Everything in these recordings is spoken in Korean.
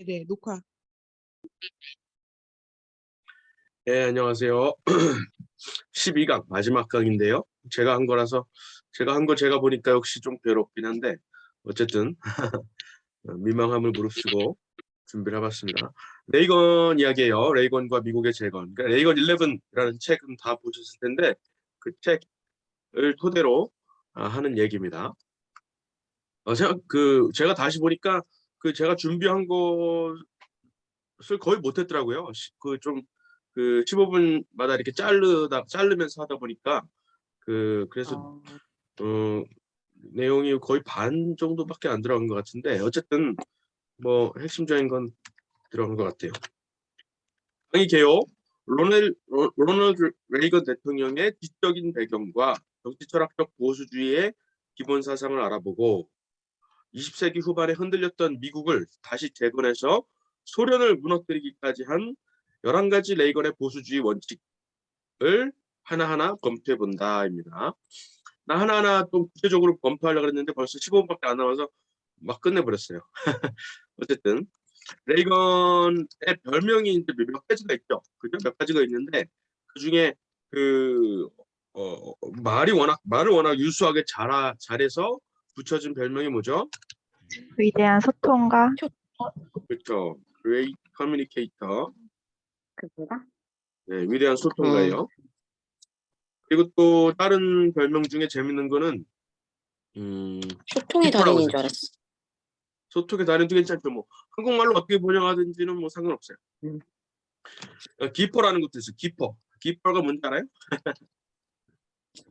네, 녹화. 네, 안녕하세요. 12강 마지막 강인데요. 제가 한 거라서 제가 한 거 제가 보니까 역시 좀 괴롭긴 한데 어쨌든 민망함을 무릅쓰고 준비를 해봤습니다. 레이건 이야기예요. 레이건과 미국의 재건. 그러니까 레이건 11이라는 책은 다 보셨을 텐데 그 책을 토대로 하는 얘기입니다. 제가 다시 보니까 제가 준비한 것을 거의 못했더라고요. 그 15분마다 이렇게 자르면서 하다 보니까 그래서 어, 내용이 거의 반 정도밖에 안 들어간 것 같은데 어쨌든 뭐 핵심적인 건 들어간 것 같아요. 강의 개요. 로널드 레이건 대통령의 지적인 배경과 정치 철학적 보수주의의 기본 사상을 알아보고 20세기 후반에 흔들렸던 미국을 다시 재건해서 소련을 무너뜨리기까지 한 11가지 레이건의 보수주의 원칙을 하나하나 검토해 본다입니다. 나 하나하나 좀 구체적으로 검토하려고 했는데 벌써 15분밖에 안 남아서 막 끝내버렸어요. 어쨌든 레이건의 별명이 이제 몇 가지가 있죠. 그죠? 몇 가지가 있는데 그 중에 그 말을 워낙 유수하게 잘해서 붙여진 별명이 뭐죠? 위대한 소통가. 그렇죠. Great Communicator. 그건가? 네, 위대한 소통가예요. 그리고 또 다른 별명 중에 재밌는 거는 소통의 기퍼라고 달인인 썼죠. 줄 알았어. 소통의 달인도 괜찮죠. 뭐 한국말로 어떻게 번역하든지는 뭐 상관없어요. 기퍼라는 것도 있어요. 기퍼가 뭔지 알아요?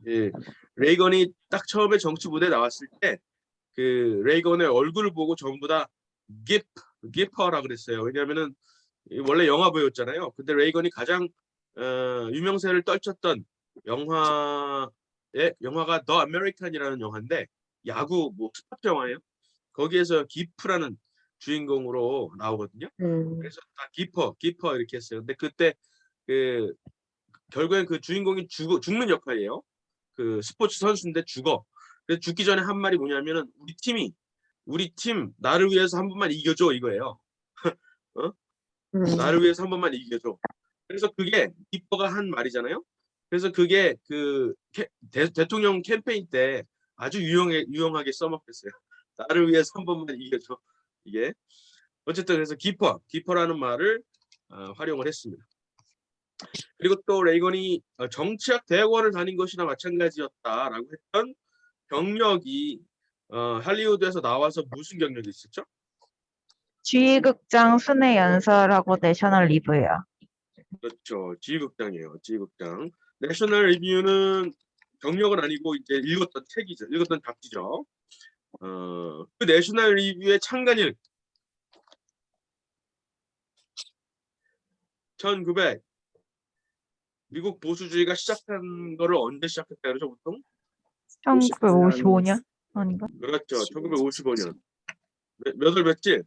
예, 레이건이 딱 처음에 정치 무대에 나왔을 때 그 레이건의 얼굴을 보고 전부 다 기퍼라 그랬어요. 왜냐하면은 원래 영화 배우였잖아요. 근데 레이건이 가장 유명세를 떨쳤던 영화가 더 아메리칸이라는 영화인데 야구 뭐 스포츠 영화예요. 거기에서 기프라는 주인공으로 나오거든요. 그래서 다 기퍼 이렇게 했어요. 근데 그때 그 결국엔 그 주인공이 죽는 역할이에요. 그 스포츠 선수인데 죽어. 그래서 죽기 전에 한 말이 뭐냐면은 우리 팀 나를 위해서 한 번만 이겨줘 이거예요. 어? 나를 위해서 한 번만 이겨줘. 그래서 그게 기퍼가 한 말이잖아요. 그래서 그게 그 대통령 캠페인 때 아주 유용하게 써먹혔어요. 나를 위해서 한 번만 이겨줘. 이게 어쨌든 그래서 기퍼라는 말을 활용을 했습니다. 그리고 또 레이건이 정치학 대학원을 다닌 것이나 마찬가지였다라고 했던 경력이 할리우드에서 나와서 무슨 경력이 있었죠? 지휘극장 순회 연설하고 내셔널 리뷰요. 그렇죠. 지휘극장이에요. 지휘극장. 내셔널 리뷰는 경력은 아니고 이제 읽었던 책이죠. 읽었던 잡지죠. 그 내셔널 리뷰의 창간일 1900 미국 보수주의가 시작한 거를 언제 시작했다 그러죠 보통? 1955년 아닌가? 그렇죠. 1955년. 몇 월 며칠?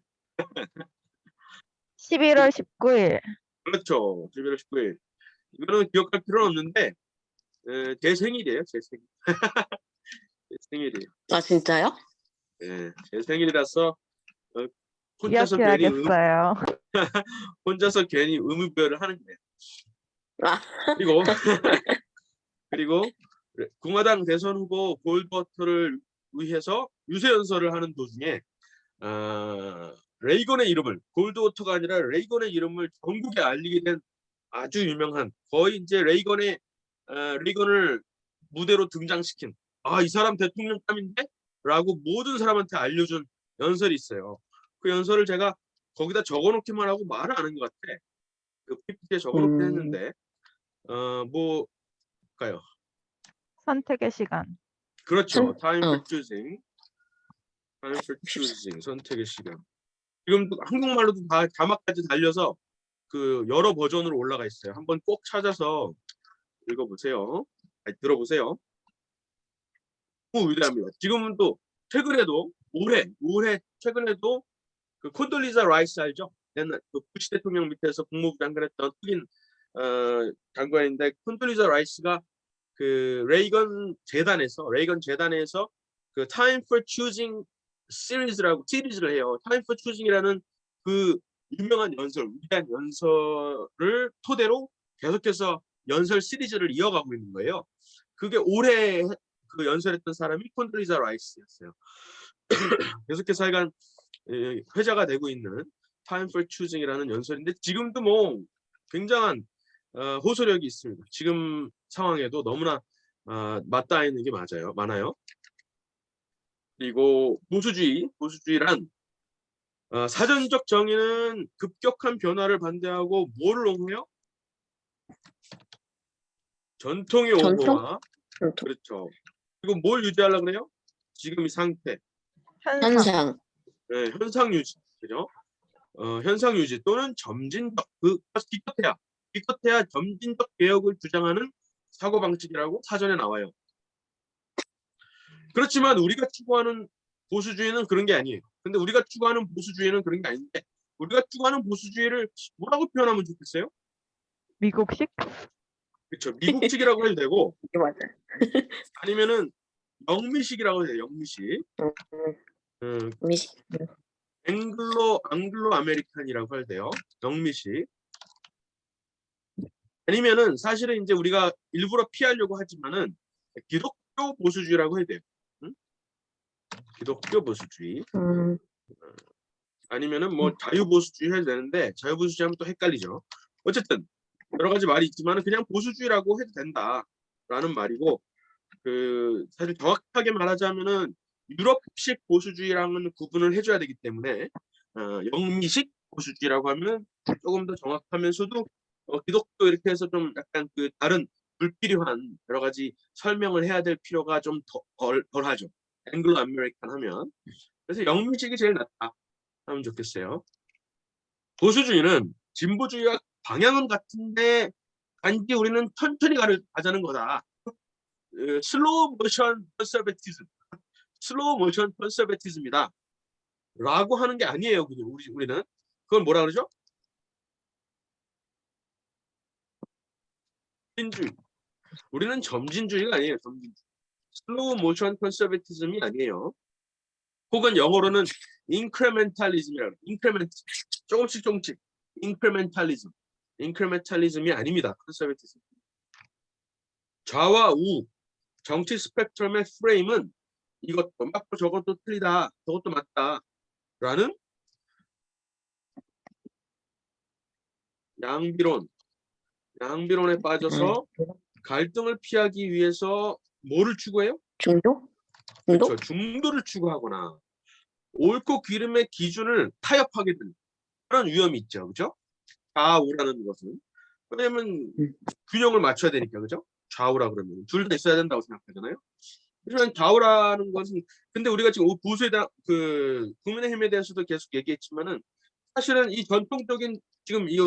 11월 19일. 그렇죠. 11월 19일. 이거는 기억할 필요는 없는데 제 생일이에요. 제 생일. 제 생일이에요. 아 진짜요? 예, 제 생일이라서 혼자서 괜히 기억해야겠어요. 혼자서 괜히 의무부여를 하는 거예요. 아. 그리고 공화당 대선 후보 골드워터를 위해서 유세 연설을 하는 도중에 레이건의 이름을 골드워터가 아니라 레이건의 이름을 전국에 알리게 된 아주 유명한 거의 이제 레이건을 무대로 등장시킨 이 사람 대통령감인데? 라고 모든 사람한테 알려준 연설이 있어요. 그 연설을 제가 거기다 적어놓기만 하고 말을 안 한 것 같아. 그 PPT에 적어놓긴 했는데 뭐일까요? 선택의 시간. 그렇죠. Time for choosing. Time for choosing. 선택의 시간. 지금 한국말로도 다 자막까지 달려서 그 여러 버전으로 올라가 있어요. 한번 꼭 찾아서 읽어보세요. 들어보세요. 너무 위대합니다. 지금은 또 최근에도 올해 최근에도 그 콘돌리자 라이스 알죠? 옛날 그 부시 대통령 밑에서 국무부 장관했던 흑인 장관인데 콘돌리자 라이스가 그 레이건 재단에서 그 Time for Choosing 시리즈를 해요. Time for Choosing이라는 그 유명한 연설, 위대한 연설을 토대로 계속해서 연설 시리즈를 이어가고 있는 거예요. 그게 올해 그 연설했던 사람이 콘돌리자 라이스였어요. 계속해서 하여간 회자가 되고 있는 Time for Choosing이라는 연설인데 지금도 뭐 굉장한 호소력이 있습니다. 지금 상황에도 너무나 맞닿아 있는 게 많아요. 그리고 보수주의란 사전적 정의는 급격한 변화를 반대하고 뭐를 옹호해요? 전통의 전통? 옹호와 전통. 그렇죠. 그리고 뭘 유지하려고 그래요? 지금 이 상태, 현상. 현상. 네, 현상 유지, 그죠? 현상 유지 또는 점진적 기껏해야 점진적 개혁을 주장하는 사고 방식이라고 사전에 나와요. 그렇지만 우리가 추구하는 보수주의는 그런 게 아니에요. 근데 우리가 추구하는 보수주의는 그런 게 아닌데 우리가 추구하는 보수주의를 뭐라고 표현하면 좋겠어요? 미국식? 그렇죠. 미국식이라고 해도 되고 이게 맞아요. 아니면은 영미식이라고 해요. 영미식. 음, 음, 미식. 앵글로 아메리칸이라고 해야 돼요. 영미식. 아니면은 사실은 이제 우리가 일부러 피하려고 하지만은 기독교 보수주의라고 해야 돼요. 응? 기독교 보수주의. 음, 아니면은 뭐 자유보수주의 해도 되는데 자유보수주의 하면 또 헷갈리죠. 어쨌든 여러 가지 말이 있지만은 그냥 보수주의라고 해도 된다라는 말이고 그 사실 정확하게 말하자면은 유럽식 보수주의랑은 구분을 해줘야 되기 때문에 영미식 보수주의라고 하면 조금 더 정확하면서도 기독교 이렇게 해서 좀 약간 그 다른 불필요한 여러 가지 설명을 해야 될 필요가 좀 덜하죠. 앵글로 아메리칸 하면 그래서 영미식이 제일 낫다 하면 좋겠어요. 보수주의는 진보주의와 방향은 같은데 단지 우리는 천천히 가자는 거다. 슬로우 모션 컨서베티즘, 슬로우 모션 컨서베티즘이다. 라고 하는 게 아니에요. 그냥 우리는 그걸 뭐라 그러죠? 점진주의. 우리는 점진주의가 아니에요. 점진주의. 슬로우 모션 컨서베티즘이 아니에요. 혹은 영어로는 인크레멘탈리즘이라고. 조금씩 인크레멘탈리즘이 아닙니다. 컨서베티즘. 좌와 우 정치 스펙트럼의 프레임은 이것도 맞고 저것도 틀리다, 저것도 맞다라는 양비론에 빠져서 갈등을 피하기 위해서 뭐를 추구해요? 중도? 그렇죠. 중도? 중도를 추구하거나 옳고 그름의 기준을 타협하게 되는 그런 위험이 있죠. 그렇죠? 좌우라는 것은. 왜냐면 균형을 맞춰야 되니까. 그렇죠? 좌우라 그러면 둘 다 있어야 된다고 생각하잖아요. 하지만 좌우라는 것은 근데 우리가 지금 보수에 대한 그 국민의힘에 대해서도 계속 얘기했지만은 사실은 이 전통적인 지금 이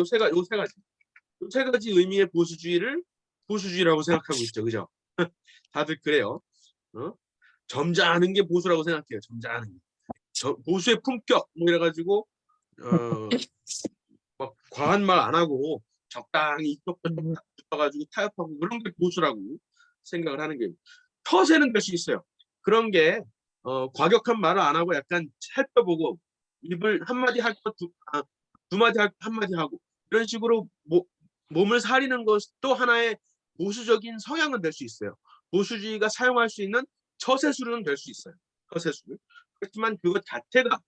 세 가지 의미의 보수주의를 보수주의라고 생각하고 있죠. 그죠? 다들 그래요. 어? 점잖은 게 보수라고 생각해요. 점잖은 게. 보수의 품격 뭐 이래가지고 막 과한 말 안 하고 적당히 이쪽 저쪽 딱 붙어가지고 타협하고 그런 게 보수라고 생각을 하는 게 처세는 될 수 있어요. 그런 게 과격한 말을 안 하고 약간 살펴보고 입을 한마디 할 거 두 마디 한마디 하고 이런 식으로 몸을 사리는 것도 하나의 보수적인 성향은 될 수 있어요. 보수주의가 사용할 수 있는 처세술은 될 수 있어요. 처세술. 그렇지만 그것 자체가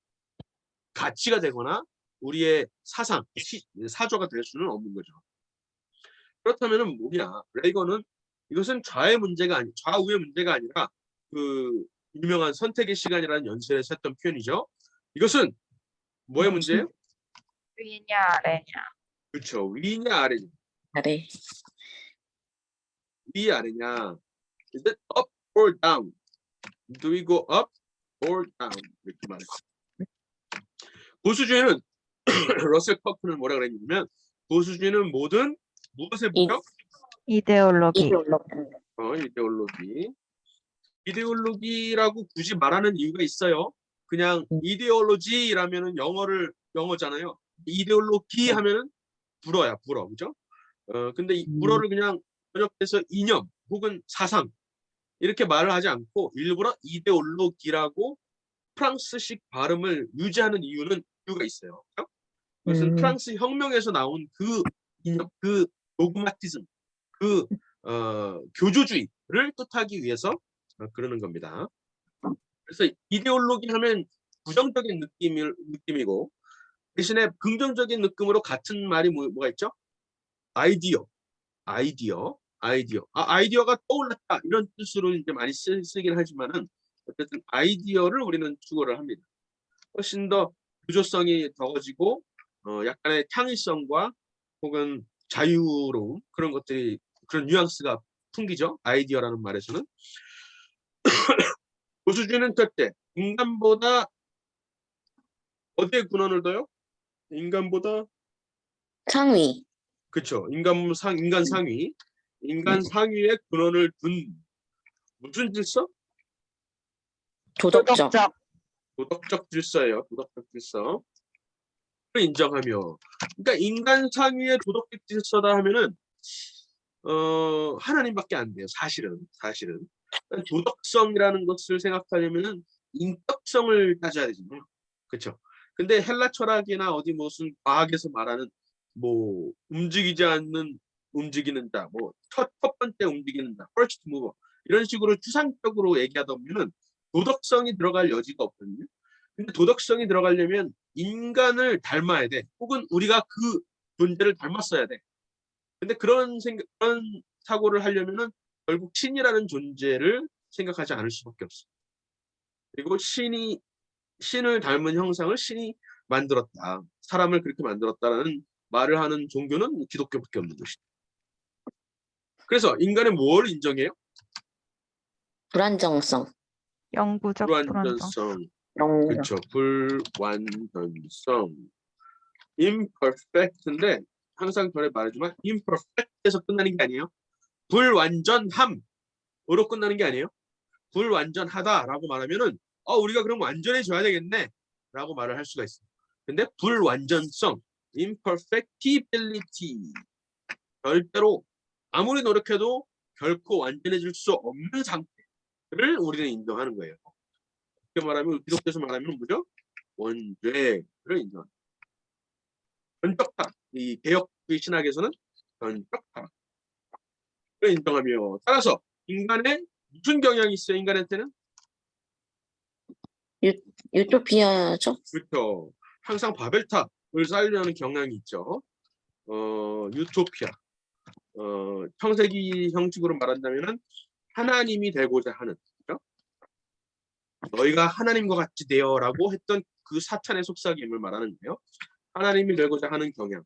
가치가 되거나 우리의 사조가 될 수는 없는 거죠. 그렇다면 뭐냐? 레이건은 이것은 좌우의 문제가 아니라 그 유명한 선택의 시간이라는 연설에서 했던 표현이죠. 이것은 뭐의 문제예요? 위냐 아래냐. 그렇죠. 위냐 아래냐. 아래. 위 아래냐. Is it up or down? Do we go up or down? 이렇게 말해요. 보수주의는 러셀 커크는 뭐라 그랬냐면 보수주의는 모든 무엇에 보여? 이데올로기. 이데올로기. 이데올로기라고 굳이 말하는 이유가 있어요. 그냥 이데올로지라면은 영어잖아요. 이데올로기 하면은 불어야 불어, 그죠? 근데 이 불어를 그냥 번역해서 이념 혹은 사상 이렇게 말을 하지 않고 일부러 이데올로기라고 프랑스식 발음을 유지하는 이유가 있어요. 그죠? 그것은 프랑스 혁명에서 나온 그 이념, 그 도그마티즘, 그 교조주의를 뜻하기 위해서 그러는 겁니다. 그래서 이데올로기 하면 부정적인 느낌이고 대신에 긍정적인 느낌으로 같은 말이 뭐가 있죠? 아이디어. 아이디어가 떠올랐다 이런 뜻으로 이제 많이 쓰긴 하지만은 어쨌든 아이디어를 우리는 추구를 합니다. 훨씬 더 구조성이 적어지고 약간의 창의성과 혹은 자유로움 그런 것들이 그런 뉘앙스가 풍기죠. 아이디어라는 말에서는 보수주의는 절대 인간보다 어디에 근원을 둬요? 인간보다 상위. 그렇죠. 인간 상위 인간 네. 상위에 근원을 둔 무슨 질서? 도덕적. 도덕적 질서예요. 도덕적 질서를 인정하며 그러니까 인간 상위의 도덕적 질서다 하면은 하나님밖에 안 돼요. 사실은 그러니까 도덕성이라는 것을 생각하려면은 인격성을 따져야 되잖아요. 그렇죠. 근데 헬라 철학이나 어디 무슨 과학에서 말하는 뭐 움직이지 않는 움직이는 자, 뭐 첫 번째 움직이는 자, first mover 이런 식으로 추상적으로 얘기하다 보면은 도덕성이 들어갈 여지가 없거든요. 근데 도덕성이 들어가려면 인간을 닮아야 돼. 혹은 우리가 그 존재를 닮았어야 돼. 근데 그런 사고를 하려면은 결국 신이라는 존재를 생각하지 않을 수밖에 없어. 그리고 신을 닮은 형상을 신이 만들었다. 사람을 그렇게 만들었다라는 말을 하는 종교는 기독교밖에 없는 것이다. 그래서 인간은 뭘 인정해요? 불안정성. 영구적 불안정. 불완전성. 영구적. 그렇죠. 불완전성. imperfect인데 항상 전에 말하지만 imperfect에서 끝나는 게 아니에요. 불완전함으로 끝나는 게 아니에요. 불완전하다라고 말하면은 우리가 그럼 완전해져야 되겠네 라고 말을 할 수가 있어요. 근데 불완전성 imperfectibility 절대로 아무리 노력해도 결코 완전해질 수 없는 상태를 우리는 인정하는 거예요. 이렇게 말하면 기독교에서 말하면 뭐죠? 원죄를 인정합니다. 전적타 이 개혁주의 신학에서는 전적타를 인정하며 따라서 인간의 무슨 경향이 있어요? 인간한테는 유토피아죠? 그렇죠. 항상 바벨탑을 쌓으려는 경향이 있죠. 유토피아. 청세기 형식으로 말한다면은 하나님이 되고자 하는 그렇죠? 너희가 하나님과 같이 되어라고 했던 그 사탄의 속삭임을 말하는 거예요. 하나님이 되고자 하는 경향을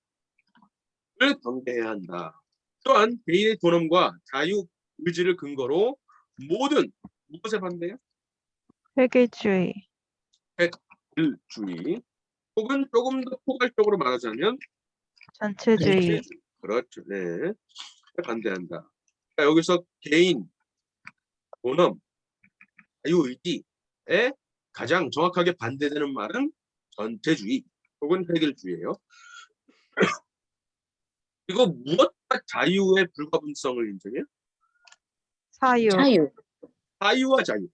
경계해야 한다. 또한 개인의 존엄과 자유 의지를 근거로 모든 무엇에 반대해요? 회계주의. 획일주의 혹은 조금 더 포괄적으로 말하자면 전체주의. 그렇죠. 네. 반대한다. 그러니까 여기서 개인, 존엄, 자유의지에 가장 정확하게 반대되는 말은 전체주의 혹은 획일주의예요. 그리고 무엇과 자유의 불가분성을 인정해요? 사유. 자유. 사유와 자유,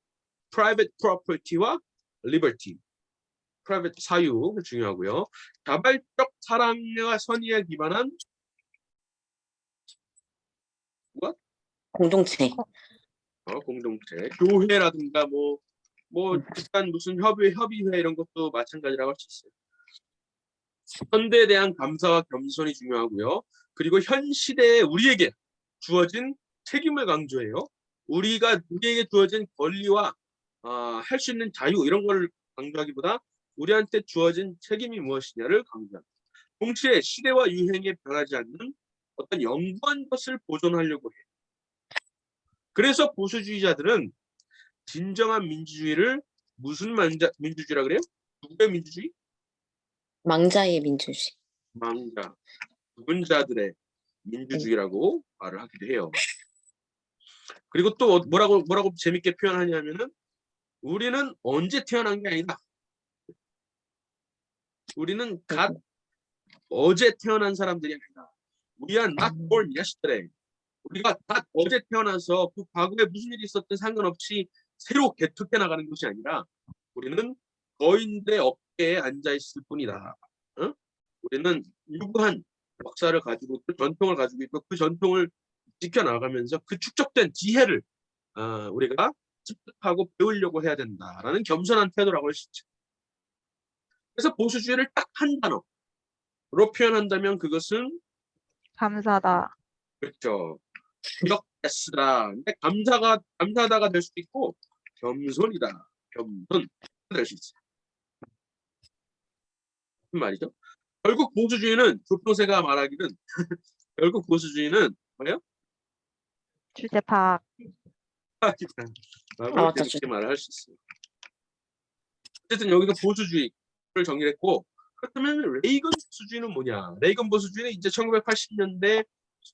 private property와 liberty. private 사유 중요하고요. 자발적 사랑과 선의에 기반한 무엇? 공동체. 공동체, 교회라든가 집단 무슨 협의회 이런 것도 마찬가지라고 할 수 있어요. 선대에 대한 감사와 겸손이 중요하고요. 그리고 현 시대에 우리에게 주어진 책임을 강조해요. 우리에게 주어진 권리와 할 수 있는 자유 이런 걸 강조하기보다 우리한테 주어진 책임이 무엇이냐를 강조합니다. 동시에 시대와 유행에 변하지 않는 어떤 영구한 것을 보존하려고 해요. 그래서 보수주의자들은 진정한 민주주의를 무슨 민주주의라 그래요? 누구의 민주주의? 망자의 민주주의. 망자, 죽은 자들의 민주주의라고 말을 하기도 해요. 그리고 또 뭐라고 재밌게 표현하냐면은 우리는 언제 태어난 게 아니다. 우리는 어제 태어난 사람들이 아니다. We are not born yesterday. 우리가 딱 어제 태어나서 그 과거에 무슨 일이 있었든 상관없이 새로 개척해 나가는 것이 아니라 우리는 거인의 어깨에 앉아 있을 뿐이다. 어? 우리는 유구한 역사를 가지고 그 전통을 가지고 있고 그 전통을 지켜나가면서 그 축적된 지혜를 우리가 습득하고 배우려고 해야 된다라는 겸손한 태도라고 할 수 있죠. 그래서 보수주의를 딱 한 단어로 표현한다면 그것은 감사다. 그렇죠. 기억했으라. 근데 감사하다가 될 수도 있고 겸손이다. 겸손 될 수 있어요. 무슨 말이죠? 결국 보수주의는 조평세가 말하기는 결국 보수주의는 뭐예요? 주제 파악. 라고 맞다, 이렇게 말을 할 수 있어요. 어쨌든 여기서 보수주의를 정리했고 그렇다면 레이건 보수주의는 뭐냐? 레이건 보수주의는 이제 1980년대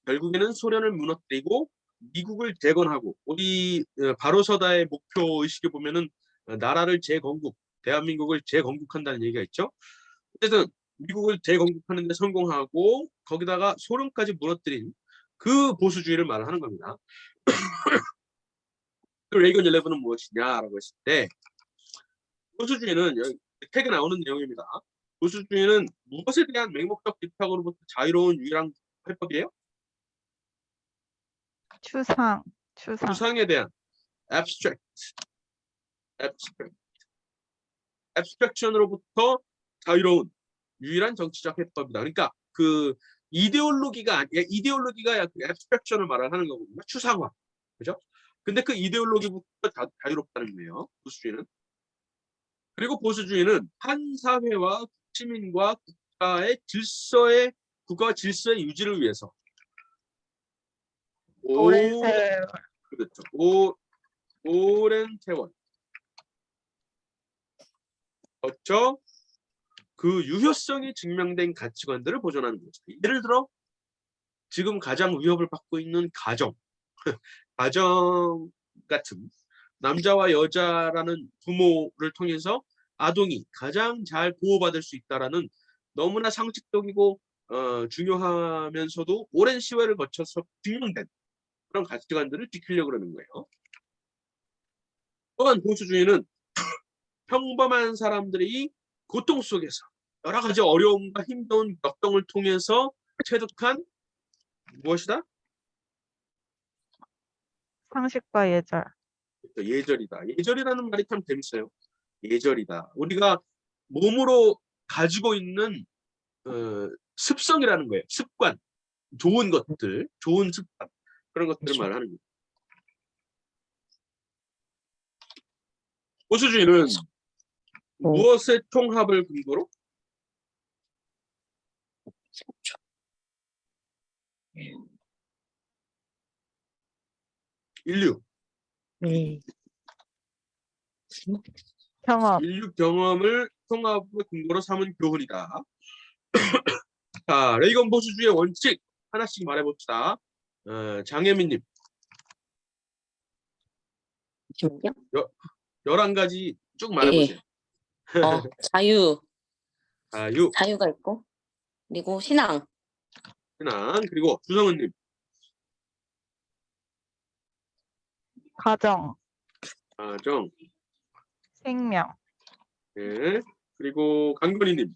결국에는 소련을 무너뜨리고 미국을 재건하고 우리 바로서다의 목표 의식에 보면은 나라를 재건국, 대한민국을 재건국한다는 얘기가 있죠. 어쨌든 미국을 재건국하는 데 성공하고 거기다가 소련까지 무너뜨린 그 보수주의를 말하는 겁니다. 그 레이건 11은 무엇이냐라고 했을 때 보수주의는 여기 책에 나오는 내용입니다. 보수주의는 무엇에 대한 맹목적 집착으로부터 자유로운 유일한 해법이에요? 추상. 추상에 대한 abstraction으로부터 자유로운 유일한 정치적 해법이다. 그러니까 그 이데올로기가 abstraction을 말하는 거거든요. 추상화, 그죠? 근데 그 이데올로기부터 자유롭다는 거예요. 보수주의는. 그리고 보수주의는 한 사회와 시민과 국가와 질서의 유지를 위해서 오랜 세월. 그렇죠. 오랜 세월 거쳐 그 유효성이 증명된 가치관들을 보존하는 거죠. 예를 들어 지금 가장 위협을 받고 있는 가정 같은 남자와 여자라는 부모를 통해서 아동이 가장 잘 보호받을 수 있다라는 너무나 상식적이고 중요하면서도 오랜 시간을 거쳐서 증명된 그런 가치관들을 지키려고 그러는 거예요. 또한 보수주의는 평범한 사람들이 고통 속에서 여러 가지 어려움과 힘든 역동을 통해서 체득한 무엇이다? 상식과 예절. 예절이다. 예절이라는 말이 참 재밌어요. 예절이다. 우리가 몸으로 가지고 있는 습성이라는 거예요. 습관, 좋은 것들, 좋은 습관 그런 것들을 그렇죠. 말하는 거예요. 보수주의는 무엇의 통합을 근거로? 인류. 경험. 인류 경험을 통합의 근거로 삼은 교훈이다. 자, 레이건 보수주의의 원칙 하나씩 말해봅시다. 장혜민님, 잠시만요. 11가지 쭉 말해보세요. 자유, 자유, 자유가 있고, 그리고 신앙, 신앙, 그리고 주성은님, 가정. 가정, 생명. 네. 그리고 강건희님,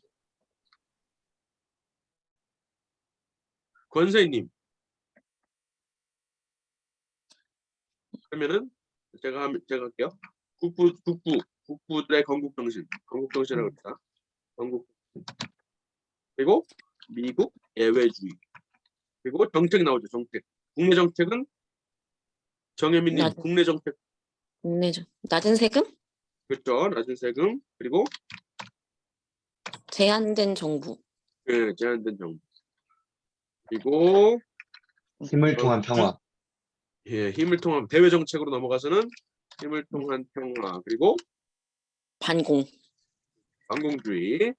권세희님. 그러면은 제가 할게요. 국부들의 건국정신이라고 합니다. 건국. 그리고 미국 예외주의. 그리고 정책 나오죠. 정책. 국내 정책은 정혜민님 국내 정책 낮은 세금, 그렇죠. 낮은 세금 그리고 제한된 정부, 제한된 정부. 그리고 힘을 통한 평화. 힘을 통한 대외 정책으로 넘어가서는 힘을 통한 평화 그리고 반공주의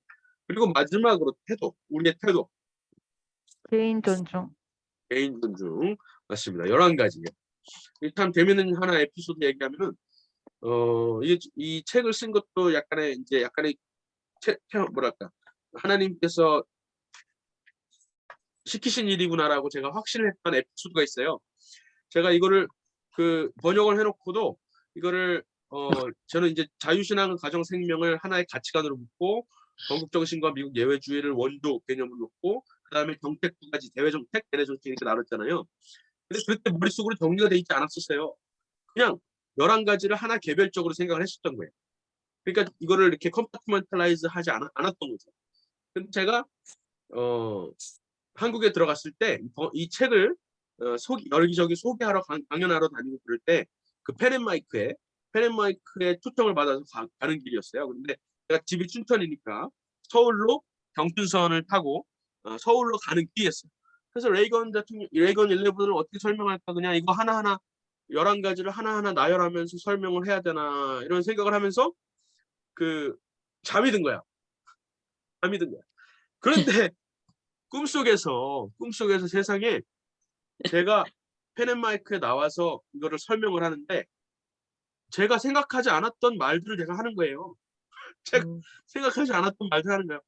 그리고 마지막으로 태도 우리의 태도 개인 존중. 개인 존중 맞습니다. 11가지요. 참 재밌는 하나 에피소드 얘기하면은 이 책을 쓴 것도 약간의 뭐랄까 하나님께서 시키신 일이구나라고 제가 확신을 했던 에피소드가 있어요. 제가 이거를 번역을 해놓고도 이거를 저는 이제 자유신앙 가정생명을 하나의 가치관으로 묻고 건국 정신과 미국 예외주의를 원조 개념으로 놓고 그다음에 정책 두 가지 대외 정책, 내내 정책 이렇게 나눴잖아요. 근데 그때 머릿속으로 정리가 돼 있지 않았었어요. 그냥 11가지를 하나 개별적으로 생각을 했었던 거예요. 그러니까 이거를 이렇게 컴파트먼탈라이즈 하지 않았던 거죠. 근데 제가 한국에 들어갔을 때 이 책을 여기저기 소개하러 강연하러 다니고 그럴 때 그 펜앤마이크에 초청을 받아서 가는 길이었어요. 근데 제가 집이 춘천이니까 서울로 경춘선을 타고 서울로 가는 길이었어요. 그래서 레이건 11을 어떻게 설명할까, 그냥 이거 하나하나 11가지를 하나하나 나열하면서 설명을 해야 되나 이런 생각을 하면서 잠이 든 거야. 그런데 꿈속에서 세상에 제가 펜앤마이크에 나와서 이거를 설명을 하는데 제가 생각하지 않았던 말들을 제가 하는 거예요. 제가 생각하지 않았던 말들을 하는 거예요.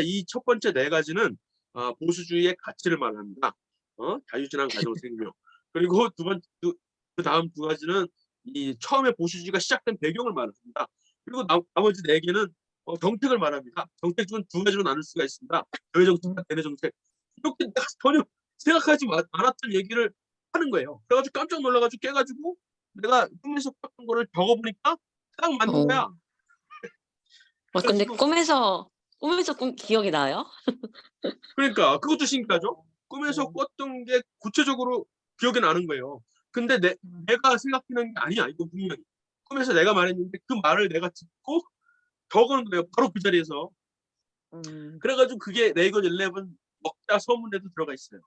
이 첫 번째 4가지는 보수주의의 가치를 말합니다. 자유진한 가정 생명. 그리고 그 다음 2가지는 이 처음에 보수주의가 시작된 배경을 말합니다. 그리고 나머지 4개는 정책을 말합니다. 정책 중 2가지로 나눌 수가 있습니다. 대외 정책과 대내 정책. 이렇게 내가 전혀 생각하지 않았던 얘기를 하는 거예요. 그래가지고 깜짝 놀라가지고 깨가지고 내가 꿈에서 꿨던 거를 적어보니까 딱 맞는 거야. 근데 그래가지고 꿈에서 꿈 기억이 나요? 그러니까 그것도 신기하죠. 꿈에서 꿨던 게 구체적으로 기억이 나는 거예요. 근데 내가 생각하는 게 아니야. 이거 분명히 꿈에서 내가 말했는데 그 말을 내가 듣고 적은 거예요. 바로 그 자리에서. 그래가지고 그게 레이건 11 역사 서문에도 들어가 있어요.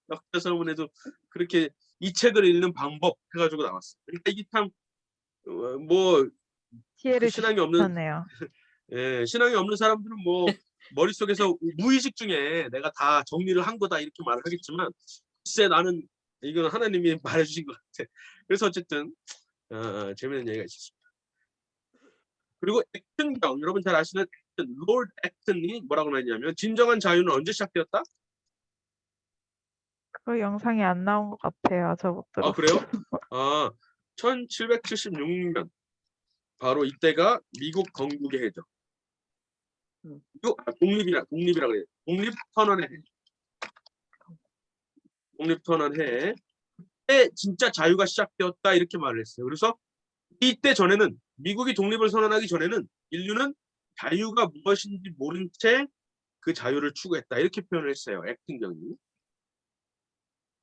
역사 서문에도 그렇게 이 책을 읽는 방법 해가지고 나왔어요. 그러니까 이게 참 지혜를 신앙이 없는 주셨네요. 신앙이 없는 사람들은 머릿속에서 무의식 중에 내가 다 정리를 한 거다 이렇게 말을 하겠지만 글쎄 나는 이건 하나님이 말해주신 것 같아. 그래서 어쨌든 재미있는 얘기가 있었습니다. 그리고 액튼경, 여러분 잘 아시는 롤드 액튼이 뭐라고 말했냐면 진정한 자유는 언제 시작되었다? 그 영상이 안 나온 것 같아요. 저 못 들었어요. 그래요? 1776년 바로 이때가 미국 건국의 해죠. 독립이라 그래요. 독립선언 해. 그때 진짜 자유가 시작되었다 이렇게 말을 했어요. 그래서 이때 전에는 미국이 독립을 선언하기 전에는 인류는 자유가 무엇인지 모른 채 그 자유를 추구했다 이렇게 표현을 했어요. 액팅경이.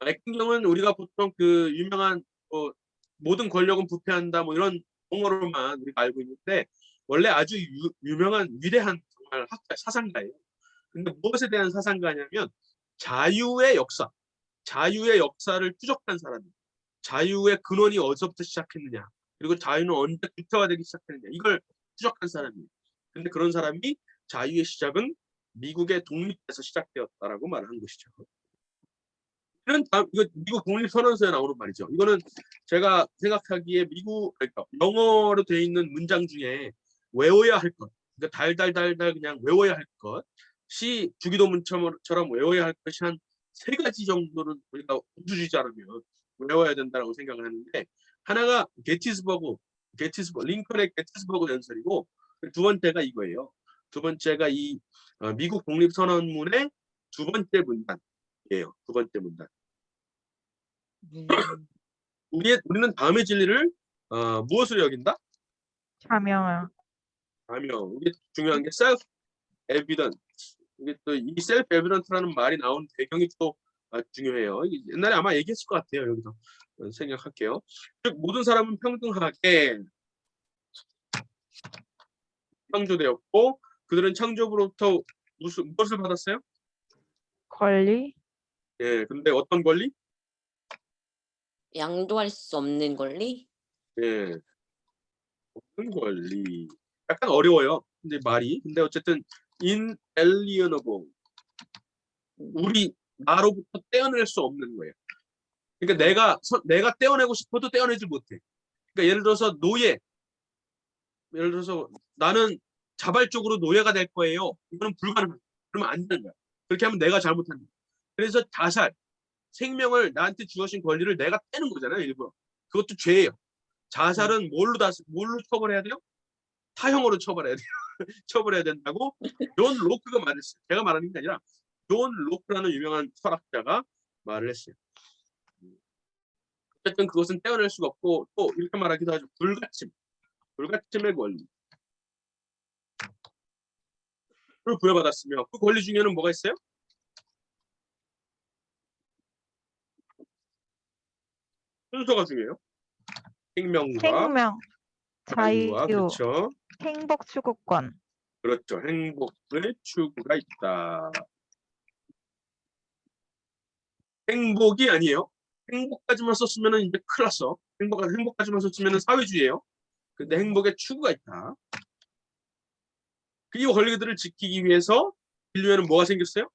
액팅경은 우리가 보통 그 유명한 모든 권력은 부패한다 이런 용어로만 우리가 알고 있는데 원래 아주 유명한 위대한 정말 학자 사상가예요. 근데 무엇에 대한 사상가냐면 자유의 역사를 추적한 사람이에요. 자유의 근원이 어디서부터 시작했느냐, 그리고 자유는 언제 구체화되기 시작했느냐 이걸 추적한 사람이에요. 근데 그런 사람이 자유의 시작은 미국의 독립에서 시작되었다라고 말한 것이죠. 이거 미국 독립선언서에 나오는 말이죠. 이거는 제가 생각하기에 그러니까 영어로 되어 있는 문장 중에 외워야 할 것, 그러니까 달달달달 그냥 외워야 할 것이 주기도문처럼 외워야 할 것이 한 3가지 정도는 우리가 우주주의자라면 외워야 된다고 생각을 하는데 하나가 링컨의 게티스버그 연설이고 2번째가 이거예요. 2번째가 이 미국 독립선언문의 2번째 문단이에요. 2번째 문단. 우리는 다음의 진리를 무엇으로 여긴다? 자명한. 이게 중요한 게 셀프 에비던트. 이게 또 이 셀프 에비던트라는 말이 나온 배경이 또 중요해요. 옛날에 아마 얘기했을 것 같아요. 여기서 생각할게요. 즉 모든 사람은 평등하게 창조되었고 그들은 창조부로부터 무엇을 받았어요? 권리? 예, 근데 어떤 권리? 양도할 수 없는 권리? 예, 어떤 권리? 약간 어려워요. 근데 말이. 근데 어쨌든 inalienable. 나로부터 떼어낼 수 없는 거예요. 그러니까 내가 떼어내고 싶어도 떼어내지 못해. 그러니까 예를 들어서 나는 자발적으로 노예가 될 거예요. 이거는 불가능해. 그러면 안 되는 거야. 그렇게 하면 내가 잘못한 거야. 그래서 생명을 나한테 주어진 권리를 내가 떼는 거잖아요. 일부러. 그것도 죄예요. 자살은 뭘로 처벌해야 돼요? 타형으로 처벌해야 돼요. 처벌해야 된다고 존 로크가 말했어요. 제가 말하는 게 아니라 존 로크라는 유명한 철학자가 말을 했어요. 어쨌든 그것은 떼어낼 수가 없고 또 이렇게 말하기도 하죠. 불가침의 권리를 부여받았으며 그 권리 중에는 뭐가 있어요? 순서가 중요해요. 생명과 생명, 자유와 자유, 그렇죠. 행복 추구권. 그렇죠. 행복의 추구가 있다. 행복이 아니에요. 행복까지만 썼으면 이제 큰일 났어. 행복까지만 썼으면 사회주의예요. 근데 행복의 추구가 있다. 이 권리들을 지키기 위해서 인류에는 뭐가 생겼어요?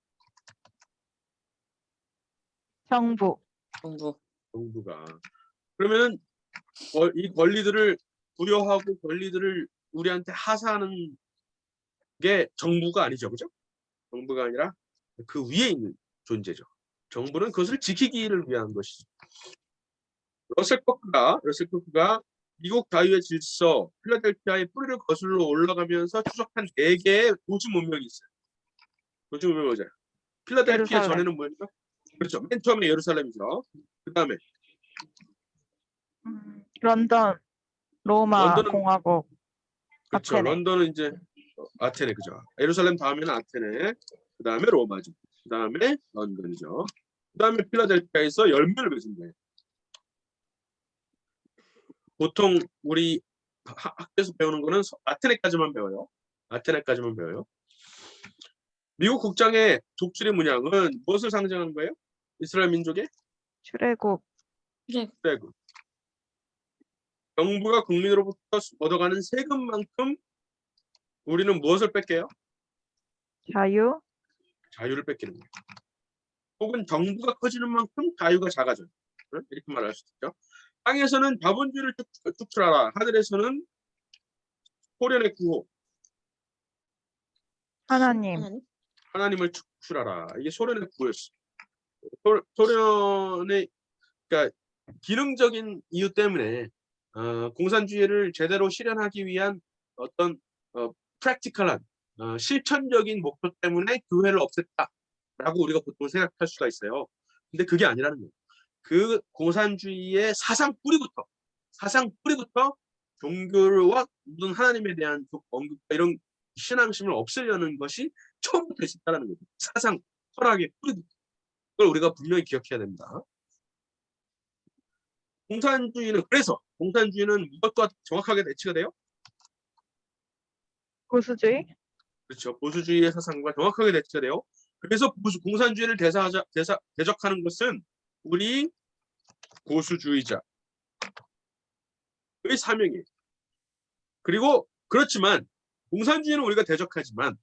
정부, 정부가. 그러면은 이 권리들을 부여하고 권리들을 우리한테 하사하는 게 정부가 아니죠, 그죠? 정부가 아니라 그 위에 있는 존재죠. 정부는 그것을 지키기를 위한 것이죠. 러셀 코크가 미국 자유의 질서, 필라델피아의 뿌리를 거슬러 올라가면서 추적한 4개의 도시 문명이 있어요. 도시 문명이 뭐죠? 필라델피아 예루살렘. 전에는 뭐였죠? 그렇죠. 맨 처음에 예루살렘이죠. 그 다음에 런던, 로마 런던은 공화국, 그렇죠. 아테네. 런던은 이제 아테네 그죠. 예루살렘 다음에는 아테네, 그 다음에 로마죠. 그 다음에 런던이죠. 그 다음에 필라델피아에서 10명을 맺은 거예요. 보통 우리 학교에서 배우는 거는 아테네까지만 배워요. 아테네까지만 배워요. 미국 국장의 독수리 문양은 무엇을 상징하는 거예요? 이스라엘 민족의 출애굽, 출애굽. 정부가 국민으로부터 얻어가는 세금만큼 우리는 무엇을 뺏겨요? 자유, 자유를 뺏기는 거예요. 혹은 정부가 커지는 만큼 자유가 작아져요. 이렇게 말할 수 있죠. 땅에서는 자본주의를 축출하라. 하늘에서는 소련의 구호, 하나님, 하나님을 축출하라. 이게 소련의 구호였어요. 소련의 그러니까 기능적인 이유 때문에 공산주의를 제대로 실현하기 위한 어떤 프랙티컬한 실천적인 목표 때문에 교회를 없앴다라고 우리가 보통 생각할 수가 있어요. 근데 그게 아니라는 거예요. 그 공산주의의 사상 뿌리부터 종교와 모든 하나님에 대한 언급과 이런 신앙심을 없애려는 것이 처음부터 있었다는 거죠. 사상, 철학의 뿌리부터. 그걸 우리가 분명히 기억해야 됩니다. 공산주의는 무엇과 정확하게 대치가 돼요? 보수주의, 그렇죠. 보수주의의 사상과 정확하게 대치가 돼요. 그래서 공산주의를 대적하는 것은 우리 보수주의자의 사명이에요. 그리고 그렇지만 공산주의는 우리가 대적하지만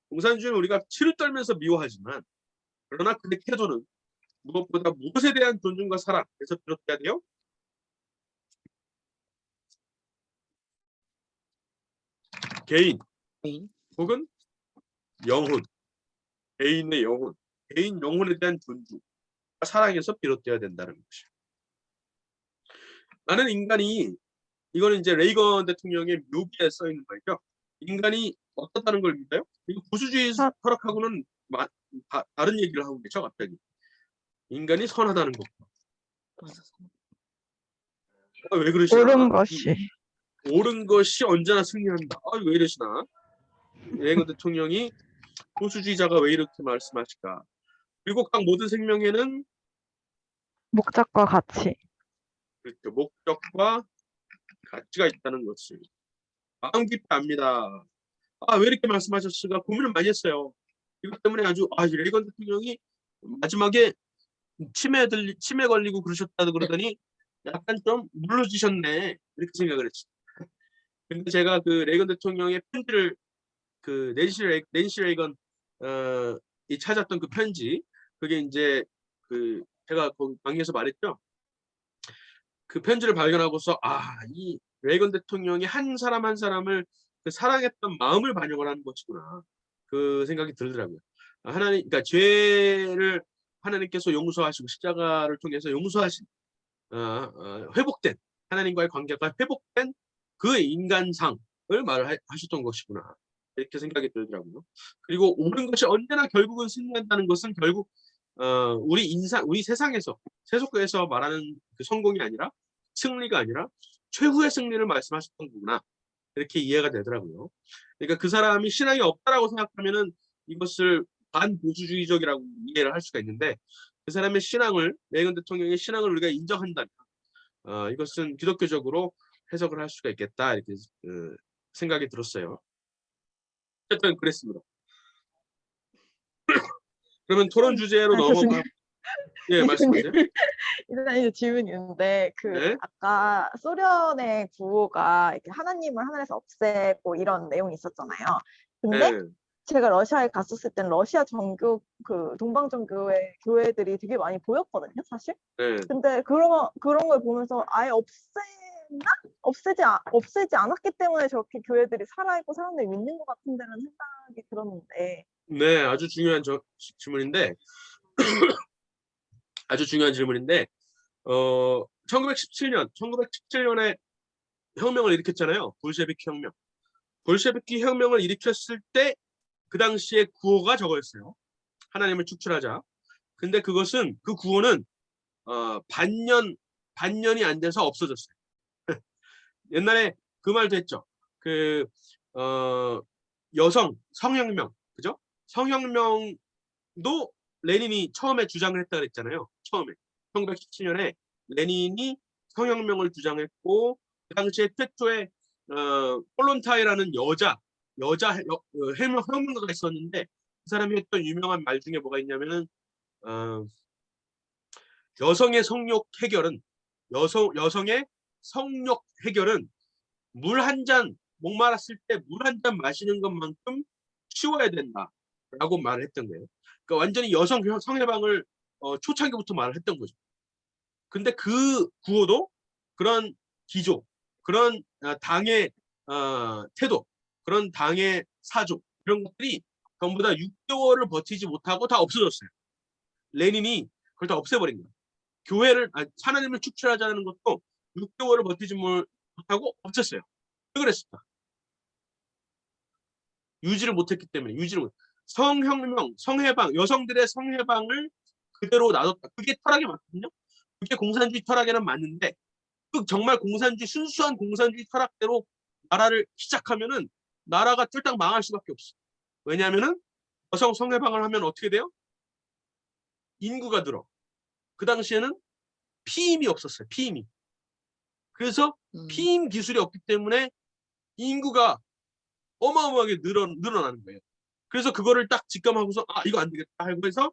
공산주의는 우리가 치를 떨면서 미워하지만 그러나 그의 태도는 무엇보다 무엇에 대한 존중과 사랑에서 비롯해야 돼요? 개인 혹은 영혼, 개인의 영혼, 개인 영혼에 대한 존중과 사랑에서 비롯돼야 된다는 것이죠. 나는 인간이 이거는 이제 레이건 대통령의 묘기에 써 있는 말이죠. 인간이 어떻다는 걸 믿어요? 이거 보수주의 철학하고는 다른 얘기를 하고 계셔 갑자기. 인간이 선하다는 거. 왜 그러시나? 옳은 것이 언제나 승리한다. 왜 이러시나? 레이건 대통령이 보수주의자가 왜 이렇게 말씀하실까? 그리고 각 모든 생명에는 목적과 가치. 그렇죠. 목적과 가치가 있다는 것을 마음 깊이 압니다. 왜 이렇게 말씀하셨을까 고민을 많이 했어요. 이것 때문에 아주 레이건 대통령이 마지막에 치매 걸리고 그러셨다 그러더니 약간 좀 물러지셨네 이렇게 생각을 했어요. 근데 제가 그 레이건 대통령의 편지를 그 낸시 레이건 이 찾았던 그 편지 그게 이제 그 제가 거기 강의에서 말했죠. 그 편지를 발견하고서 이 레이건 대통령이 한 사람 한 사람을 그 사랑했던 마음을 반영을 하는 것이구나 그 생각이 들더라고요. 그러니까 죄를 하나님께서 용서하시고 십자가를 통해서 용서하신 회복된 하나님과의 관계가 회복된 그 인간상을 말하셨던 것이구나 이렇게 생각이 들더라고요. 그리고 옳은 것이 언제나 결국은 승리한다는 것은 결국 우리 세상에서 세속에서 말하는 그 성공이 아니라 승리가 아니라 최후의 승리를 말씀하셨던 거구나. 이렇게 이해가 되더라고요. 그러니까 그 사람이 신앙이 없다라고 생각하면은 이것을 반보수주의적이라고 이해를 할 수가 있는데 그 사람의 신앙을 레이건 대통령의 신앙을 우리가 인정한다면 이것은 기독교적으로 해석을 할 수가 있겠다 이렇게 생각이 들었어요. 어쨌든 그랬습니다. 그러면 토론 주제로 넘어가. 예, 말씀하세요. 일단 이제 질문이 있는데 네. 아까 소련의 구호가 이렇게 하나님을 하늘에서 없애고 이런 내용이 있었잖아요. 근데 네. 제가 러시아에 갔었을 땐 러시아 정교 동방 정교회 교회들이 되게 많이 보였거든요, 사실. 네. 근데 그런 걸 보면서 아예 없애지 않았기 때문에 저렇게 교회들이 살아있고 사람들이 믿는 것 같은데는 생각이 들었는데. 네, 아주 중요한 질문인데 아주 중요한 질문인데 1917년에 혁명을 일으켰잖아요. 볼셰비키 혁명. 볼셰비키 혁명을 일으켰을 때 그 당시에 구호가 저거였어요. 하나님을 축출하자. 근데 그 구호는 반년이 안 돼서 없어졌어요. 옛날에 그 말도 했죠. 성혁명, 그죠? 성혁명도 레닌이 처음에 주장을 했다 그랬잖아요. 처음에 1917년에 레닌이 성혁명을 주장했고 그 당시에 최초의 폴론타이라는 여자 혁명가가 있었는데 그 사람이 했던 유명한 말 중에 뭐가 있냐면은 여성의 성욕 해결은 물 한 잔 목말랐을 때 물 한 잔 마시는 것만큼 쉬워야 된다라고 말을 했던 거예요. 그러니까 완전히 여성 성해방을 초창기부터 말을 했던 거죠. 근데 그 구호도 그런 기조, 그런 당의 태도, 그런 당의 사조 이런 것들이 전부 다 6개월을 버티지 못하고 다 없어졌어요. 레닌이 그걸 다 없애버린 거예요. 하나님을 축출하자는 것도 6개월을 버티지 못하고 없앴어요. 왜 그랬을까? 유지를 못했기 때문에. 성혁명, 성해방, 여성들의 성해방을 그대로 놔뒀다. 그게 철학이 맞거든요. 그게 공산주의 철학에는 맞는데 정말 순수한 공산주의 철학대로 나라를 시작하면은 나라가 쫄딱 망할 수밖에 없어. 왜냐하면은 여성 성해방을 하면 어떻게 돼요? 인구가 늘어. 그 당시에는 피임이 없었어요. 피임이. 그래서 피임 기술이 없기 때문에 인구가 어마어마하게 늘어나는 거예요. 그래서 그거를 딱 직감하고서 이거 안 되겠다 하고 해서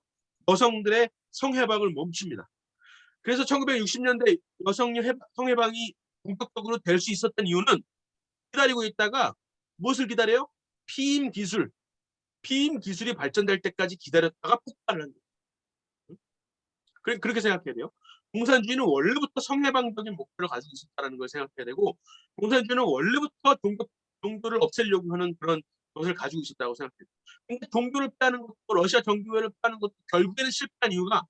여성들의 성해방을 멈춥니다. 그래서 1960년대 여성 성해방이 본격적으로 될 수 있었던 이유는 기다리고 있다가 무엇을 기다려요? 피임 기술이 발전될 때까지 기다렸다가 폭발을 한다. 그렇게 생각해야 돼요. 공산주의는 원래부터 성해방적인 목표를 가지고 있었다는 걸 생각해야 되고 공산주의는 원래부터 종교를 없애려고 하는 그런 것을 가지고 있었다고 생각해요. 근데 종교를 빼는 것도 러시아 정교회를 빼는 것도 결국에는 실패한 이유가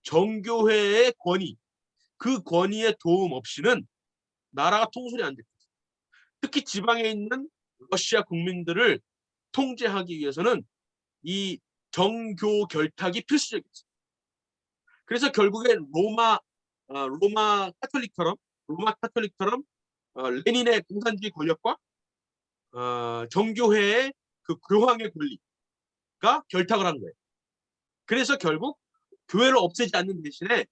정교회의 권위, 그 권위의 도움 없이는 나라가 통솔이 안 됩니다. 특히 지방에 있는 러시아 국민들을 통제하기 위해서는 이 정교 결탁이 필수적이었어요. 그래서 결국에 로마 카톨릭처럼 레닌의 공산주의 권력과 정교회의 그 교황의 권리가 결탁을 한 거예요. 그래서 결국 교회를 없애지 않는 대신에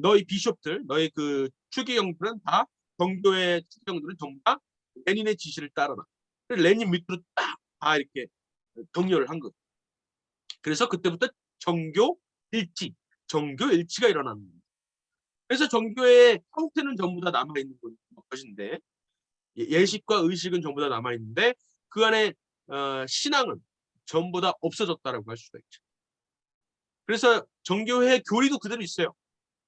너희 비숍들, 너희 그 추기경들은 다 정교회 추기경들은 전부 다 레닌의 지시를 따르라. 레닌 밑으로 딱 다 이렇게 정렬을 한 거죠. 그래서 그때부터 정교 일치가 일어나는 겁니다. 그래서 정교의 형태는 전부 다 남아 있는 것인데 예식과 의식은 전부 다 남아 있는데 그 안에 신앙은 전부 다 없어졌다라고 할 수가 있죠. 그래서 정교회 교리도 그대로 있어요.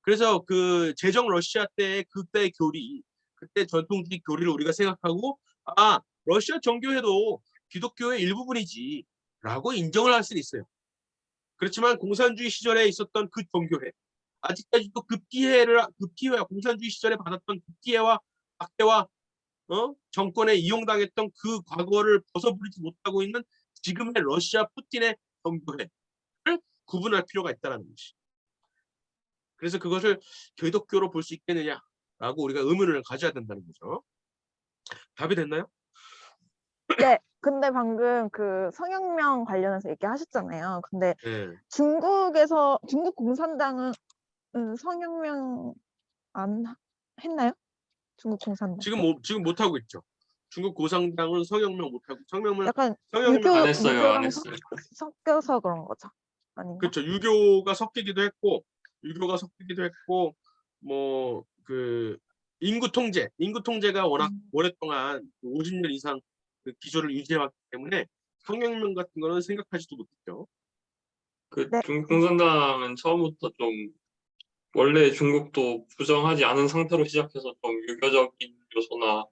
그래서 그 제정 러시아 때의 그때의 교리, 그때 전통주의 교리를 우리가 생각하고 러시아 정교회도 기독교의 일부분이지라고 인정을 할 수는 있어요. 그렇지만 공산주의 시절에 있었던 그 정교회, 아직까지도 급기회와 공산주의 시절에 받았던 급기회와 박해와 정권에 이용당했던 그 과거를 벗어버리지 못하고 있는 지금의 러시아 푸틴의 경고를 구분할 필요가 있다는 것이. 그래서 그것을 개독교로 볼 수 있겠느냐라고 우리가 의문을 가져야 된다는 거죠. 답이 됐나요? 네. 근데 방금 그 성혁명 관련해서 얘기하셨잖아요. 근데 네. 중국 공산당은 성혁명 안 했나요? 중국 공산당. 지금 못 하고 있죠. 중국 고상당은 성혁명 못 하고 약간 성혁명 안 했어요, 안 유교랑 했어요. 섞여서 그런 거죠. 아닌가? 그렇죠. 유교가 섞이기도 했고 뭐 그 인구 통제가 워낙 오랫동안 50년 이상 그 기조를 유지해왔기 때문에 성혁명 같은 거는 생각하지도 못했죠. 그 네. 중국 공산당은 처음부터 좀 원래 중국도 부정하지 않은 상태로 시작해서 좀 유교적인 요소나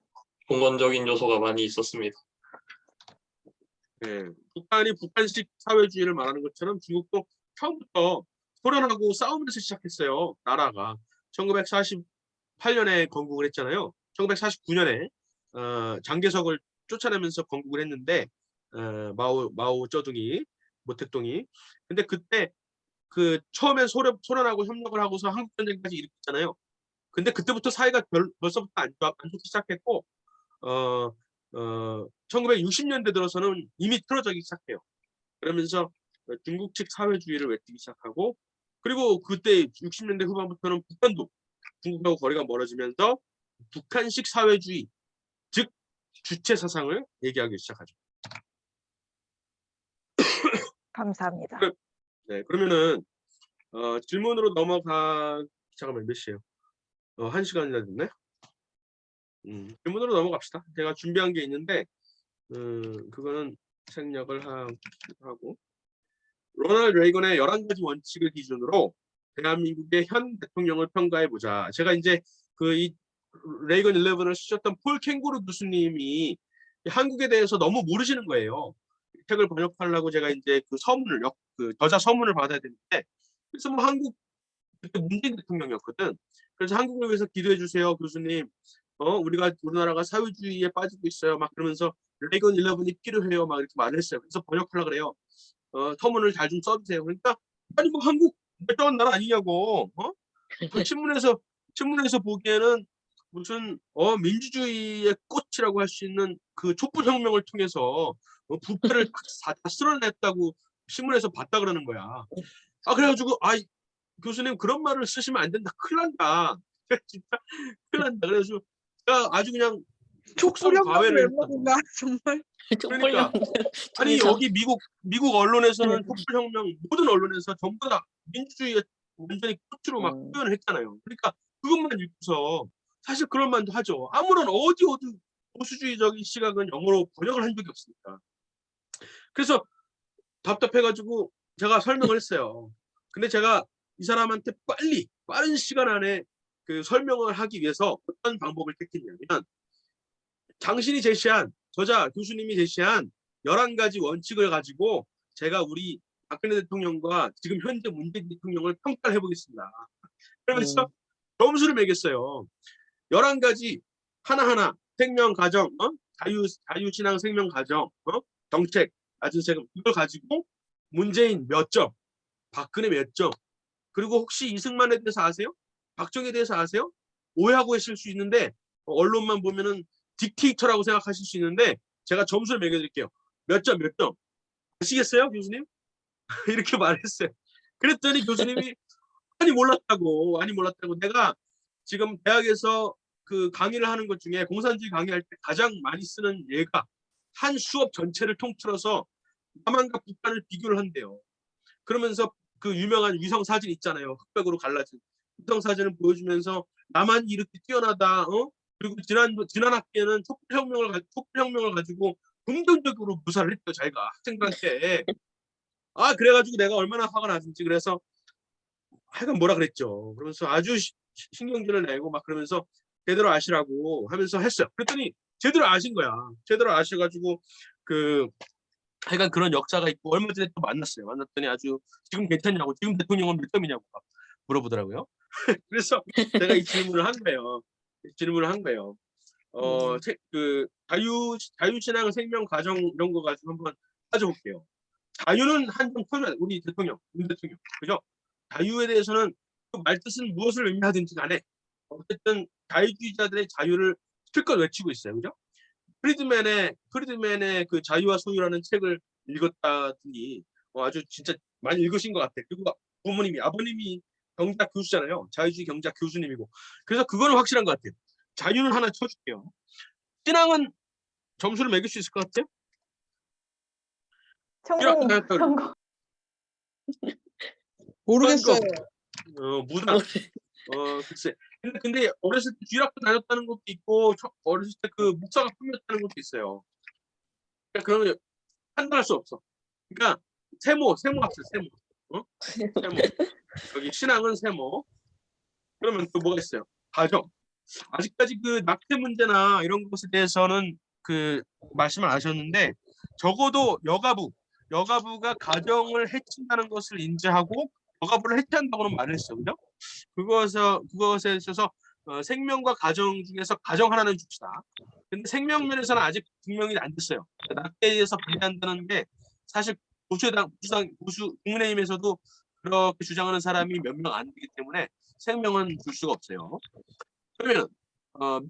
봉건적인 요소가 많이 있었습니다. 예, 북한이 북한식 사회주의를 말하는 것처럼 중국도 처음부터 소련하고 싸우면서 시작했어요. 나라가 1948년에 건국을 했잖아요. 1949년에 장개석을 쫓아내면서 건국을 했는데 마오쩌둥이 모택동이. 근데 그때 그 처음에 소련하고 협력을 하고서 한국 전쟁까지 일으켰잖아요. 근데 그때부터 사이가 벌써부터 안 좋기 시작했고 1960년대 들어서는 이미 틀어지기 시작해요. 그러면서 중국 측 사회주의를 외치기 시작하고, 그리고 그때 60년대 후반부터는 북한도 중국하고 거리가 멀어지면서 북한식 사회주의, 즉 주체 사상을 얘기하기 시작하죠. 감사합니다. 네, 그러면은 질문으로 잠깐만 몇 시에요? 1시간이나 됐네. 질문으로 넘어갑시다. 제가 준비한 게 있는데 그거는 생략을 하고, 로널드 레이건의 11가지 원칙을 기준으로 대한민국의 현 대통령을 평가해 보자. 제가 이제 이 레이건 11을 쓰셨던 폴 캥거루 교수님이 한국에 대해서 너무 모르시는 거예요. 이 책을 번역하려고 제가 이제 그 저자 서문을 받아야 되는데, 그래서 뭐 한국 그때 문재인 대통령이었거든. 그래서 한국을 위해서 기도해 주세요, 교수님. 우리나라가 사회주의에 빠지고 있어요. 막 그러면서 레이건 11이 필요해요. 막 이렇게 말을 했어요. 그래서 번역하려고 그래요. 서문을 잘 좀 써주세요. 그러니까 아니 뭐 한국 멀쩡한 나라 아니냐고. 그 신문에서 보기에는 무슨 민주주의의 꽃이라고 할 수 있는 그 촛불혁명을 통해서 부패를 다 쓸어냈다고 신문에서 봤다 그러는 거야. 그래가지고 교수님 그런 말을 쓰시면 안 된다. 큰일 난다. 진짜 큰일 난다. 그래서 제가 아주 그냥 과외를 했다. 멤버인가 정말. 그러니까 아니 여기 미국 언론에서는 촛불혁명 모든 언론에서 전부 다 민주주의의 완전히 꽃으로 막 표현을 했잖아요. 그러니까 그것만 읽고서 사실 그럴 만도 하죠. 아무런 어디 보수주의적인 시각은 영어로 번역을 한 적이 없으니까. 그래서 답답해가지고 제가 설명을 했어요. 근데 제가 이 사람한테 빠른 시간 안에 그 설명을 하기 위해서 어떤 방법을 택했냐면, 당신이 제시한 저자 교수님이 제시한 11가지 원칙을 가지고 제가 우리 박근혜 대통령과 지금 현재 문재인 대통령을 평가를 해보겠습니다. 그러면서 점수를 매겼어요. 11가지 하나하나 생명 가정, 자유신앙 생명 가정, 정책, 낮은 이걸 가지고 문재인 몇 점, 박근혜 몇 점, 그리고 혹시 이승만에 대해서 아세요? 박정희에 대해서 아세요? 오해하고 계실 수 있는데 언론만 보면은 딕테이터라고 생각하실 수 있는데 제가 점수를 매겨드릴게요. 몇 점, 몇 점. 아시겠어요, 교수님? 이렇게 말했어요. 그랬더니 교수님이 아니 몰랐다고. 내가 지금 대학에서 그 강의를 하는 것 중에 공산주의 강의할 때 가장 많이 쓰는 예가 한 수업 전체를 통틀어서 남한과 북한을 비교를 한대요. 그러면서 그 유명한 위성 사진 있잖아요. 흑백으로 갈라진 위성 사진을 보여주면서 남한이 이렇게 뛰어나다. 그리고 지난 학기에는 촛불혁명을 가지고 긍정적으로 묘사를 했죠. 자기가 학생들한테. 그래가지고 내가 얼마나 화가 났는지. 그래서 하여간 뭐라 그랬죠. 그러면서 아주 신경질을 내고 막 그러면서 제대로 아시라고 하면서 했어요. 그랬더니 제대로 아신 거야. 제대로 아셔가지고 하여간 그런 역사가 있고 얼마 전에 또 만났더니 아주 지금 괜찮냐고, 지금 대통령은 몇 점이냐고 물어보더라고요. 그래서 제가 이 질문을 한 거예요. 그 자유신앙, 생명, 가정 이런 거 가지고 한번 따져볼게요. 자유는 한 점 터져야 돼. 우리 대통령, 윤 대통령, 그죠? 자유에 대해서는 그 말뜻은 무엇을 의미하든지 간에 어쨌든 자유주의자들의 자유를 실컷 외치고 있어요, 그죠? 프리드맨의 그 자유와 소유라는 책을 읽었다더니 아주 진짜 많이 읽으신 것 같아. 그리고 아버님이 경제학 교수잖아요. 자유주의 경제학 교수님이고. 그래서 그거는 확실한 것 같아요. 자유는 하나 쳐줄게요. 신앙은 점수를 매길 수 있을 것 같아요? 천국님, 이렇게 할까 천국. 모르겠어요. 무당. 글쎄. 근데 어렸을 때 주일학교 다녔다는 것도 있고, 어렸을 때 그 목사가 꿈이었다는 것도 있어요. 그러니까 그러면 판단할 수 없어. 그러니까 세모 합시다. 세모. 세모. 여기 신앙은 세모. 그러면 또 뭐가 있어요? 가정. 아직까지 그 낙태 문제나 이런 것에 대해서는 그 말씀을 하셨는데 적어도 여가부가 가정을 해친다는 것을 인지하고 여가부를 해체한다고는 말을 했어요. 그죠? 그것에 있어서 생명과 가정 중에서 가정 하나는 줍시다. 근데 생명면에서는 아직 증명이 안 됐어요. 낙태에 대해서 반대한다는 게 사실 보수 국민의힘에서도 그렇게 주장하는 사람이 몇 명 안 되기 때문에 생명은 줄 수가 없어요. 그러면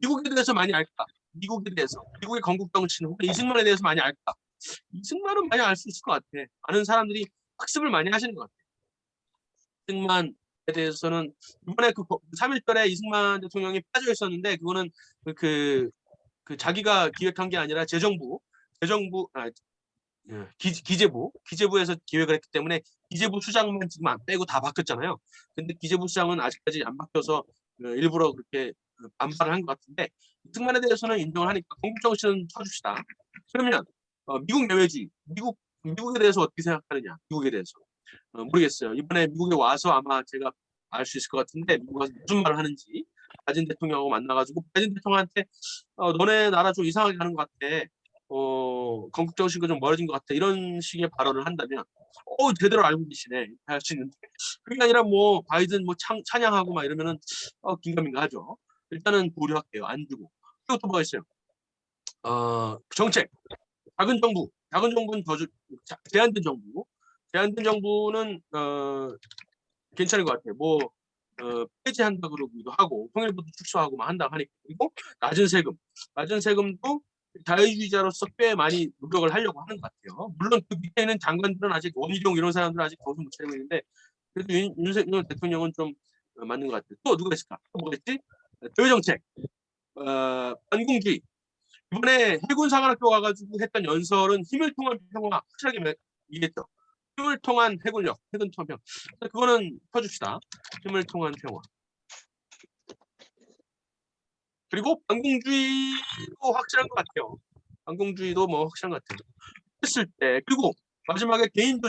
미국에 대해서 많이 알까? 미국의 건국 정치는 혹은 이승만에 대해서 많이 알까? 이승만은 많이 알 수 있을 것 같아. 많은 사람들이 학습을 많이 하시는 것 같아. 이승만에 대해서는 이번에 그 3.1절에 이승만 대통령이 빠져 있었는데 그거는 그 자기가 기획한 게 아니라 기재부에서 기획을 했기 때문에 기재부 수장만 지금 안 빼고 다 바뀌었잖아요. 근데 기재부 수장은 아직까지 안 바뀌어서 일부러 그렇게 반발을 한 것 같은데 이승만에 대해서는 인정을 하니까 건국 정치는 쳐줍시다. 그러면 미국 내외주의, 미국에 대해서 어떻게 생각하느냐? 미국에 대해서 모르겠어요. 이번에 미국에 와서 아마 제가 알 수 있을 것 같은데 미국 와서 무슨 말을 하는지 바이든 대통령하고 만나가지고 바이든 대통령한테 너네 나라 좀 이상하게 하는 것 같아. 건국 정신과 좀 멀어진 것 같아. 이런 식의 발언을 한다면 제대로 알고 계시네. 할 수 있는데 그게 아니라 뭐 바이든 뭐 찬양하고 막 이러면은 긴가민가 하죠. 일단은 보류할게요. 안 주고. 그리고 또 뭐가 있어요? 정책. 작은 정부는 제한된 정부는 괜찮은 것 같아요. 뭐 폐지한다 그러기도 하고 통일부도 축소하고 막 한다고 하니까. 그리고 낮은 세금도 자유주의자로서 꽤 많이 노력을 하려고 하는 것 같아요. 물론 그 밑에 있는 장관들은 아직 원희룡 이런 사람들은 아직 정신 못 차리고 있는데 그래도 윤석열 대통령은 좀 맞는 것 같아요. 또 누가 있을까? 또 뭐가 있지? 교육정책, 반공주의. 이번에 해군사관학교 와가지고 했던 연설은 힘을 통한 평화 확실하게 얘기했죠. 힘을 통한 해군력, 해군 통합. 그거는 펴줍시다. 힘을 통한 평화. 그리고 반공주의도 확실한 것 같아요. 반공주의도 뭐 확실한 것 같아요. 했을 때 그리고 마지막에 개인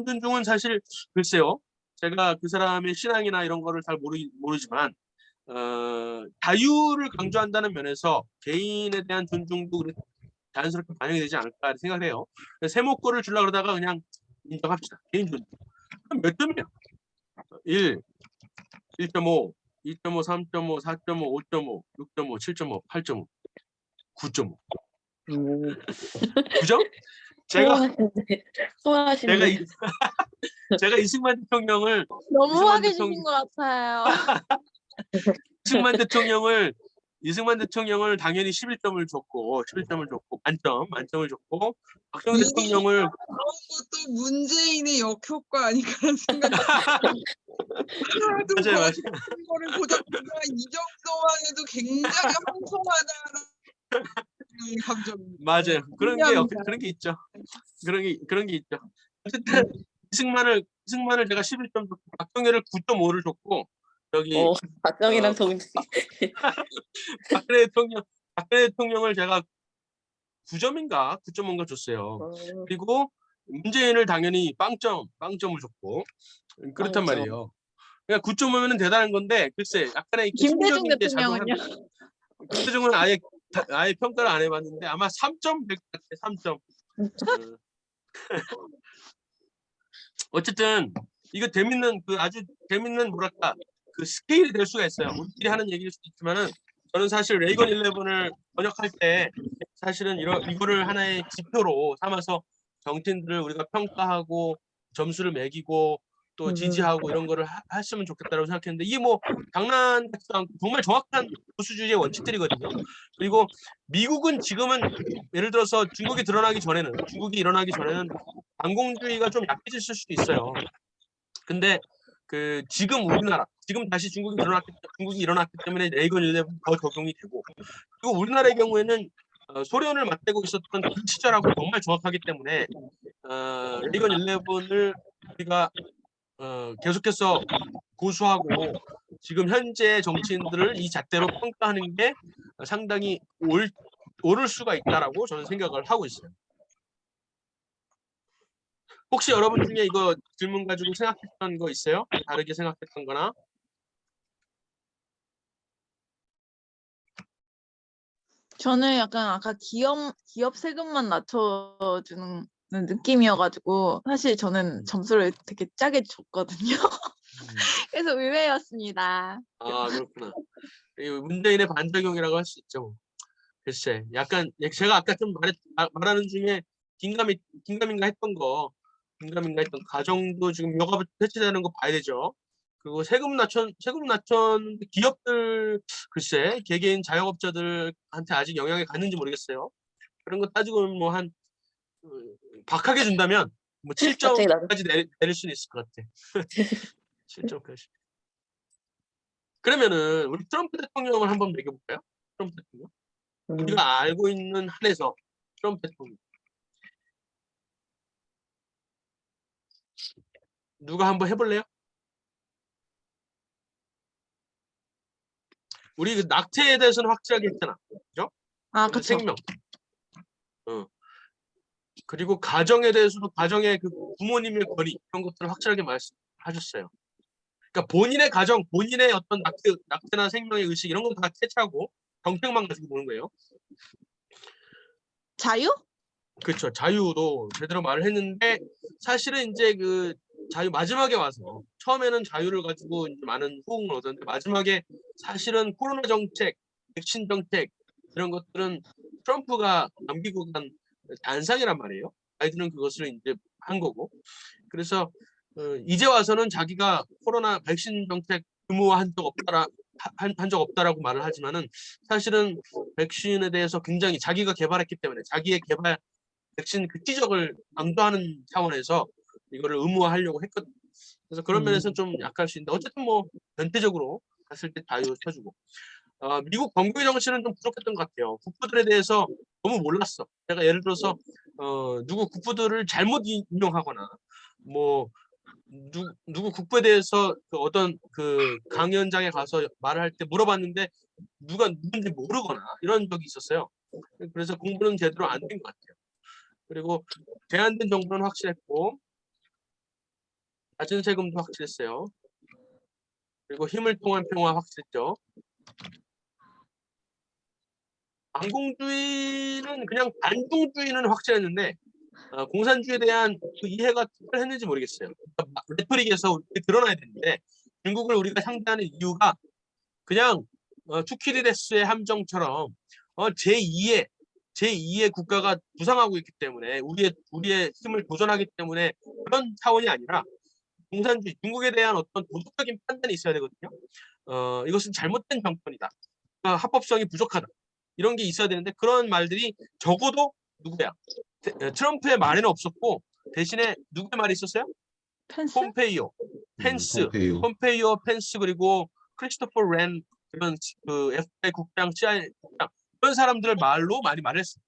존중은 사실 글쎄요. 제가 그 사람의 신앙이나 이런 거를 잘 모르지만 자유를 강조한다는 면에서 개인에 대한 존중도 자연스럽게 반영이 되지 않을까 생각해요. 세모꼴을 주려고 그러다가 그냥 인정합시다. 개인 존중. 그럼 몇 점이에요? 1, 1.5, 2.5, 3.5, 4.5, 5.5, 6.5, 7.5, 8.5, 9.5. 9점? 소화하시는데. 제가 이승만 대통령을 너무하게 주신 것 같아요. 이승만 대통령을 당연히 11점을 줬고 만점을 줬고 박정희 대통령을 그런 것도 문재인의 역효과 아닐까라는 생각이 하도 맞아요. 그런 거를 보다 보니까 이 정도만 해도 굉장히 황송하다는 감정입니다. 맞아요. 그런 게 있죠. 어쨌든 이승만을 제가 11점 줬고 박정희를 9.5를 줬고 여기 박정희랑 동지. 박근혜 대통령을 제가 9점인가 9.5인가 줬어요. 그리고 문재인을 당연히 빵점을 줬고 그렇단 빵점. 말이에요. 그러니까 9.5면은 대단한 건데 글쎄 약간의 김대중 심적인 게 대통령은요? 김대중은 아예 평가를 안 해봤는데 아마 3점 될 것 같아요. 3점. 어쨌든 이거 아주 재밌는 뭐랄까 그 스케일이 될 수가 있어요. 우리끼리 하는 얘기일 수도 있지만은 저는 사실 레이건 11을 번역할 때 사실은 이거를 하나의 지표로 삼아서 정치인들을 우리가 평가하고 점수를 매기고 또 지지하고 이런 거를 했으면 좋겠다고 생각했는데 이게 뭐 장난 같지도 않고 정말 정확한 보수주의의 원칙들이거든요. 그리고 미국은 지금은 예를 들어서 중국이 일어나기 전에는 반공주의가 좀 약해졌을 수도 있어요. 근데 그 지금 다시 중국이 일어났기 때문에 레이건 11 더 적용이 되고, 그리고 우리나라의 경우에는 소련을 맞대고 있었던 그 시절하고 정말 정확하기 때문에 레이건 11을 우리가 계속해서 고수하고 지금 현재 정치인들을 이 잣대로 평가하는 게 상당히 옳을 수가 있다라고 저는 생각을 하고 있어요. 혹시 여러분 중에 이거 질문 가지고 생각했던 거 있어요? 다르게 생각했던 거나? 저는 약간 아까 기업 세금만 낮춰주는 느낌이어가지고 사실 저는 점수를 되게 짜게 줬거든요. 그래서 의외였습니다. 아, 그렇구나. 이 문재인의 반작용이라고 할 수 있죠. 글쎄, 약간 제가 아까 좀 말하는 중에 긴가민가 했던 가정도 지금 여가부터 해체되는 거 봐야 되죠. 그리고 세금 낮춘 기업들, 글쎄 개개인 자영업자들한테 아직 영향이 갔는지 모르겠어요. 그런 거 따지고 뭐 한 박하게 준다면 뭐 7점까지 내릴 수는 있을 것 같아. 7점까지. 그러면은 우리 트럼프 대통령을 한번 매겨볼까요? 트럼프 대통령. 우리가 알고 있는 한에서 트럼프 대통령. 누가 한번 해볼래요? 우리 그 낙태에 대해서는 확실하게 했잖아. 그죠? 아, 그쵸. 생명. 그리고 가정에 대해서도 가정의 그 부모님의 권리 이런 것들을 확실하게 말씀하셨어요. 그러니까 본인의 가정, 본인의 어떤 낙태나 생명의 의식 이런 건 다 채차하고 정책만 가지고 보는 거예요. 자유? 그렇죠. 자유도 제대로 말을 했는데 사실은 이제 그 자유 마지막에 와서 처음에는 자유를 가지고 이제 많은 호응을 얻었는데 마지막에 사실은 코로나 정책, 백신 정책 이런 것들은 트럼프가 남기고 간 단상이란 말이에요. 바이든은 그것을 이제 한 거고. 그래서 이제 와서는 자기가 코로나 백신 정책 의무화한 적 없다라고 말을 하지만은 사실은 백신에 대해서 굉장히 자기가 개발했기 때문에 자기의 개발 백신 그 지적을 강조하는 차원에서 이거를 의무화하려고 했거든요. 그래서 그런 면에서는 좀 약할 수 있는데 어쨌든 뭐 전체적으로 봤을 때 자유 쳐주고 미국 건국의 정신은 좀 부족했던 것 같아요. 국부들에 대해서 너무 몰랐어. 제가 예를 들어서 누구 국부들을 잘못 인용하거나 뭐 누구 국부에 대해서 그 어떤 그 강연장에 가서 말을 할 때 물어봤는데 누가 누군지 모르거나 이런 적이 있었어요. 그래서 공부는 제대로 안 된 것 같아요. 그리고 제한된 정부는 확실했고 낮은 세금도 확실했어요. 그리고 힘을 통한 평화 확실했죠. 반공주의는 그냥 반중주의는 확실했는데 공산주의에 대한 그 이해가 특별했는지 모르겠어요. 그러니까 레토릭에서 드러나야 되는데 중국을 우리가 상대하는 이유가 그냥 투키디데스의 함정처럼 제2의 국가가 부상하고 있기 때문에 우리의 힘을 도전하기 때문에 그런 차원이 아니라 공산주의 중국에 대한 어떤 도덕적인 판단이 있어야 되거든요. 이것은 잘못된 정권이다. 합법성이 부족하다. 이런 게 있어야 되는데 그런 말들이 적어도 누구야? 트럼프의 말에는 없었고 대신에 누구의 말이 있었어요? 펜스? 폼페이오, 펜스, 펜스 그리고 크리스토퍼 렌 그런 그 FBI 국장, CIA 국장 그런 사람들 말로 많이 말했어요.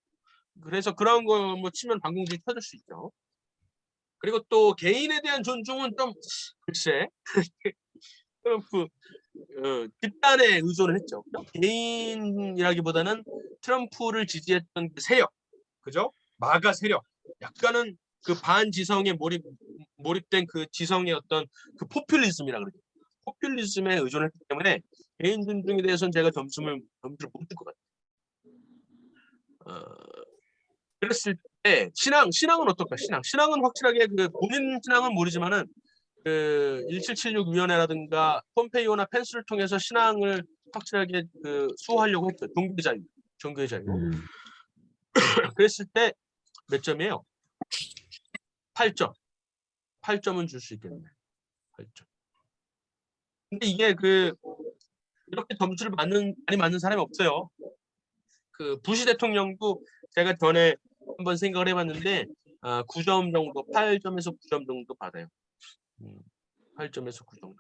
그래서 그런 거 뭐 치면 반공주의 터질 수 있죠. 그리고 또 개인에 대한 존중은 좀 글쎄 트럼프 집단에 의존을 했죠. 개인이라기보다는 트럼프를 지지했던 그 세력, 그죠? 마가 세력, 약간은 그 반지성에 몰입된 그 지성의 어떤 그 포퓰리즘이라 그러죠. 포퓰리즘에 의존했기 때문에 개인 존중에 대해서는 제가 점수를 못 줄 것 같아요. 그랬을 때 신앙은 어떨까? 신앙은 확실하게 그 본인 신앙은 모르지만은 그 1776 위원회라든가 폼페이오나 펜스를 통해서 신앙을 확실하게 그 수호하려고 했죠. 종교의 자유. 음. 그랬을 때 몇 점이에요? 8점. 8점은 줄 수 있겠네. 8점. 근데 이게 그 이렇게 점수를 많이 맞는 사람이 없어요. 그 부시 대통령도 제가 전에 한번 생각을 해봤는데 9점 정도, 8점에서 9점 정도 받아요. 8점에서 9점 정도.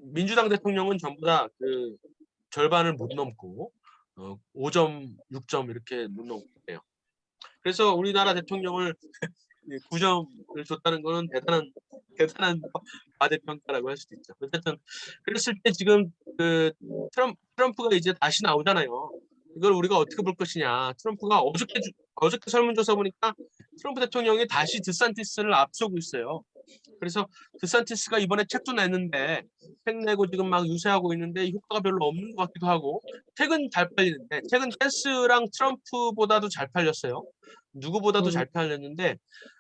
민주당 대통령은 전부 다 그 절반을 못 넘고 5점, 6점 이렇게 못 넘고 그래요. 그래서 우리나라 대통령을 9점을 줬다는 거는 대단한 과대평가라고 할 수도 있죠. 어쨌든 그랬을 때 지금 그 트럼프가 이제 다시 나오잖아요. 이걸 우리가 어떻게 볼 것이냐. 트럼프가 어저께 설문조사 보니까 트럼프 대통령이 다시 드산티스를 앞서고 있어요. 그래서 드산티스가 이번에 책도 냈는데 책 내고 지금 막 유세하고 있는데 효과가 별로 없는 것 같기도 하고 책은 잘 팔리는데 책은 펜스랑 트럼프보다도 잘 팔렸어요. 누구보다도 잘 팔렸는데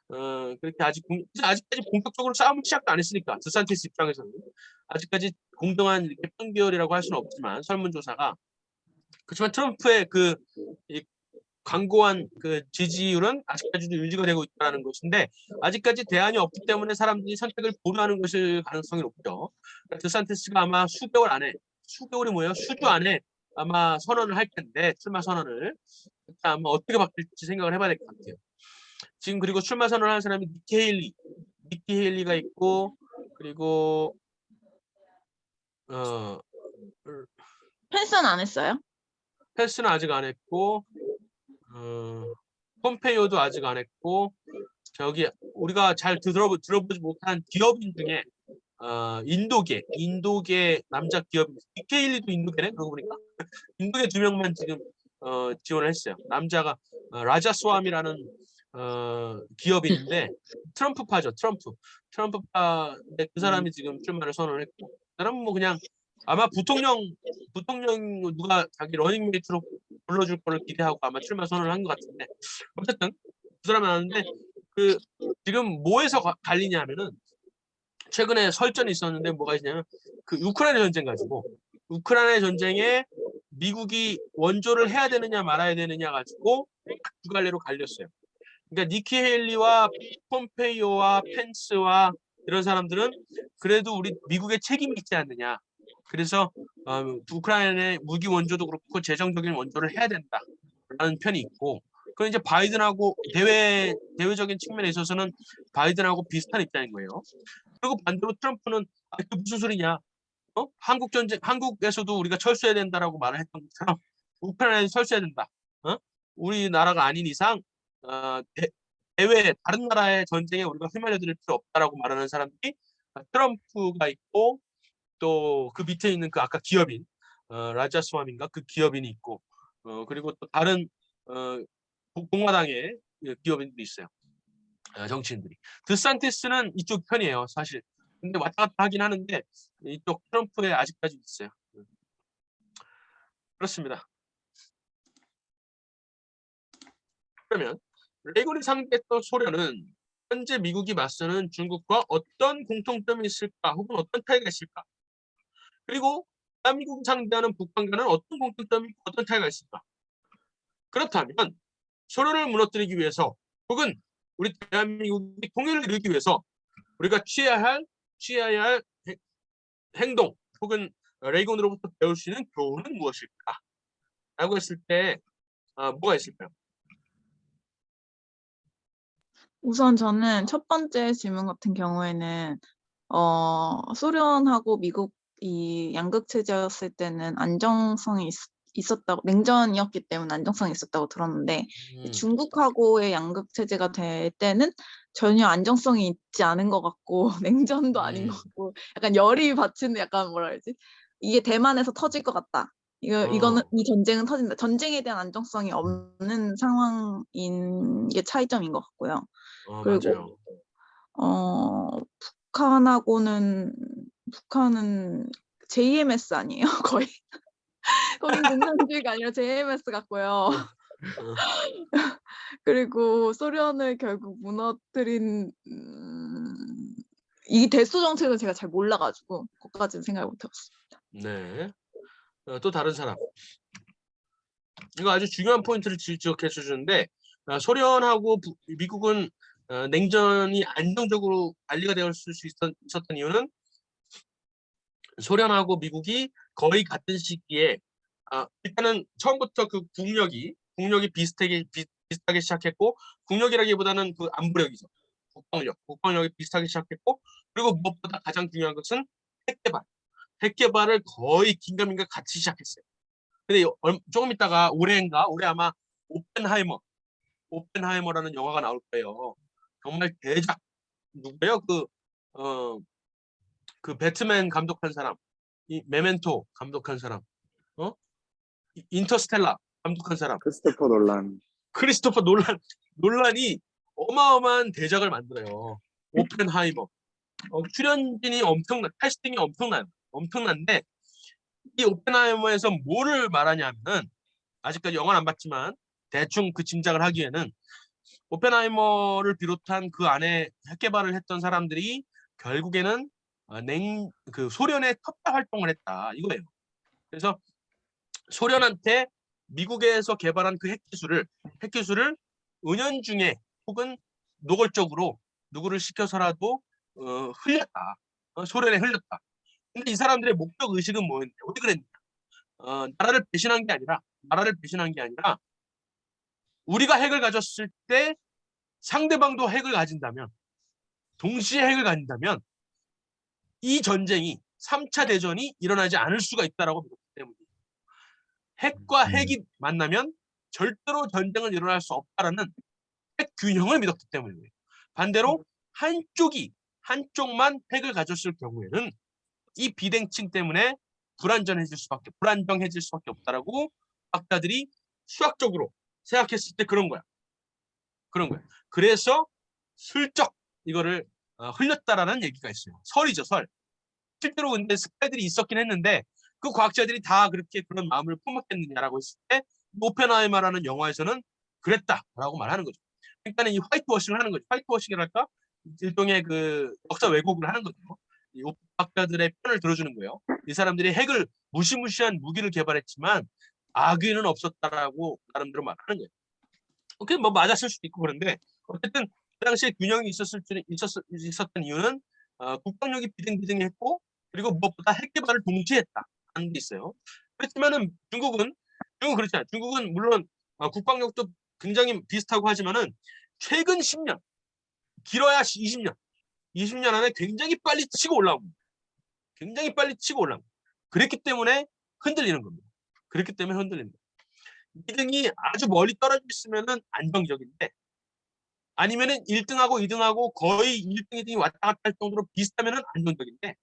그렇게 아직까지 본격적으로 싸움을 시작도 안 했으니까 드산티스 입장에서는 아직까지 공정한 이렇게 판결이라고 할 수는 없지만 설문조사가 그렇지만 트럼프의 이 광고한 그 지지율은 아직까지도 유지가 되고 있다는 것인데 아직까지 대안이 없기 때문에 사람들이 선택을 보류하는 것일 가능성이 높죠. 드산티스가 아마 수개월이 뭐예요? 수주 안에 아마 선언을 할 텐데 출마 선언을 아마 어떻게 바뀔지 생각을 해봐야 될 것 같아요. 지금 그리고 출마 선언을 하는 사람이 니키 헤일리가 있고 그리고 펜스는 안 했어요? 펜스는 아직 안 했고 폼페이오도 아직 안 했고 저기 우리가 잘 들어보지 못한 기업인 중에 인도계 남자 기업인 니키 헤일리도 인도계네 그러고 보니까 인도계 2명만 지금 지원을 했어요. 남자가 라자스와미라는 기업인인데 트럼프파죠. 트럼프파인데 그 사람이 지금 출마를 선언을 했고 그 사람은 뭐 그냥 아마 부통령 누가 자기 러닝메이트로 불러줄 거를 기대하고 아마 출마 선언을 한 것 같은데 어쨌든 그 사람이 나왔는데 그 지금 뭐에서 갈리냐 하면은 최근에 설전이 있었는데 뭐가 있냐면 그 우크라이나 전쟁 가지고 우크라이나 전쟁에 미국이 원조를 해야 되느냐 말아야 되느냐 가지고 두 갈래로 갈렸어요. 그러니까 니키 헤일리와 폼페이오와 펜스와 이런 사람들은 그래도 우리 미국의 책임이 있지 않느냐. 그래서 우크라이나의 무기 원조도 그렇고 재정적인 원조를 해야 된다라는 편이 있고 그건 이제 바이든하고 대외적인 측면에 있어서는 바이든하고 비슷한 입장인 거예요. 그리고 반대로 트럼프는 그 무슨 소리냐? 한국에서도 우리가 철수해야 된다라고 말을 했던 것처럼 우크라이나에 철수해야 된다. 우리나라가 아닌 이상 대외 다른 나라의 전쟁에 우리가 휘말려들 필요 없다라고 말하는 사람들이 트럼프가 있고 또 그 밑에 있는 그 아까 기업인 라자스와미인가 그 기업인이 있고 그리고 또 다른 공화당의 기업인들이 있어요. 정치인들이. 드산티스는 이쪽 편이에요, 사실. 근데 왔다 갔다 하긴 하는데 이쪽 트럼프에 아직까지 있어요. 그렇습니다. 그러면 레이건이 상대했던 소련은 현재 미국이 맞서는 중국과 어떤 공통점이 있을까 혹은 어떤 차이가 있을까? 그리고 대한민국이 상대하는 북한과는 어떤 공통점이 있고 어떤 차이가 있을까? 그렇다면 소련을 무너뜨리기 위해서 혹은 우리 대한민국이 통일을 이루기 위해서 우리가 취해야 할 행동 혹은 레이건으로부터 배울 수 있는 교훈은 무엇일까? 라고 했을 때 뭐가 있을까요? 우선 저는 첫 번째 질문 같은 경우에는 소련하고 미국이 양극 체제였을 때는 안정성이 있었다고 냉전이었기 때문에 안정성이 있었다고 들었는데 중국하고의 양극 체제가 될 때는 전혀 안정성이 있지 않은 것 같고 냉전도 아닌 것 같고 약간 열이 받치는 약간 뭐라 해야지 이게 대만에서 터질 것 같다. 이거는 이 전쟁은 터진다. 전쟁에 대한 안정성이 없는 상황인 게 차이점인 것 같고요. 그리고 맞아요. 북한은 JMS 아니에요? 거의 거긴 공산주의가 아니라 JMS 같고요. 그리고 소련을 결국 무너뜨린 이 대소 정책은 제가 잘 몰라가지고 그것까지는 생각을 못해봤습니다. 네. 또 다른 사람. 이거 아주 중요한 포인트를 지적해 주시는데 소련하고 미국은 냉전이 안정적으로 관리가 되었을 수 있었던 이유는 소련하고 미국이 거의 같은 시기에 일단은 처음부터 그 국력이 비슷하게 시작했고 국력이라기보다는 그 안보력이죠. 국방력이 비슷하게 시작했고 그리고 무엇보다 가장 중요한 것은 핵 개발을 거의 긴가민가 같이 시작했어요. 근데 조금 있다가 올해 아마 오펜하이머라는 영화가 나올 거예요. 정말 대작 누구예요? 그 배트맨 감독한 사람, 이 메멘토 감독한 사람, 인터스텔라 감독한 사람, 크리스토퍼 놀란이 어마어마한 대작을 만들어요. 오펜하이머. 출연진이 캐스팅이 엄청난데 이 오펜하이머에서 뭐를 말하냐면은 아직까지 영화는 안 봤지만 대충 그 짐작을 하기에는 오펜하이머를 비롯한 그 안에 핵 개발을 했던 사람들이 결국에는 그 소련의 텃밭 활동을 했다 이거예요. 그래서 소련한테 미국에서 개발한 그 핵 기술을 은연중에 혹은 노골적으로 누구를 시켜서라도 흘렸다. 소련에 흘렸다. 근데 이 사람들의 목적 의식은 뭐였냐? 어디 그랬냐? 나라를 배신한 게 아니라 우리가 핵을 가졌을 때 상대방도 핵을 가진다면 동시에 핵을 가진다면 이 전쟁이 3차 대전이 일어나지 않을 수가 있다라고 믿었기 때문이에요. 핵과 핵이 만나면 절대로 전쟁은 일어날 수 없다라는 핵 균형을 믿었기 때문이에요. 반대로 한쪽만 핵을 가졌을 경우에는 이 비대칭 때문에 불안정해질 수밖에 없다라고 학자들이 수학적으로 생각했을 때 그런 거야. 그래서 슬쩍 이거를 흘렸다라는 얘기가 있어요. 설이죠, 설. 실제로 근데 스파이들이 있었긴 했는데 그 과학자들이 다 그렇게 그런 마음을 품었겠느냐라고 했을 때 오펜하이머라는 영화에서는 그랬다라고 말하는 거죠. 그러니까 이 화이트워싱을 하는 거죠. 화이트워싱이랄까? 일종의 그 역사 왜곡을 하는 거죠. 이 과학자들의 편을 들어주는 거예요. 이 사람들이 핵을 무시무시한 무기를 개발했지만 악의는 없었다라고 나름대로 말하는 거예요. 그게 뭐 맞았을 수도 있고 그런데 어쨌든 그 당시에 균형이 있었던 이유는 국방력이 비등비등했고 그리고 무엇보다 핵 개발을 동시에 했다는 게 있어요. 그렇지만은 중국은 그렇잖아요. 중국은 물론 국방력도 굉장히 비슷하고 하지만은 최근 10년, 길어야 20년 안에 굉장히 빨리 치고 올라옵니다. 그랬기 때문에 흔들리는 겁니다. 이등이 아주 멀리 떨어져 있으면은 안정적인데 아니면은 1등하고 2등하고 거의 1등, 2등이 왔다 갔다 할 정도로 비슷하면은 안정적인데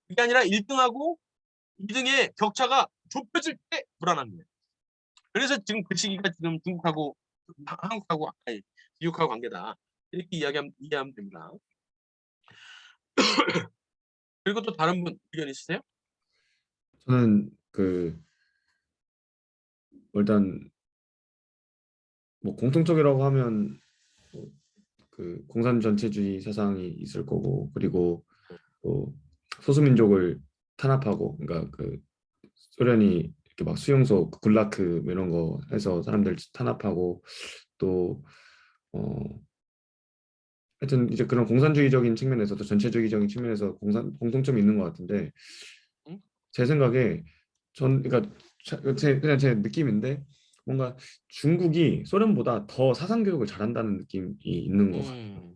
그게 아니라 1등하고 2등의 격차가 좁혀질 때 불안한 거예요. 그래서 지금 그 시기가 지금 중국하고 미국하고 관계다. 이렇게 이해하면 됩니다. 그리고 또 다른 분 의견 있으세요? 저는 일단 뭐 공통적이라고 하면 그 공산 전체주의 사상이 있을 거고 그리고 또 소수민족을 탄압하고 그러니까 그 소련이 이렇게 막 수용소 굴라크 이런 거 해서 사람들 탄압하고 또 하여튼 이제 그런 공산주의적인 측면에서도 전체주의적인 측면에서 공통점이 있는 것 같은데 제 생각에 그러니까 그냥 제 느낌인데 뭔가 중국이 소련보다 더 사상 교육을 잘한다는 느낌이 있는 것 같아요.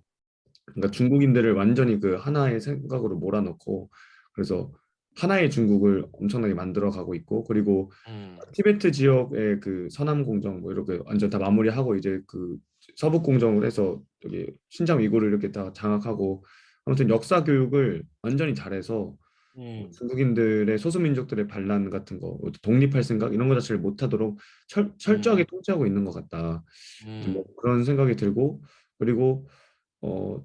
그러니까 중국인들을 완전히 그 하나의 생각으로 몰아넣고 그래서 하나의 중국을 엄청나게 만들어가고 있고 그리고 티베트 지역의 그 서남 공정 뭐 이렇게 완전 다 마무리하고 이제 그 서북 공정을 해서 여기 신장 위구르를 이렇게 다 장악하고 아무튼 역사 교육을 완전히 잘해서 중국인들의 소수민족들의 반란 같은 거 독립할 생각 이런 거 자체를 못하도록 철저하게 통제하고 있는 것 같다. 뭐 그런 생각이 들고 그리고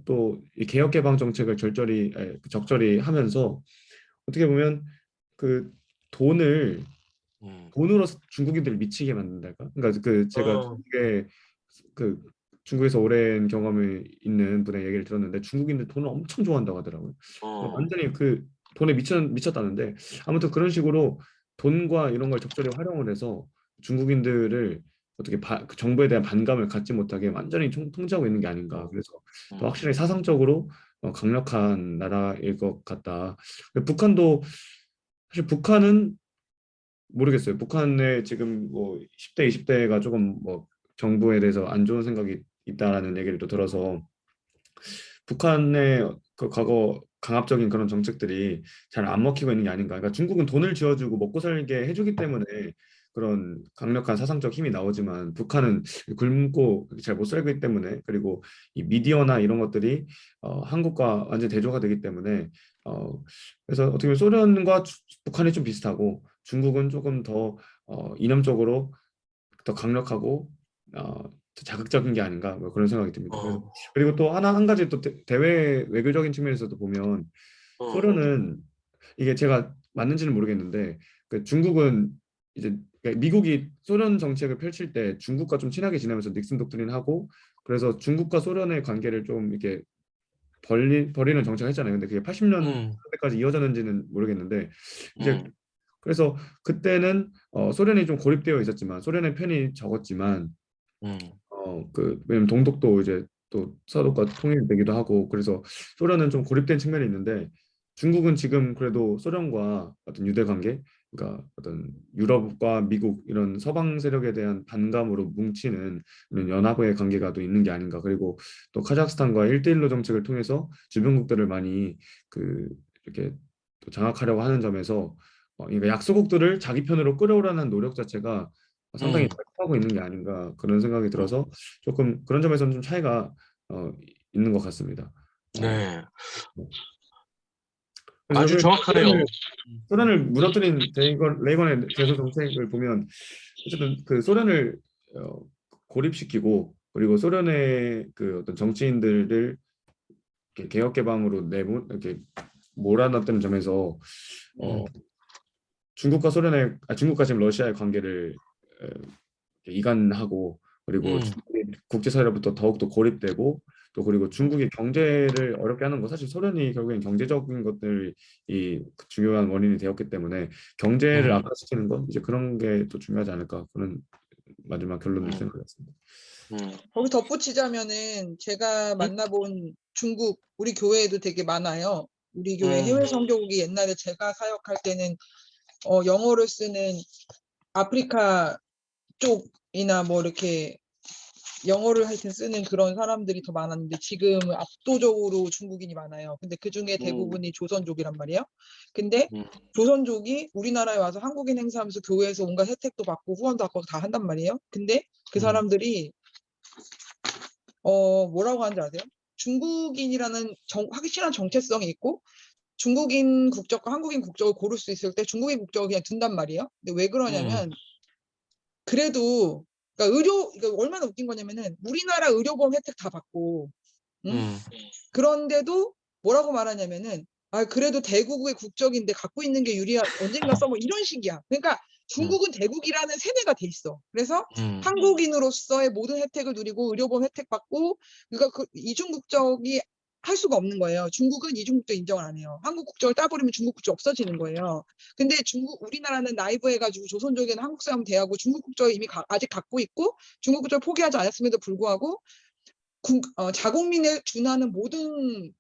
또 이 개혁 개방 정책을 적절히 하면서 어떻게 보면 그 돈으로 중국인들을 미치게 만든달까? 그러니까 그 제가 중국에서 오랜 경험이 있는 분의 얘기를 들었는데 중국인들 돈을 엄청 좋아한다고 하더라고요. 완전히 그 돈에 미쳤다는데 아무튼 그런 식으로 돈과 이런 걸 적절히 활용을 해서 중국인들을 어떻게 그 정부에 대한 반감을 갖지 못하게 완전히 통제하고 있는 게 아닌가. 그래서 또 확실히 사상적으로 강력한 나라일 것 같다. 북한도 사실 북한은 모르겠어요. 북한에 지금 뭐 10대, 20대가 조금 뭐 정부에 대해서 안 좋은 생각이 있다라는 얘기를 또 들어서 북한의 그 과거 강압적인 그런 정책들이 잘 안 먹히고 있는 게 아닌가. 그러니까 중국은 돈을 쥐어주고 먹고 살게 해주기 때문에 그런 강력한 사상적 힘이 나오지만 북한은 굶고 잘 못 살기 때문에 그리고 이 미디어나 이런 것들이 한국과 완전 대조가 되기 때문에 그래서 어떻게 보면 소련과 북한이 좀 비슷하고 중국은 조금 더 이념적으로 더 강력하고 더 자극적인 게 아닌가 뭐 그런 생각이 듭니다. 그리고 또 한 가지 또 대외 외교적인 측면에서도 보면 소련은 이게 제가 맞는지는 모르겠는데 그 중국은 이제 그러니까 미국이 소련 정책을 펼칠 때 중국과 좀 친하게 지내면서 닉슨 독트린 하고 그래서 중국과 소련의 관계를 좀 이렇게 버리는 정책을 했잖아요. 근데 그게 80년대까지 이어졌는지는 모르겠는데 이제 그래서 그때는 소련이 좀 고립되어 있었지만 소련의 편이 적었지만 왜냐면 동독도 이제 또 서독과 통일되기도 하고 그래서 소련은 좀 고립된 측면이 있는데 중국은 지금 그래도 소련과 어떤 유대 관계 그러니까 어떤 유럽과 미국 이런 서방 세력에 대한 반감으로 뭉치는 이런 연합의 관계가 또 있는 게 아닌가. 그리고 또 카자흐스탄과 1대1로 정책을 통해서 주변국들을 많이 그 이렇게 또 장악하려고 하는 점에서 그러니까 약소국들을 자기 편으로 끌어오려는 노력 자체가 상당히 하고 있는 게 아닌가 그런 생각이 들어서 조금 그런 점에서는 좀 차이가 있는 것 같습니다. 네. 그래서 아주 정확하네요. 소련을 무너뜨린 레이건의 제소 정책을 보면 어쨌든 그 소련을 고립시키고 그리고 소련의 그 어떤 정치인들을 이렇게 개혁 개방으로 이렇게 몰아넣었던 점에서 중국과 지금 러시아의 관계를 이간하고 그리고 중국이 국제사회로부터 더욱더 고립되고 또 그리고 중국이 경제를 어렵게 하는 거 사실 소련이 결국엔 경제적인 것들이 중요한 원인이 되었기 때문에 경제를 악화시키는 건 이제 그런 게 또 중요하지 않을까 그런 마지막 결론을 생각했습니다. 거기 덧붙이자면은 제가 만나본 중국 우리 교회에도 되게 많아요. 우리 교회 해외 선교국이 옛날에 제가 사역할 때는 영어를 쓰는 아프리카 쪽이나 뭐 이렇게 영어를 하여튼 쓰는 그런 사람들이 더 많았는데 지금은 압도적으로 중국인이 많아요. 근데 그중에 대부분이 조선족이란 말이에요. 근데 조선족이 우리나라에 와서 한국인 행사하면서 교회에서 온갖 혜택도 받고 후원도 받고 다 한단 말이에요. 근데 그 사람들이 뭐라고 하는지 아세요? 중국인이라는 확실한 정체성이 있고 중국인 국적과 한국인 국적을 고를 수 있을 때 중국인 국적을 그냥 둔단 말이에요. 근데 왜 그러냐면 그래도 그러니까 얼마나 웃긴 거냐면은 우리나라 의료보험 혜택 다 받고 그런데도 뭐라고 말하냐면은 그래도 대국의 국적인데 갖고 있는 게 유리한 언젠가 써뭐 이런 식이야. 그러니까 중국은 대국이라는 세뇌가 돼 있어. 그래서 한국인으로서의 모든 혜택을 누리고 의료보험 혜택 받고 그러니까 그 이중 국적이 할 수가 없는 거예요. 중국은 이중 국적 인정을 안 해요. 한국 국적을 따버리면 중국 국적 없어지는 거예요. 근데 우리나라는 나이브해가지고 조선족에는 한국 사람 대하고 중국 국적을 이미 아직 갖고 있고 중국 국적을 포기하지 않았음에도 불구하고 자국민에 준하는 모든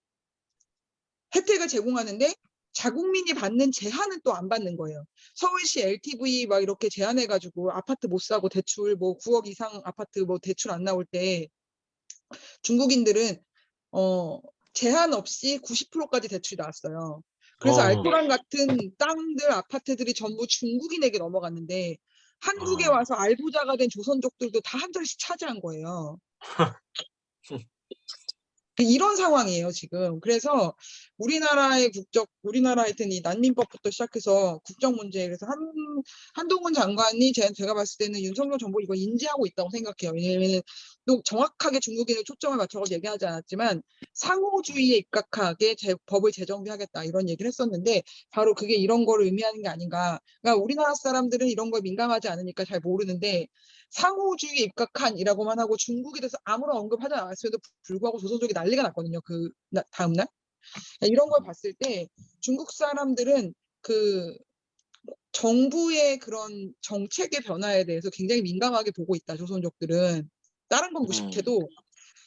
혜택을 제공하는데 자국민이 받는 제한은 또 안 받는 거예요. 서울시 LTV 막 이렇게 제한해가지고 아파트 못 사고 대출 뭐 9억 이상 아파트 뭐 대출 안 나올 때 중국인들은 제한 없이 90%까지 대출이 나왔어요. 그래서 알토란 같은 땅들 아파트들이 전부 중국인에게 넘어갔는데 한국에 와서 알부자가 된 조선족들도 다 한 자리씩 차지한 거예요. 이런 상황이에요 지금. 그래서 우리나라의 우리나라 하여튼 이 난민법부터 시작해서 국적 문제 그래서 한동훈 장관이 제가 봤을 때는 윤석열 정부 이거 인지하고 있다고 생각해요. 왜냐하면 또 정확하게 중국인을 초점을 맞춰서 얘기하지 않았지만 상호주의에 입각하게 법을 재정비하겠다 이런 얘기를 했었는데 바로 그게 이런 거를 의미하는 게 아닌가. 그러니까 우리나라 사람들은 이런 거에 민감하지 않으니까 잘 모르는데 상호주의에 입각한이라고만 하고 중국에 대해서 아무런 언급하지 않았음에도 불구하고 조선족이 난리가 났거든요. 그 다음날. 이런 걸 봤을 때 중국 사람들은 그 정부의 그런 정책의 변화에 대해서 굉장히 민감하게 보고 있다. 조선족들은 다른 건 무식해도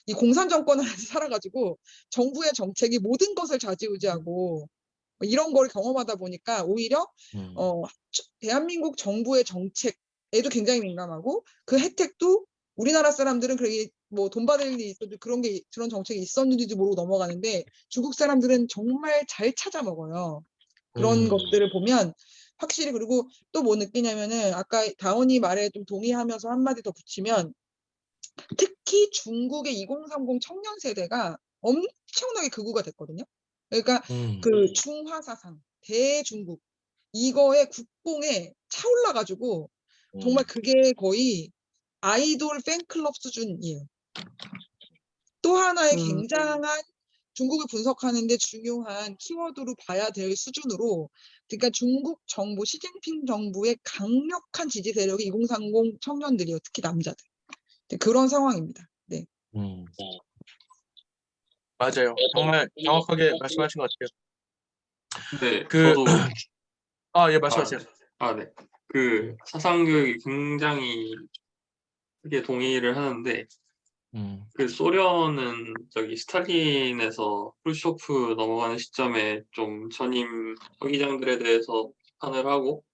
이 공산 정권 안에서 살아가지고 정부의 정책이 모든 것을 좌지우지하고 이런 걸 경험하다 보니까 오히려 대한민국 정부의 정책에도 굉장히 민감하고 그 혜택도 우리나라 사람들은 그게 뭐 돈 받을 일이 있어도 그런 정책이 있었는지도 모르고 넘어가는데 중국 사람들은 정말 잘 찾아 먹어요. 그런 것들을 보면 확실히. 그리고 또 뭐 느끼냐면은 아까 다원이 말에 좀 동의하면서 한마디 더 붙이면 특히 중국의 2030 청년 세대가 엄청나게 극우가 됐거든요. 그러니까 그 중화 사상, 대중국 이거에 국뽕에 차올라 가지고 정말 그게 거의 아이돌 팬클럽 수준이에요. 또 하나의 굉장한 중국을 분석하는데 중요한 키워드로 봐야 될 수준으로, 그러니까 중국 정부, 시진핑 정부의 강력한 지지 세력이 2030 청년들이에요. 특히 남자들. 그런 상황입니다. 네. 맞아요. 정말 정확하게 말씀하신 것 같아요. 네, 그 저도 예, 말씀하세요. 네. 그 사상교육이 굉장히 크게 동의를 하는데 그 소련은 저기 스탈린에서 프루쇼프 넘어가는 시점에 좀 전임 서기장들에 대해서 비판을 하고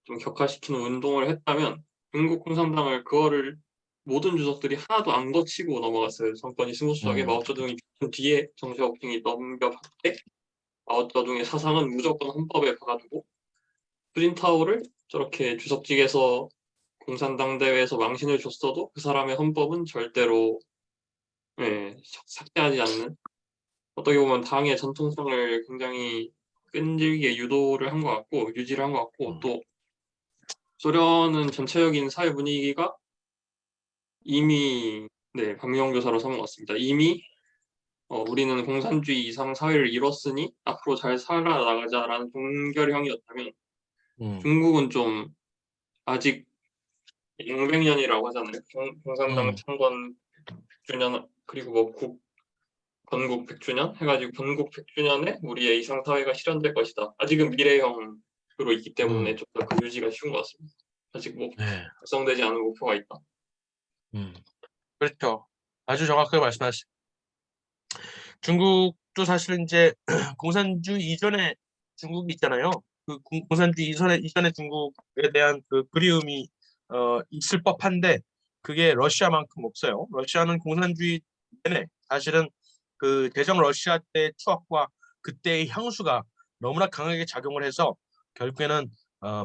좀 격화시키는 운동을 했다면 중국 공산당을 그거를 모든 주석들이 하나도 안 거치고 넘어갔어요. 정권이 스무스하게 마오쩌둥이 죽은 뒤에 정시호핑이 넘겨봤대 마오쩌둥의 사상은 무조건 헌법에 박아두고 푸진타오를 저렇게 주석직에서 공산당 대회에서 망신을 줬어도 그 사람의 헌법은 절대로 삭제하지 않는, 어떻게 보면 당의 전통성을 굉장히 끈질기게 유도를 한 것 같고 유지를 한 것 같고, 또 소련은 전체적인 사회 분위기가 이미 박미영 교사로 삼은 것 같습니다. 이미 우리는 공산주의 이상 사회를 이뤘으니 앞으로 잘 살아나가자라는 종결형이었다면 중국은 좀 아직 용백년이라고 하잖아요. 공산당 창건 100주년 그리고 뭐 건국 100주년 해가지고 건국 100주년에 우리의 이상 사회가 실현될 것이다. 아직은 미래형으로 있기 때문에 좀 더 그 유지가 쉬운 것 같습니다. 아직 뭐 달성되지 않은 목표가 있다. 그렇죠. 아주 정확하게 말씀하셨어요. 중국도 사실 이제 공산주의 이전에 중국이 있잖아요. 그 공산주의 이전에 중국에 대한 그 그리움이 있을 법한데 그게 러시아만큼 없어요. 러시아는 공산주의 때문에 사실은 그 대전 러시아 때 추억과 그때의 향수가 너무나 강하게 작용을 해서 결국에는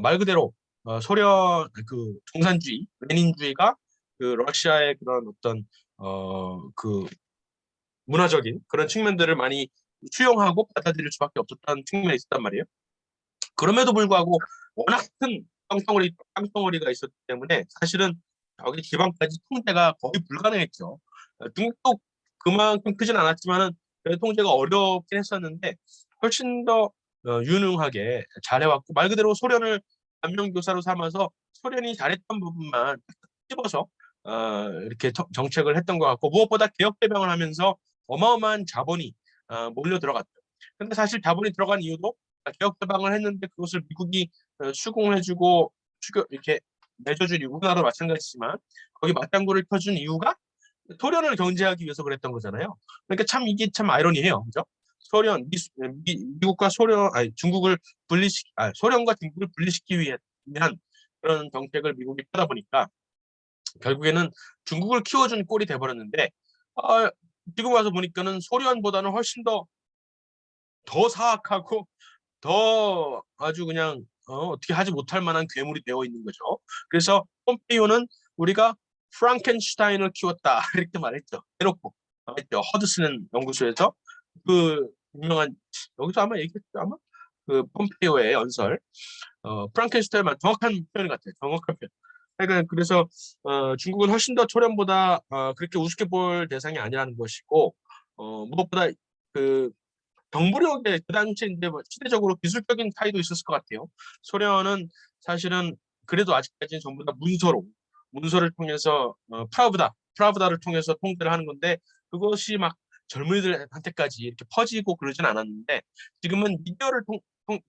말 그대로 소련 그 공산주의, 레닌주의가 그 러시아의 그런 어떤 그 문화적인 그런 측면들을 많이 수용하고 받아들일 수밖에 없었다는 측면이 있었단 말이에요. 그럼에도 불구하고 워낙 큰 땅덩어리가 있었기 때문에 사실은 여기 지방까지 통제가 거의 불가능했죠. 중국도 그만큼 크진 않았지만은 통제가 어렵긴 했었는데 훨씬 더 유능하게 잘해왔고, 말 그대로 소련을 반면교사로 삼아서 소련이 잘했던 부분만 찝어서 이렇게 정책을 했던 것 같고, 무엇보다 개혁개방을 하면서 어마어마한 자본이 몰려 들어갔죠. 근데 사실 자본이 들어간 이유도 개혁개방을 했는데 그것을 미국이 수긍해주고 이렇게 내줘준 우리나라도 마찬가지지만 거기 맞장구를 펴준 이유가 소련을 경제하기 위해서 그랬던 거잖아요. 그러니까 참 이게 참 아이러니해요, 그죠? 미국과 중국을 소련과 중국을 분리시키기 위한 그런 정책을 미국이 펴다 보니까 결국에는 중국을 키워준 꼴이 돼버렸는데 지금 와서 보니까는 소련보다는 훨씬 더 사악하고 더 아주 그냥 어떻게 하지 못할 만한 괴물이 되어 있는 거죠. 그래서 폼페이오는 우리가 프랑켄슈타인을 키웠다 이렇게 말했죠. 대놓고 말했죠. 허드슨 연구소에서 그 유명한, 여기서 아마 얘기했죠. 아마 그 폼페이오의 연설, 프랑켄슈타인만 정확한 표현 같아요. 정확한 표현. 그러니까 그래서 중국은 훨씬 더 소련보다 그렇게 우습게 볼 대상이 아니라는 것이고, 무엇보다 그 정부력의 그 당시 이제 뭐 시대적으로 기술적인 차이도 있었을 것 같아요. 소련은 사실은 그래도 아직까지는 전부 다 문서를 통해서 프라브다를 통해서 통제를 하는 건데, 그것이 막 젊은이들한테까지 이렇게 퍼지고 그러진 않았는데 지금은 미디어를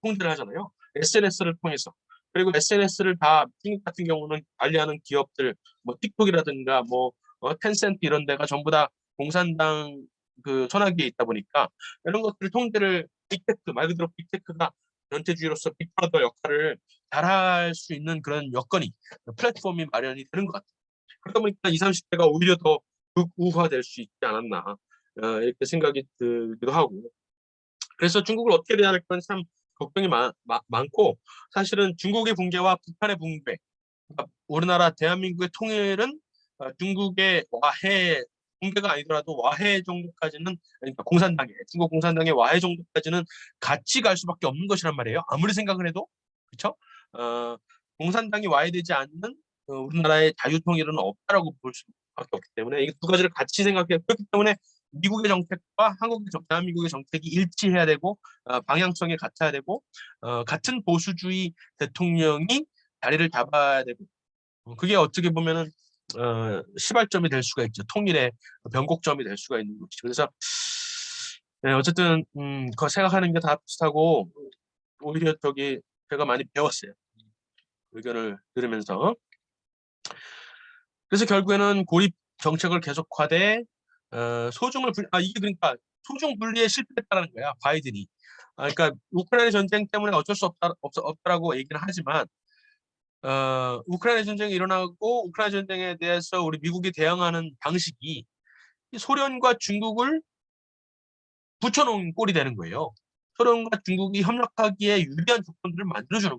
통제를 하잖아요. SNS를 통해서. 그리고 SNS를 다 중국 같은 경우는 관리하는 기업들, 뭐 틱톡이라든가 뭐 텐센트 이런 데가 전부 다 공산당 그 손아귀에 있다 보니까 이런 것들을 통제를 빅테크 말 그대로 빅테크가 전체주의로서 빅브라더 역할을 잘할 수 있는 그런 여건이 플랫폼이 마련이 되는 것 같아요. 그러다 보니까 20, 30대가 오히려 더 극우화될 수 있지 않았나 이렇게 생각이 들기도 하고 그래서 중국을 어떻게 대할 건 참 걱정이 많고 사실은 중국의 붕괴와 북한의 붕괴 그러니까 우리나라 대한민국의 통일은 중국의 와해 붕괴가 아니더라도 와해 정도까지는 그러니까 중국 공산당의 와해 정도까지는 같이 갈 수밖에 없는 것이란 말이에요. 아무리 생각을 해도 그렇죠? 공산당이 와해되지 않는 우리나라의 자유통일은 없다라고 볼 수밖에 없기 때문에 이 두 가지를 같이 생각해요. 그렇기 때문에 미국의 정책과 대한민국의 정책이 일치해야 되고 방향성이 같아야 되고 같은 보수주의 대통령이 자리를 잡아야 되고 그게 어떻게 보면은 시발점이 될 수가 있죠. 통일의 변곡점이 될 수가 있는 것이죠. 그래서 네, 어쨌든 그거 생각하는 게 다 비슷하고 오히려 제가 많이 배웠어요. 의견을 들으면서. 그래서 결국에는 고립 정책을 계속하되 이게 그러니까 소중 분리에 실패했다는 거야 바이든이. 그러니까 우크라이나 전쟁 때문에 어쩔 수 없다라고 얘기는 하지만 우크라이나 전쟁이 일어나고 우크라이나 전쟁에 대해서 우리 미국이 대응하는 방식이 소련과 중국을 붙여놓은 꼴이 되는 거예요. 소련과 중국이 협력하기에 유리한 조건들을 만들어주는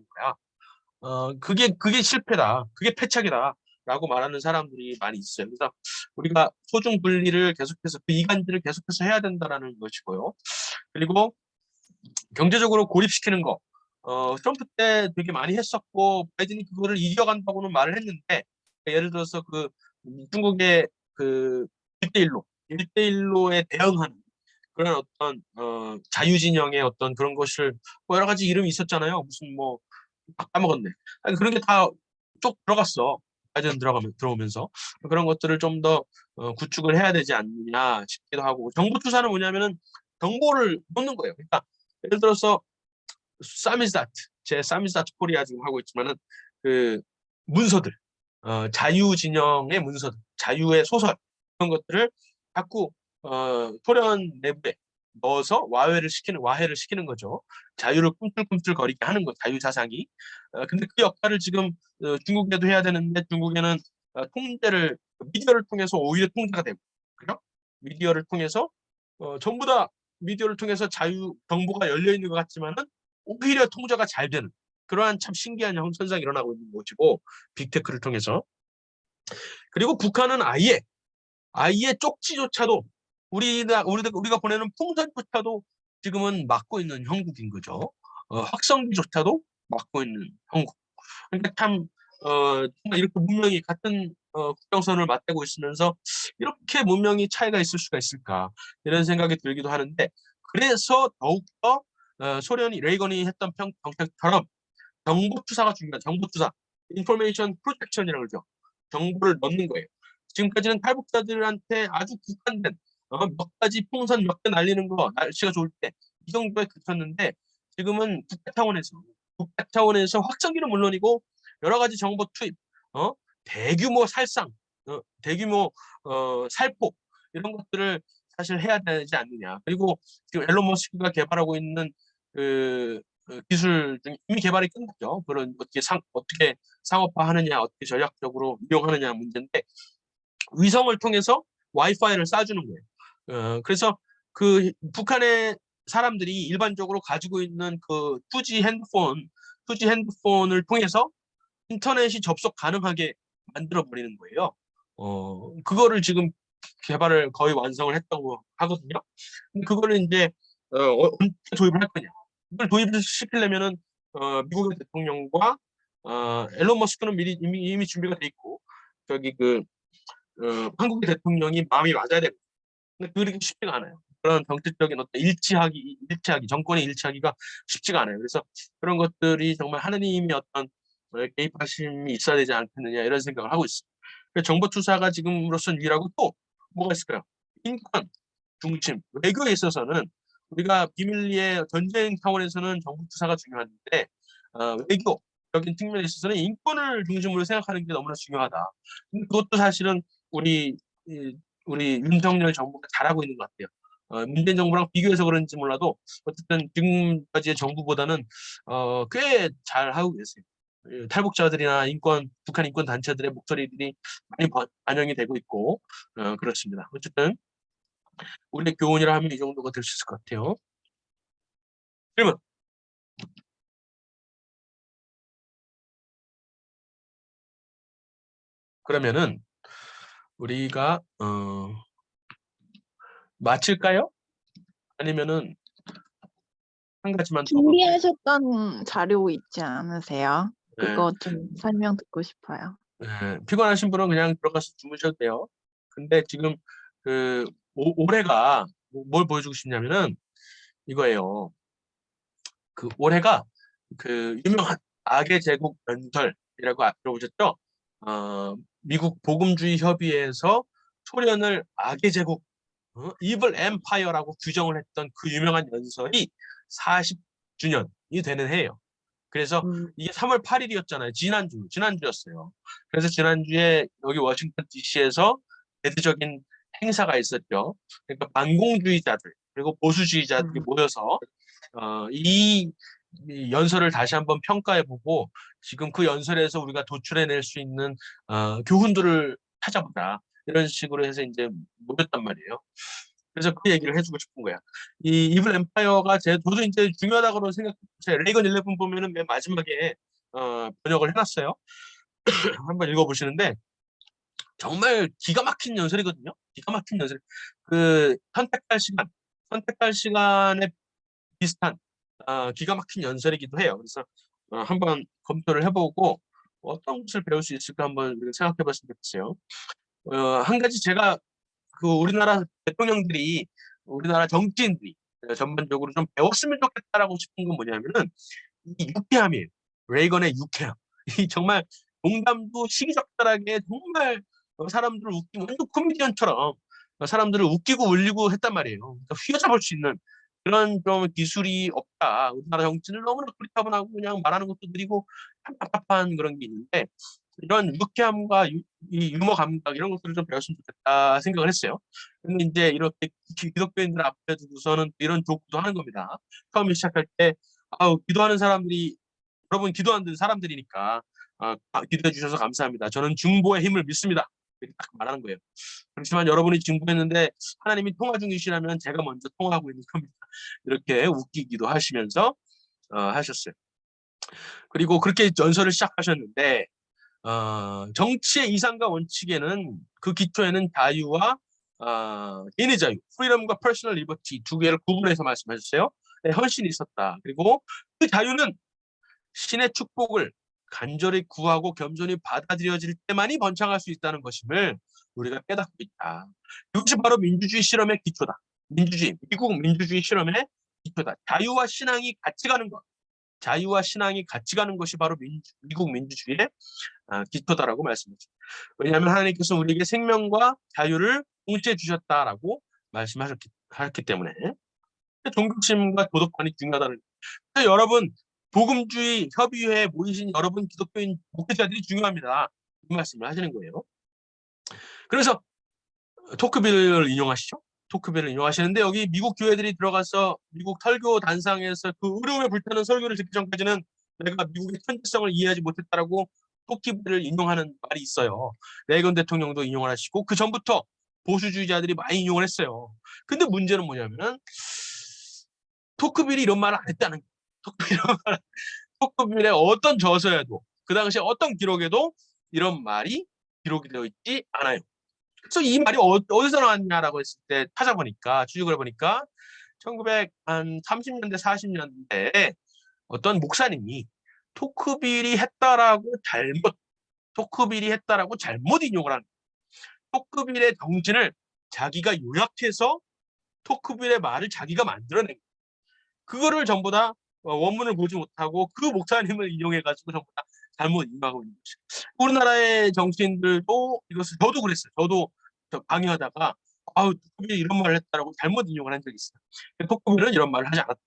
거야. 그게 실패다. 그게 패착이다라고 말하는 사람들이 많이 있어요. 그래서 우리가 소중 분리를 계속해서 그 이간질을 계속해서 해야 된다라는 것이고요. 그리고 경제적으로 고립시키는 거. 트럼프 때 되게 많이 했었고 바이든이 그거를 이겨간다고는 말을 했는데 예를 들어서 그 중국의 그 1대1로에 대응하는 그런 어떤 자유진영의 어떤 그런 것을 뭐 여러 가지 이름이 있었잖아요. 무슨 뭐 까먹었네. 아니, 그런 게 다 쭉 들어갔어. 바이든 들어오면서 그런 것들을 좀 더 구축을 해야 되지 않느냐 싶기도 하고 정보 투사는 뭐냐면은 정보를 놓는 거예요. 그러니까 예를 들어서 사미스다트 제 사미스다트 코리아 지금 하고 있지만은 그 문서들 자유 진영의 문서들 자유의 소설 그런 것들을 자꾸 소련 내부에 넣어서 와해를 시키는 거죠. 자유를 꿈틀꿈틀거리게 하는 거 자유 사상이. 근데 그 역할을 지금 중국에도 해야 되는데 중국에는 미디어를 통해서 오히려 통제가 되고 그죠? 미디어를 통해서 전부 다 미디어를 통해서 자유 정보가 열려 있는 것 같지만은 오히려 통제가 잘 되는 그러한 참 신기한 현상이 일어나고 있는 것이고 빅테크를 통해서 그리고 북한은 아예 쪽지조차도 우리가 보내는 풍선조차도 지금은 막고 있는 형국인 거죠. 확성기조차도 막고 있는 형국. 그러니까 참 정말 이렇게 문명이 같은 국경선을 맞대고 있으면서 이렇게 문명이 차이가 있을 수가 있을까 이런 생각이 들기도 하는데 그래서 더욱더 소련이 레이건이 했던 정책처럼 정보투사가 중요한 정보투사, 인포메이션 프로텍션이라고 그러죠. 정보를 넣는 거예요. 지금까지는 탈북자들한테 아주 국한된 몇 가지 풍선 몇 개 날리는 거 날씨가 좋을 때 이 정도에 그쳤는데 지금은 국가 차원에서 확성기는 물론이고 여러 가지 정보 투입, 대규모 살상, 대규모 살포 이런 것들을 사실 해야 되지 않느냐. 그리고 지금 앨런 머스크가 개발하고 있는 기술 중에 이미 개발이 끝났죠. 그런 어떻게 상업화하느냐, 어떻게 전략적으로 이용하느냐 문제인데 위성을 통해서 와이파이를 쏴주는 거예요. 그래서 그 북한의 사람들이 일반적으로 가지고 있는 그 2G 핸드폰을 통해서 인터넷이 접속 가능하게 만들어 버리는 거예요. 그거를 지금 개발을 거의 완성을 했다고 하거든요. 근데 그거를 이제 언제 도입을 할 거냐? 이걸 도입을 시키려면은 미국의 대통령과 앨런 머스크는 이미 준비가 돼 있고 저기 한국의 대통령이 마음이 맞아야 되고 근데 그게 쉽지가 않아요. 그런 정치적인 어떤 일치하기 정권의 일치하기가 쉽지가 않아요. 그래서 그런 것들이 정말 하느님이 어떤 개입하심이 있어야 되지 않겠느냐 이런 생각을 하고 있습니다. 정보 투사가 지금으로서는 유일하고 또 뭐가 있을까요? 인권 중심, 외교에 있어서는 우리가 비밀리에 전쟁 차원에서는 정부 투사가 중요한데 외교적인 측면에 있어서는 인권을 중심으로 생각하는 게 너무나 중요하다. 근데 그것도 사실은 우리 윤석열 정부가 잘하고 있는 것 같아요. 문재인 정부랑 비교해서 그런지 몰라도 어쨌든 지금까지의 정부보다는 꽤 잘하고 계세요. 탈북자들이나 북한 인권 단체들의 목소리들이 많이 반영이 되고 있고 그렇습니다. 어쨌든 우리의 교훈이라 하면 이 정도가 될 수 있을 것 같아요. 질문. 그러면은 우리가 마칠까요? 아니면은 한 가지만 더. 준비하셨던 자료 있지 않으세요? 네. 그거 좀 설명 듣고 싶어요. 피곤하신 분은 그냥 들어가서 주무셔도 돼요. 근데 지금 올해가 뭘 보여주고 싶냐면은 이거예요. 올해가 유명한 악의 제국 연설이라고 들어보셨죠? 미국 복음주의 협의회에서 소련을 악의 제국, Evil Empire라고 규정을 했던 그 유명한 연설이 40주년이 되는 해예요. 그래서 이게 3월 8일이었잖아요. 지난주였어요. 그래서 지난주에 여기 워싱턴 DC에서 대대적인 행사가 있었죠. 그러니까 반공주의자들 그리고 보수주의자들이 모여서 이 연설을 다시 한번 평가해보고 지금 그 연설에서 우리가 도출해낼 수 있는 교훈들을 찾아보자 이런 식으로 해서 이제 모였단 말이에요. 그래서 그 얘기를 해주고 싶은 거야. 이 이블 엠파이어가 저도 이제 중요하다고 생각해요. 레이건 11 보면은 맨 마지막에 번역을 해놨어요. 한번 읽어보시는데 정말 기가 막힌 연설이거든요. 기가 막힌 연설. 선택할 시간에 비슷한 기가 막힌 연설이기도 해요. 그래서 한번 검토를 해보고 어떤 것을 배울 수 있을까 한번 생각해봤으면 좋겠어요. 한 가지 제가 우리나라 대통령들이 우리나라 정치인들이 전반적으로 좀 배웠으면 좋겠다라고 싶은 건 뭐냐면은 이 유쾌함이에요. 레이건의 유쾌함. 이 정말 농담도 시기적절하게 정말 사람들을 웃기고 완전 코미디언처럼 사람들을 웃기고 울리고 했단 말이에요. 그러니까 휘어잡을 수 있는 그런 좀 기술이 없다. 우리나라 정치는 너무나 고리타분하고 그냥 말하는 것도 느리고 답답한 그런 게 있는데 이런 유쾌함과 이 유머 감각 이런 것들을 좀 배웠으면 좋겠다 생각을 했어요. 근데 이제 이렇게 기독교인들 앞에 두고서는 이런 조크도 하는 겁니다. 처음에 시작할 때 기도하는 사람들이 여러분 기도하는 사람들이니까 기도해 주셔서 감사합니다. 저는 중보의 힘을 믿습니다. 이렇게 딱 말하는 거예요. 그렇지만 여러분이 중보했는데 하나님이 통화 중이시라면 제가 먼저 통화하고 있는 겁니다. 이렇게 웃기기도 하시면서 하셨어요. 그리고 그렇게 연설을 시작하셨는데 정치의 이상과 원칙에는 그 기초에는 자유와 개인의 자유, 프리덤과 퍼스널 리버티 두 개를 구분해서 말씀하셨어요. 네, 헌신이 있었다. 그리고 그 자유는 신의 축복을 간절히 구하고 겸손히 받아들여질 때만이 번창할 수 있다는 것임을 우리가 깨닫고 있다. 이것이 바로 민주주의 실험의 기초다. 미국 민주주의 실험의 기초다. 자유와 신앙이 같이 가는 것. 자유와 신앙이 같이 가는 것이 바로 미국 민주주의의 기초다라고 말씀하셨습니다. 왜냐하면 하나님께서 우리에게 생명과 자유를 동시에 주셨다라고 말씀하셨기 때문에 존경심과 도덕관이 중요하다는 거예요. 여러분 복음주의 협의회에 모이신 여러분 기독교인 목회자들이 중요합니다. 이 말씀을 하시는 거예요. 그래서 토크빌을 인용하시죠. 토크빌을 인용하시는데 여기 미국 교회들이 들어가서 미국 설교 단상에서 그 의료에 불타는 설교를 듣기 전까지는 내가 미국의 천지성을 이해하지 못했다라고 토크빌을 인용하는 말이 있어요. 레이건 대통령도 인용을 하시고 그 전부터 보수주의자들이 많이 인용을 했어요. 근데 문제는 뭐냐면은 토크빌이 이런 말을 안 했다는 거예요. 토크빌의 어떤 저서에도 그 당시에 어떤 기록에도 이런 말이 기록이 되어 있지 않아요. 그래서 이 말이 어디서 나왔냐라고 했을 때 찾아보니까 추적을 해보니까 1930년대 40년대에 어떤 목사님이 토크빌이 했다라고 잘못 인용을 하는 토크빌의 정신을 자기가 요약해서 토크빌의 말을 자기가 만들어낸 거예요. 그거를 전부 다 원문을 보지 못하고 그 목사님을 인용해가지고 전부 다 잘못 인용하고 있는 것이죠. 우리나라의 정치인들도 이것을 저도 그랬어요. 저도 강의하다가 아우 토크빌이 이런 말을 했다라고 잘못 인용을 한 적이 있어요. 토크빌은 이런 말을 하지 않았다.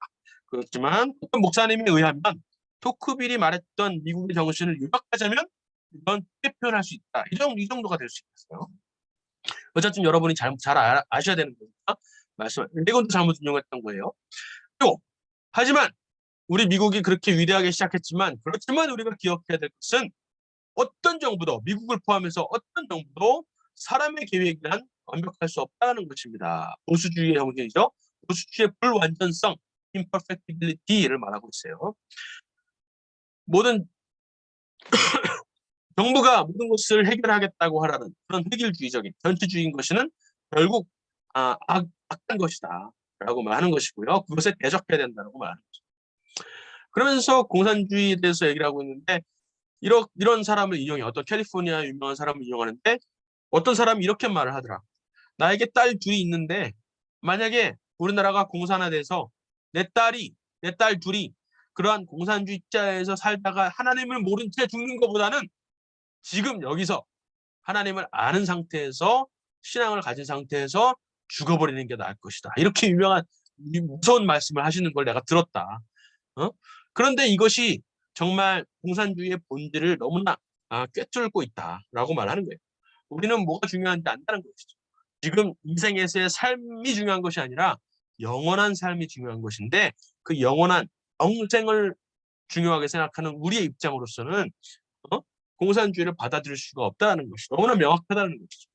그렇지만 어떤 목사님에 의하면 토크빌이 말했던 미국의 정신을 요약하자면 이건 크게 표현할 수 있다. 이 정도가 될 수 있겠어요. 어쨌든 여러분이 잘 아셔야 되는 거니까 레이건도 잘못 인용했던 거예요. 또 하지만 우리 미국이 그렇게 위대하게 시작했지만 그렇지만 우리가 기억해야 될 것은 어떤 정부도 미국을 포함해서 어떤 정부도 사람의 계획이란 완벽할 수 없다는 것입니다. 보수주의의 형제이죠. 보수주의의 불완전성, imperfectibility를 말하고 있어요. 모든 정부가 모든 것을 해결하겠다고 하라는 그런 획일주의적인 전체주의인 것은 결국 악한 것이다 라고 말하는 것이고요. 그것에 대적해야 된다고 말하는 거죠. 그러면서 공산주의에 대해서 얘기를 하고 있는데 이런 사람을 인용해. 어떤 캘리포니아 유명한 사람을 인용하는데 어떤 사람이 이렇게 말을 하더라. 나에게 딸 둘이 있는데 만약에 우리나라가 공산화돼서 내 딸 둘이 그러한 공산주의자에서 살다가 하나님을 모른 채 죽는 것보다는 지금 여기서 하나님을 아는 상태에서 신앙을 가진 상태에서 죽어버리는 게 나을 것이다. 이렇게 유명한 무서운 말씀을 하시는 걸 내가 들었다. 그런데 이것이 정말 공산주의의 본질을 너무나 꿰뚫고 있다라고 말하는 거예요. 우리는 뭐가 중요한지 안다는 것이죠. 지금 인생에서의 삶이 중요한 것이 아니라 영원한 삶이 중요한 것인데 그 영원한 영생을 중요하게 생각하는 우리의 입장으로서는 공산주의를 받아들일 수가 없다는 것이 너무나 명확하다는 것이죠.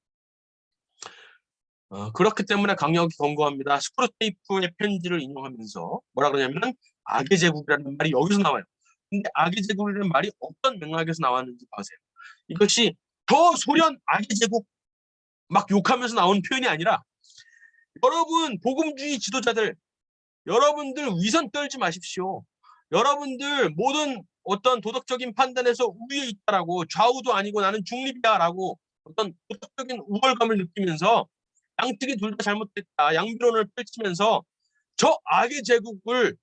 그렇기 때문에 강력히 권고합니다. 스크루테이프의 편지를 인용하면서 뭐라 그러냐면 악의 제국이라는 말이 여기서 나와요. 근데 악의 제국이라는 말이 어떤 맥락에서 나왔는지 보세요. 이것이 더 소련 악의 제국 막 욕하면서 나오는 표현이 아니라 여러분 복음주의 지도자들 여러분들 위선 떨지 마십시오. 여러분들 모든 어떤 도덕적인 판단에서 우위에 있다라고 좌우도 아니고 나는 중립이다라고 어떤 도덕적인 우월감을 느끼면서 양측이 둘 다 잘못됐다 양비론을 펼치면서 저 악의 제국의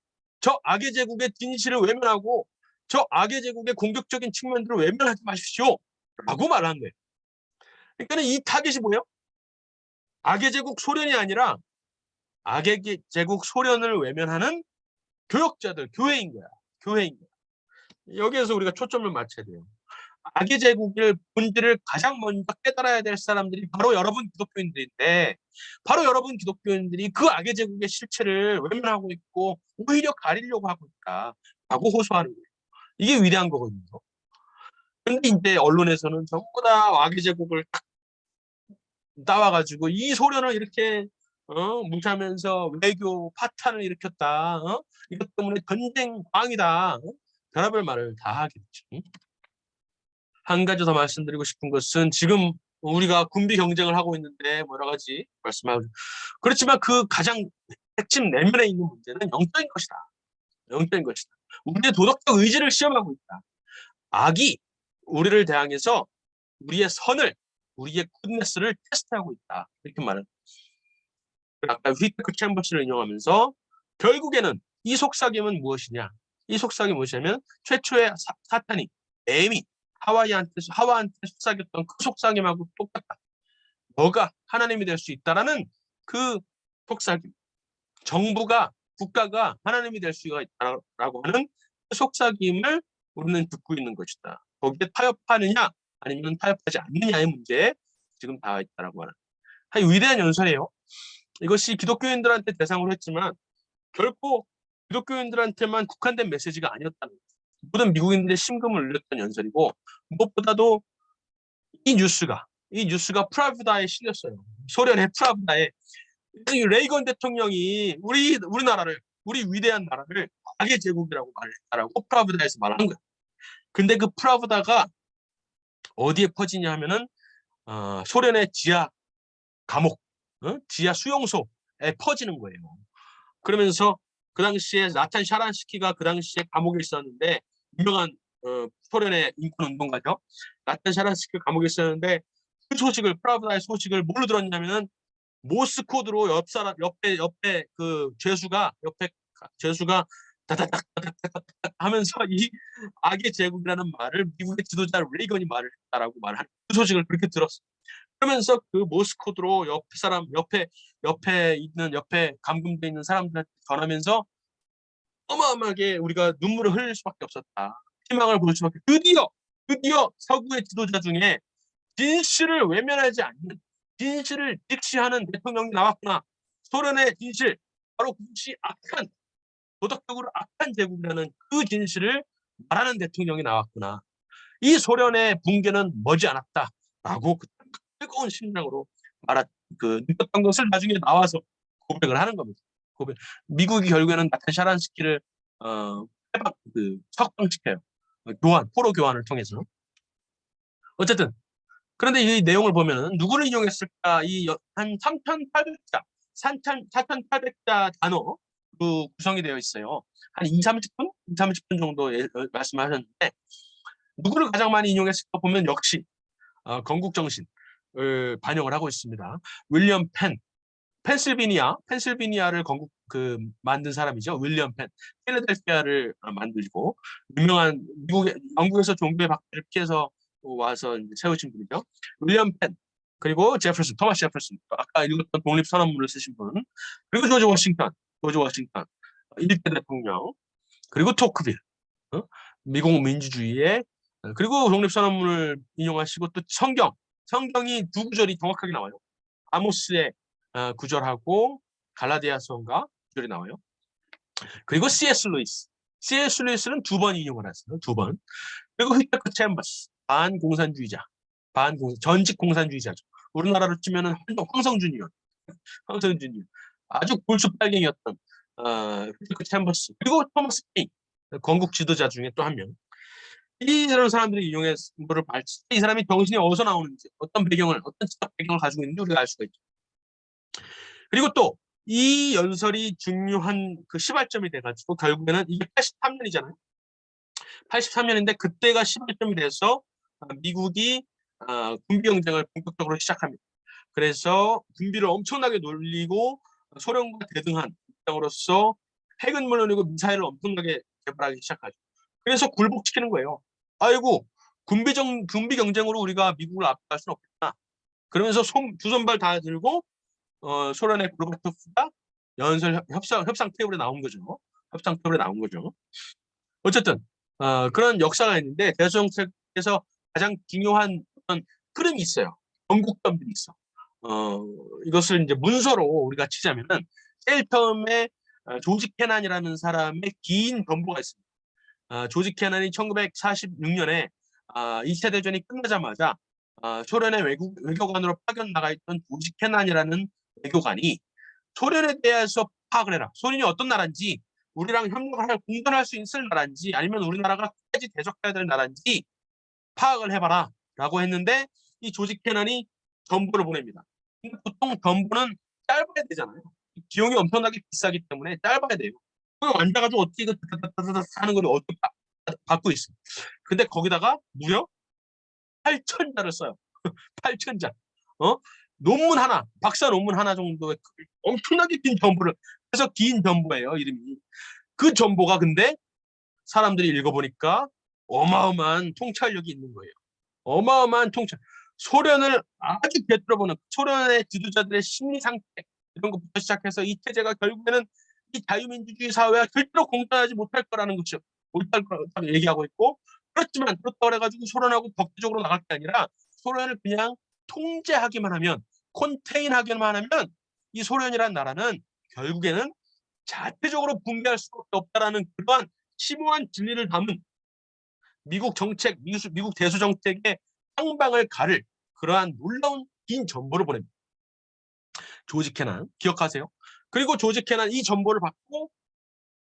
진실을 외면하고 저 악의 제국의 공격적인 측면들을 외면하지 마십시오 라고 말하는 거예요. 그러니까 이 타겟이 뭐예요? 악의 제국 소련이 아니라 악의 제국 소련을 외면하는 교역자들, 교회인 거야. 여기에서 우리가 초점을 맞춰야 돼요. 악의 제국의 본질을 가장 먼저 깨달아야 될 사람들이 바로 여러분 기독교인들인데 바로 여러분 기독교인들이 그 악의 제국의 실체를 외면하고 있고 오히려 가리려고 하고 있다라고 호소하는 거예요. 이게 위대한 거거든요. 그런데 이제 언론에서는 전부 다 악의 제국을 딱 따와가지고 이 소련을 이렇게 무시하면서 외교 파탄을 일으켰다. 이것 때문에 전쟁 광이다. 별의별 말을 다 하겠죠. 한 가지 더 말씀드리고 싶은 것은 지금 우리가 군비 경쟁을 하고 있는데 여러 가지 말씀하고 그렇지만 그 가장 핵심 내면에 있는 문제는 영적인 것이다. 영적인 것이다. 우리의 도덕적 의지를 시험하고 있다. 악이 우리를 대항해서 우리의 선을 우리의 굿네스를 테스트하고 있다. 이렇게 말은 아까 휘테크 챔버스를 인용하면서 결국에는 이 속삭임은 무엇이냐? 이 속삭임이 무엇이냐면 최초의 사탄이 뱀이 하와한테 속삭였던 그 속삭임하고 똑같다. 너가 하나님이 될 수 있다라는 그 속삭임. 정부가 국가가 하나님이 될 수가 있다라고 하는 그 속삭임을 우리는 듣고 있는 것이다. 거기에 타협하느냐 아니면 타협하지 않느냐의 문제에 지금 닿아 있다라고 하는 위대한 연설이에요. 이것이 기독교인들한테 대상으로 했지만 결코 기독교인들한테만 국한된 메시지가 아니었다는 거예요. 모든 미국인들의 심금을 울렸던 연설이고 무엇보다도 이 뉴스가 프라브다에 실렸어요. 소련의 프라브다에 레이건 대통령이 우리나라를 우리 위대한 나라를 악의 제국이라고 말했다라고 프라브다에서 말한 거예요. 근데 그 프라브다가 어디에 퍼지냐 하면은 소련의 지하 감옥, 지하 수용소에 퍼지는 거예요. 그러면서 그 당시에 나탄 샤란스키가 그 당시에 감옥에 있었는데 유명한 소련의 인권운동가죠. 나탄 샤란스키가 감옥에 있었는데 그 소식을 프라브다의 소식을 뭘로 들었냐면은 모스코드로 옆에 그 죄수가 다다닥 하면서 이 악의 제국이라는 말을 미국의 지도자 레이건이 말을 했다라고 말하는 그 소식을 그렇게 들었어요. 그러면서 그 모스코드로 옆에 감금돼 있는 사람들한테 전하면서 어마어마하게 우리가 눈물을 흘릴 수밖에 없었다. 희망을 볼 수밖에. 드디어 서구의 지도자 중에 진실을 외면하지 않는, 진실을 직시하는 대통령이 나왔구나. 소련의 진실, 바로 그것이 악한, 도덕적으로 악한 제국이라는 그 진실을 말하는 대통령이 나왔구나. 이 소련의 붕괴는 머지않았다라고 뜨거운 심장으로 느꼈던 것을 나중에 나와서 고백을 하는 겁니다. 미국이 결국에는 나탄 샤란스키를 석방시켜요. 포로 교환을 통해서. 어쨌든 그런데 이 내용을 보면은 누구를 이용했을까? 한 3,800자, 4,800자 단어 구성이 되어 있어요. 한 30분 정도 말씀하셨는데 누구를 가장 많이 인용했을까 보면 역시 건국 정신을 반영을 하고 있습니다. 윌리엄 펜, 펜실베니아를 만든 사람이죠. 윌리엄 펜, 필라델피아를 만들고 유명한 영국에서 종교의 박해를 피해서 와서 세우신 분이죠. 윌리엄 펜, 그리고 토마스 제퍼슨, 아까 읽었던 독립선언문을 쓰신 분, 그리고 조지 워싱턴, 1대 대통령, 그리고 토크빌, 미국 민주주의의, 그리고 독립선언문을 인용하시고 또 성경이 두 구절이 정확하게 나와요. 아모스의 구절하고 갈라디아서인가 구절이 나와요. 그리고 C.S. 루이스는 2번 인용을 했어요. 2번. 그리고 히데크 챔버스, 전직 공산주의자죠. 우리나라로 치면은 황성준 의원, 아주 골수빨갱이였던 히데크 챔버스, 그리고 토마스 페인, 건국 지도자 중에 또 한 명. 이런 사람들이 이용해서 이 사람이 정신이 어디서 나오는지, 어떤 지적 배경을 가지고 있는지 우리가 알 수가 있죠. 그리고 또 이 연설이 중요한 그 시발점이 돼가지고 결국에는 이게 83년이잖아요. 83년인데 그때가 시발점이 돼서 미국이 군비 경쟁을 본격적으로 시작합니다. 그래서 군비를 엄청나게 놀리고 소련과 대등한 입장으로서 핵은 물론이고 미사일을 엄청나게 개발하기 시작하죠. 그래서 굴복시키는 거예요. 아이고, 군비 경쟁으로 우리가 미국을 압도할 수는 없겠다. 그러면서 두 손발 다 들고 소련의 고르바초프가 연설 협상 테이블에 나온 거죠. 어쨌든 그런 역사가 있는데 대서정책에서 가장 중요한 어떤 흐름이 있어요. 전국점들이 있어. 이것을 이제 문서로 우리가 치자면은 제일 처음에 조지 캐난이라는 사람의 긴 전보가 있습니다. 조지 캐난이 1946년에 2차 대전이 끝나자마자 소련의 외교관으로 파견 나가 있던 조지 캐난이라는 외교관이 소련에 대해서 파악을 해라. 소련이 어떤 나라인지, 우리랑 공존할 수 있을 나라인지, 아니면 우리나라가 끝까지 대적해야 될 나라인지 파악을 해봐라 라고 했는데 이 조지 캐난이 전보를 보냅니다. 보통 전보는 짧아야 되잖아요. 비용이 엄청나게 비싸기 때문에 짧아야 돼요. 앉아가지고 어떻게 이거 하는 걸 어떻게 받고 있어. 근데 거기다가 무려 8,000자를 써요. 8,000자. 논문 하나, 박사 논문 하나 정도의 엄청나게 긴 전보를. 그래서 긴 전보예요, 이름이. 그 전보가 근데 사람들이 읽어보니까 어마어마한 통찰력이 있는 거예요. 어마어마한 통찰. 소련을 아주 꿰뚫어보는 소련의 지도자들의 심리 상태 이런 것부터 시작해서 이 체제가 결국에는 이 자유민주주의 사회와 절대로 공존하지 못할 거라는 것이죠. 못할 거라고 얘기하고 있고, 그렇지만 그렇다고 해가지고 소련하고 적대적으로 나갈 게 아니라 소련을 그냥 통제하기만 하면, 컨테인하기만 하면 이 소련이라는 나라는 결국에는 자체적으로 붕괴할 수밖에 없다라는 그러한 심오한 진리를 담은 미국 대수 정책의 향방을 가를 그러한 놀라운 긴 전보를 보냅니다. 조지 캐난 기억하세요? 그리고 조지 캐난 이 전보를 받고,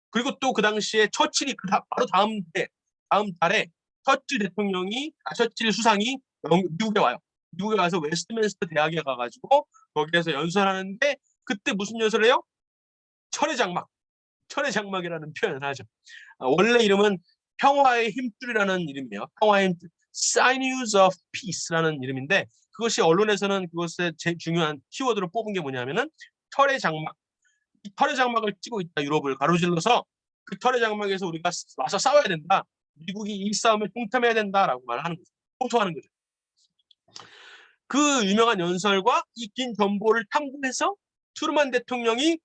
그리고 또 그 당시에 처칠이 바로 다음 달에 처칠 수상이 미국에 와요. 미국에 와서 웨스트민스터 대학에 가가지고 거기에서 연설하는데, 그때 무슨 연설을 해요? 철의 장막이라는 표현을 하죠. 원래 이름은 평화의 힘줄이라는 이름이에요. 평화의 힘줄, Sinews of Peace라는 이름인데, 그것이 언론에서는 그것의 제일 중요한 키워드로 뽑은 게 뭐냐면은 철의 장막. 이 철의 장막을 찌고 있다. 유럽을 가로질러서 그 철의 장막에서 우리가 와서 싸워야 된다. 미국이 이 싸움에 동참해야 된다라고 말을 하는 거죠. 호소하는 거죠. 그 유명한 연설과 이 긴 정보를 탐구해서 트루먼 대통령이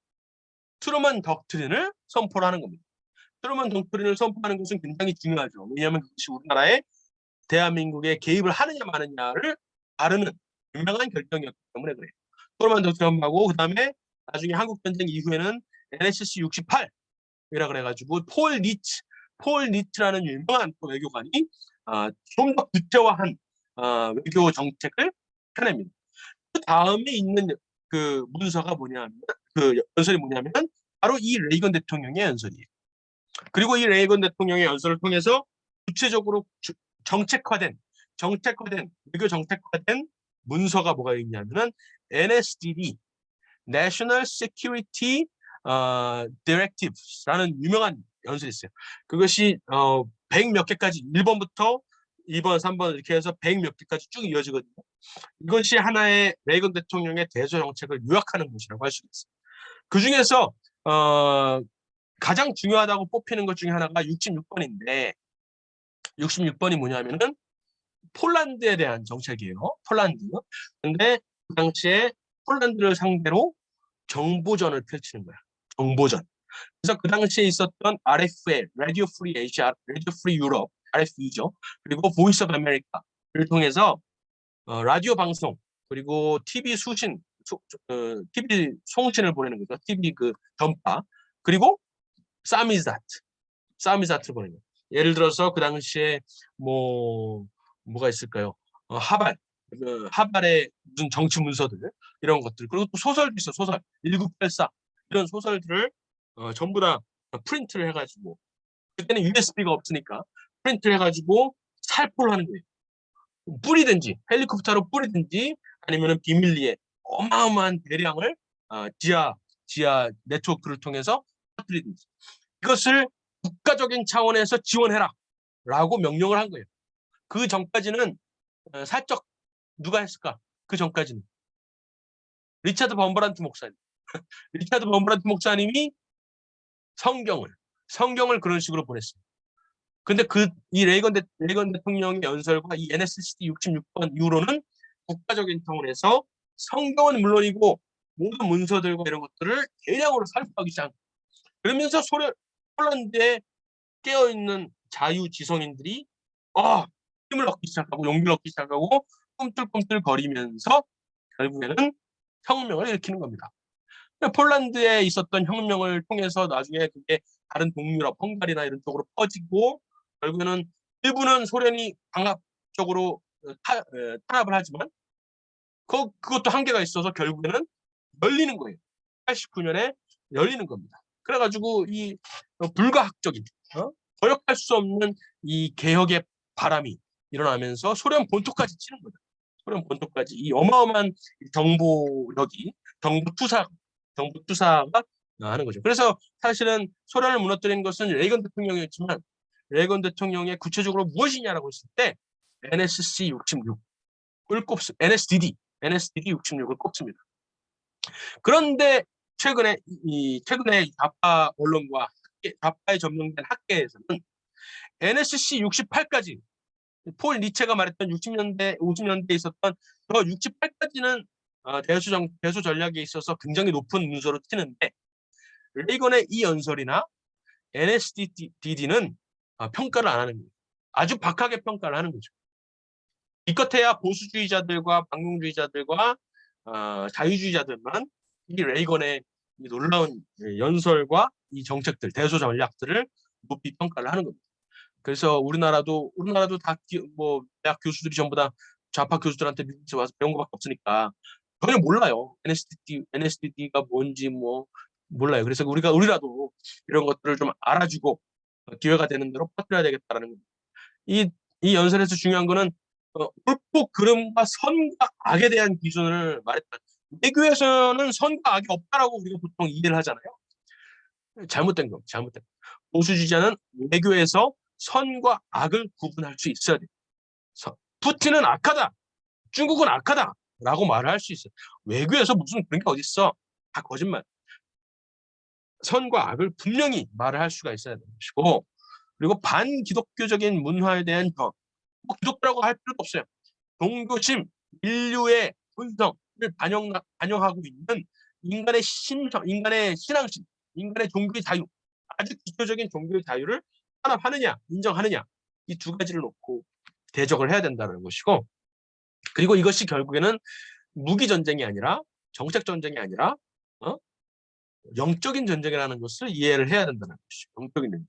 트루먼 덕트린을 선포를 하는 겁니다. 트루먼 덕트린을 선포하는 것은 굉장히 중요하죠. 왜냐하면 그것이 우리나라의 대한민국에 개입을 하느냐 마느냐를 가르는 유명한 결정이었기 때문에 그래요. 트루먼 덕트린하고 그다음에 나중에 한국전쟁 이후에는 NSC 68이라 그래가지고 폴 리츠라는 유명한 외교관이 좀 더 구체화한 외교 정책을 펴냅니다. 그 다음에 있는 그 문서가 뭐냐면 그 연설이 뭐냐면 바로 이 레이건 대통령의 연설이에요. 그리고 이 레이건 대통령의 연설을 통해서 구체적으로 정책화된 외교 정책화된 문서가 뭐가 있냐면은 NSDD National Security Directives라는 유명한 연설이 있어요. 그것이 100 몇 개까지 1번부터 2번, 3번 이렇게 해서 100 몇 개까지 쭉 이어지거든요. 이것이 하나의 레이건 대통령의 대조 정책을 요약하는 것이라고 할 수 있습니다. 그 중에서 가장 중요하다고 뽑히는 것 중에 하나가 66번인데 66번이 뭐냐면은 폴란드에 대한 정책이에요. 폴란드. 근데 그 당시에 폴란드를 상대로 정보전을 펼치는 거야. 정보전. 그래서 그 당시에 있었던 RFL, Radio Free Asia, Radio Free Europe, RFE죠. 그리고 보이스 오브 아메리카를 통해서 라디오 방송 그리고 TV 수신, TV 송신을 보내는 거죠. TV 그 전파 그리고 사미자트를 보내는 거예요. 예를 들어서 그 당시에 뭐가 있을까요? 하발의 무슨 정치 문서들 이런 것들 그리고 또 소설도 있어. 소설 1984 이런 소설들을 전부 다 프린트를 해가지고 그때는 USB가 없으니까 프린트를 해가지고 살포를 하는 거예요. 뿌리든지 헬리콥터로 뿌리든지 아니면은 비밀리에 어마어마한 대량을 지하 네트워크를 통해서 퍼뜨리든지 이것을 국가적인 차원에서 지원해라라고 명령을 한 거예요. 그 전까지는 살짝 누가 했을까? 그 전까지는 리차드 범버란트 목사님. 리차드 범버란트 목사님이 성경을 그런 식으로 보냈습니다. 근데 이 레이건 대통령의 연설과 이 NSCD 66번 이후로는 국가적인 차원에서 성경은 물론이고 모든 문서들과 이런 것들을 대량으로 살포하기 시작한 거예요. 그러면서 폴란드에 깨어있는 자유지성인들이 힘을 얻기 시작하고 용기를 얻기 시작하고 꿈틀꿈틀 거리면서 결국에는 혁명을 일으키는 겁니다. 폴란드에 있었던 혁명을 통해서 나중에 그게 다른 동유럽, 헝가리나 이런 쪽으로 퍼지고 결국에는 일부는 소련이 강압적으로 탄압을 하지만 그것도 한계가 있어서 결국에는 열리는 거예요. 89년에 열리는 겁니다. 그래가지고 이 불가항적인 거역할 수 없는 이 개혁의 바람이 일어나면서 소련 본토까지 치는 거죠. 소련 본토까지 이 어마어마한 정보력이 정부 투사가 하는 거죠. 그래서 사실은 소련을 무너뜨린 것은 레이건 대통령이었지만 레이건 대통령의 구체적으로 무엇이냐라고 했을 때 NSC 66을 NSDD 66을 꼽습니다. 그런데 최근에 좌파 언론과 좌파에 점령된 학계에서는 NSC 68까지 폴 니체가 말했던 60년대, 50년대에 있었던 저 68까지는 대수 전략에 있어서 굉장히 높은 문서로 치는데 레이건의 이 연설이나 NSDD는 평가를 안 하는 거예요. 아주 박하게 평가를 하는 거죠. 기껏해야 보수주의자들과 반공주의자들과 자유주의자들만 이 레이건의 이 놀라운 연설과 이 정책들, 대수 전략들을 높이 평가를 하는 겁니다. 그래서 우리나라도 다 대학 교수들이 전부 다 좌파 교수들한테 미국에서 와서 배운 것밖에 없으니까 전혀 몰라요. NSDD가 뭔지 몰라요. 그래서 우리라도 이런 것들을 좀 알아주고 기회가 되는 대로 퍼뜨려야 되겠다라는 겁니다. 이 연설에서 중요한 거는 옳고 그름과 선과 악에 대한 기준을 말했다. 외교에서는 선과 악이 없다라고 우리가 보통 이해를 하잖아요. 잘못된 겁니다. 잘못된. 보수주의자는 외교에서 선과 악을 구분할 수 있어야 돼요. 푸틴은 악하다, 중국은 악하다라고 말을 할 수 있어요. 외교에서 무슨 그런 게 어딨어? 다 거짓말. 선과 악을 분명히 말을 할 수가 있어야 되는 것이고, 그리고 반기독교적인 문화에 대한 기독교라고 할 필요도 없어요. 종교심, 인류의 본성을 반영하고 있는 인간의 신앙심, 인간의 종교의 자유, 아주 기초적인 종교의 자유를 탄압하느냐, 인정하느냐, 이 두 가지를 놓고 대적을 해야 된다는 것이고, 그리고 이것이 결국에는 무기 전쟁이 아니라 정책 전쟁이 아니라 영적인 전쟁이라는 것을 이해를 해야 된다는 것이죠. 영적인 전쟁.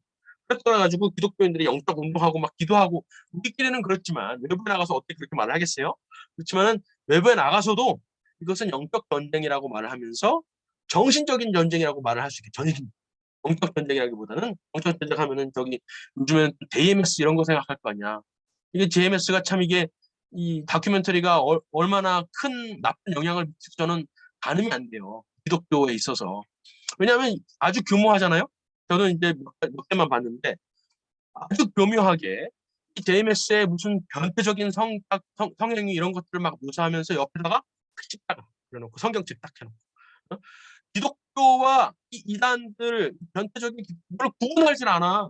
그래서 가지고 기독교인들이 영적 운동하고 막 기도하고 우리끼리는 그렇지만 외부에 나가서 어떻게 그렇게 말을 하겠어요? 그렇지만은 외부에 나가서도 이것은 영적 전쟁이라고 말을 하면서 정신적인 전쟁이라고 말을 할 수 있게 영적 전쟁이라기보다는 영적 전쟁 하면은 저기 요즘에는 JMS 이런 거 생각할 거 아니야. 이게 JMS가 참 이게 이 다큐멘터리가 얼마나 큰 나쁜 영향을 미칠지 저는 가늠이 안 돼요. 기독교에 있어서. 왜냐하면 아주 교묘하잖아요. 저는 이제 몇 개만 봤는데 아주 교묘하게 이 JMS의 무슨 변태적인 성행위 이런 것들을 막 묘사하면서 옆에다가 십자가 그려놓고 성경책 딱 해놓고 기독교와 이 이단들 변태적인 걸 구분하질 않아.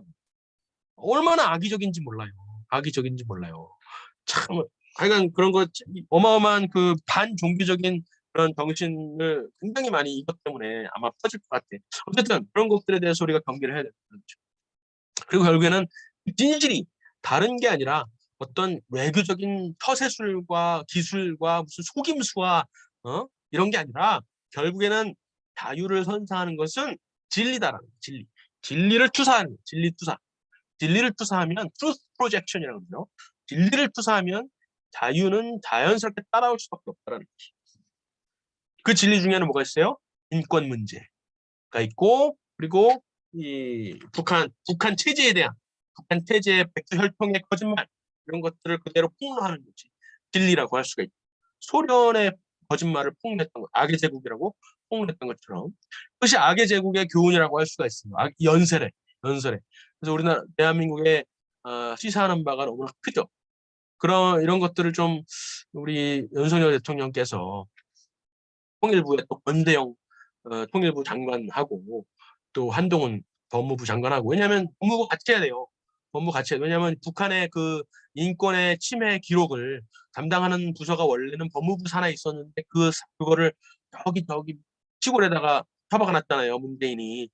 얼마나 악의적인지 몰라요. 악의적인지 몰라요. 참 하여간 그런 거 어마어마한 그 반종교적인 그런 정신을 굉장히 많이 이것 때문에 아마 퍼질 것 같아. 어쨌든 그런 것들에 대해서 우리가 경계를 해야 되는 거죠. 그리고 결국에는 진실이 다른 게 아니라 어떤 외교적인 처세술과 기술과 무슨 속임수와 이런 게 아니라 결국에는 자유를 선사하는 것은 진리다라는 진리. 진리를 투사하는 거예요. 진리 투사. 진리를 투사하면 truth projection이라고 그러죠. 진리를 투사하면 자유는 자연스럽게 따라올 수밖에 없다는 것이. 그 진리 중에는 뭐가 있어요? 인권 문제가 있고, 그리고 이 북한 체제에 대한 북한 체제의 백두혈통의 거짓말 이런 것들을 그대로 폭로하는 것이 진리라고 할 수가 있죠. 소련의 거짓말을 폭로했던 것, 악의 제국이라고 폭로했던 것처럼 그것이 악의 제국의 교훈이라고 할 수가 있습니다. 연설에. 그래서 우리나라 대한민국에 시사하는 바가 너무나 크죠. 이런 것들을 좀 우리 윤석열 대통령께서 통일부에 또 권대영 통일부 장관하고 또 한동훈 법무부 장관하고 왜냐하면 법무부 같이 해야 돼요. 법무부 같이 해야 돼요. 왜냐하면 북한의 그 인권의 침해 기록을 담당하는 부서가 원래는 법무부 산하에 있었는데 그거를 저기 시골에다가 처박아놨잖아요. 문재인이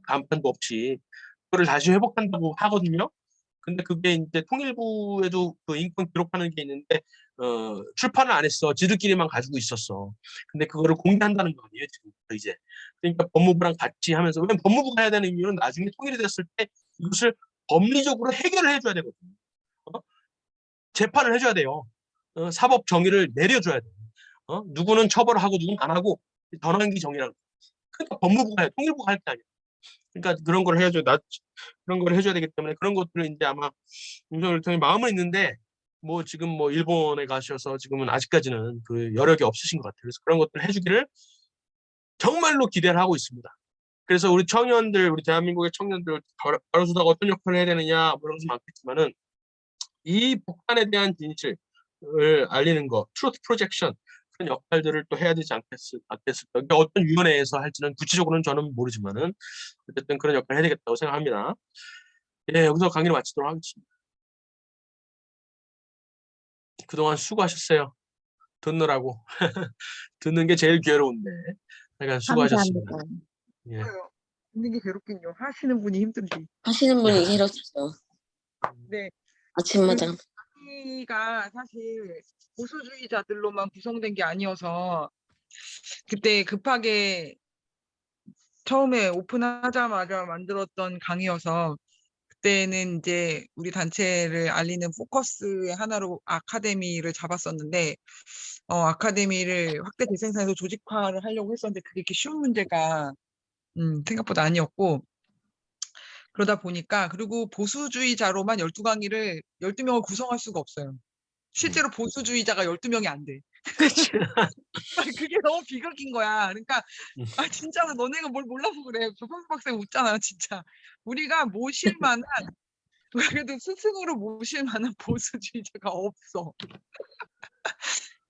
간판도 없이 그거를 다시 회복한다고 하거든요. 근데 그게 이제 통일부에도 그 인권 기록하는 게 있는데 출판을 안 했어. 지들끼리만 가지고 있었어. 근데 그거를 공개한다는 거 아니에요 지금 이제. 그러니까 법무부랑 같이 하면서 왜냐면 법무부가 해야 되는 이유는 나중에 통일이 됐을 때 이것을 법리적으로 해결을 해줘야 되거든요. 재판을 해줘야 돼요. 사법 정의를 내려줘야 돼요. 누구는 처벌하고 누구는 안 하고 전환기 정의라고. 그러니까 법무부가 해. 통일부가 할 게 아니야. 그러니까 그런 걸 해야죠. 그런 걸 해줘야 되기 때문에 그런 것들을 이제 아마 윤석열 대통령이 마음은 있는데 뭐 지금 뭐 일본에 가셔서 지금은 아직까지는 그 여력이 없으신 것 같아요. 그래서 그런 것들을 해주기를 정말로 기대를 하고 있습니다. 그래서 우리 대한민국의 청년들 가로수다가 어떤 역할을 해야 되느냐 뭐 이런 것이 많겠지만은 이 북한에 대한 진실을 알리는 거, 트루트 프로젝션 그런 역할들을 또 해야 되지 않겠을까. 그러니까 어떤 위원회에서 할지는 구체적으로는 저는 모르지만은 어쨌든 그런 역할을 해야 되겠다고 생각합니다. 예, 여기서 강의를 마치도록 하겠습니다. 그동안 수고하셨어요. 듣느라고. 듣는 게 제일 괴로운데. 그러니까 수고하셨습니다. 예. 듣는 게 괴롭긴요. 하시는 분이 힘들지. 하시는 분이 괴롭죠. 네. 아침마다. 가 사실 보수주의자들로만 구성된 게 아니어서 그때 급하게 처음에 오픈하자마자 만들었던 강의여서 그때는 이제 우리 단체를 알리는 포커스의 하나로 아카데미를 잡았었는데 아카데미를 확대 재생산해서 조직화를 하려고 했었는데 그게 이렇게 쉬운 문제가 생각보다 아니었고 그러다 보니까 그리고 보수주의자로만 12강의를 12명을 구성할 수가 없어요. 실제로 보수주의자가 12명이 안 돼. 그게 너무 비극인 거야. 그러니까 진짜로 너네가 뭘 몰라서 그래. 조성수 박사님 웃잖아 진짜. 우리가 모실 만한 그래도 스승으로 모실 만한 보수주의자가 없어.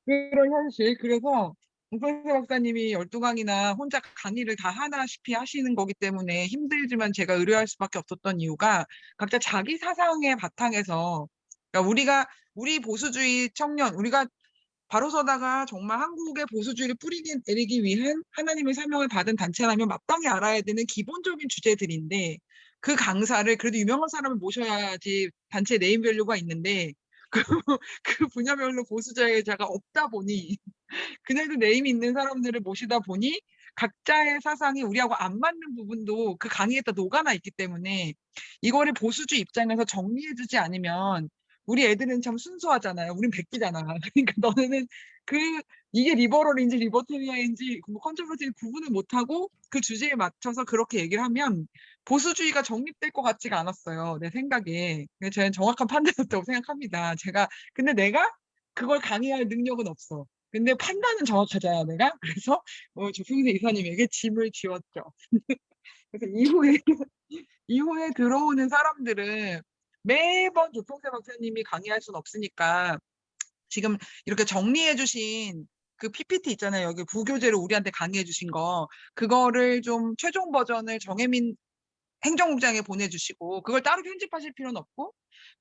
그런 현실. 그래서 조성수 박사님이 12강이나 혼자 강의를 다 하나시피 하시는 거기 때문에 힘들지만 제가 의뢰할 수밖에 없었던 이유가 각자 자기 사상의 바탕에서 그러니까 우리 보수주의 청년 우리가 바로서다가 정말 한국의 보수주의를 뿌리내리기 위한 하나님의 사명을 받은 단체라면 마땅히 알아야 되는 기본적인 주제들인데 그 강사를 그래도 유명한 사람을 모셔야지 단체 네임밸류가 있는데 그 분야별로 보수자가 없다 보니 그날도 네임이 있는 사람들을 모시다 보니 각자의 사상이 우리하고 안 맞는 부분도 그 강의에 다 녹아나 있기 때문에 이거를 보수주 입장에서 정리해주지 않으면 우리 애들은 참 순수하잖아요. 우린 백기잖아. 그러니까 너네는 이게 리버럴인지 리버테리아인지 뭐 컨servative 구분을 못하고 그 주제에 맞춰서 그렇게 얘기를 하면 보수주의가 정립될 것 같지가 않았어요. 내 생각에. 저는 정확한 판단이었다고 생각합니다. 근데 내가 그걸 강의할 능력은 없어. 근데 판단은 정확하잖아, 내가. 그래서 조평세 이사님에게 짐을 지웠죠. 그래서 이후에 들어오는 사람들은 매번 조평세 박사님이 강의할 수는 없으니까 지금 이렇게 정리해 주신 그 PPT 있잖아요. 여기 부교재로 우리한테 강의해 주신 거. 그거를 좀 최종 버전을 정혜민 행정국장에 보내주시고 그걸 따로 편집하실 필요는 없고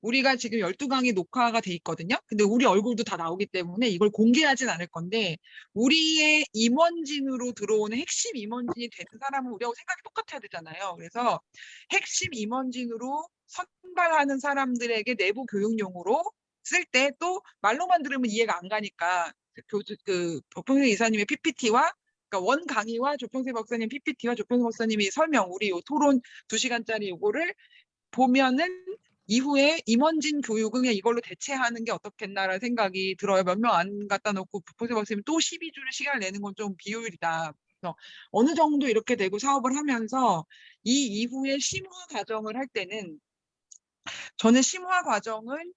우리가 지금 12강이 녹화가 돼 있거든요. 근데 우리 얼굴도 다 나오기 때문에 이걸 공개하진 않을 건데 우리의 임원진으로 들어오는 핵심 임원진이 되는 사람은 우리하고 생각이 똑같아야 되잖아요. 그래서 핵심 임원진으로 선발하는 사람들에게 내부 교육용으로 쓸 때 또 말로만 들으면 이해가 안 가니까 조평세 이사님의 PPT와 그러니까 원 강의와 조평세 박사님 PPT와 조평세 박사님이 설명, 우리 요 토론 2시간짜리 요거를 보면은 이후에 임원진 교육은 그냥 이걸로 대체하는 게 어떻겠나라는 생각이 들어요. 몇 명 안 갖다 놓고 조평세 박사님 또 12주를 시간을 내는 건 좀 비효율이다. 그래서 어느 정도 이렇게 되고 사업을 하면서 이 이후에 심화 과정을 할 때는 저는 심화 과정을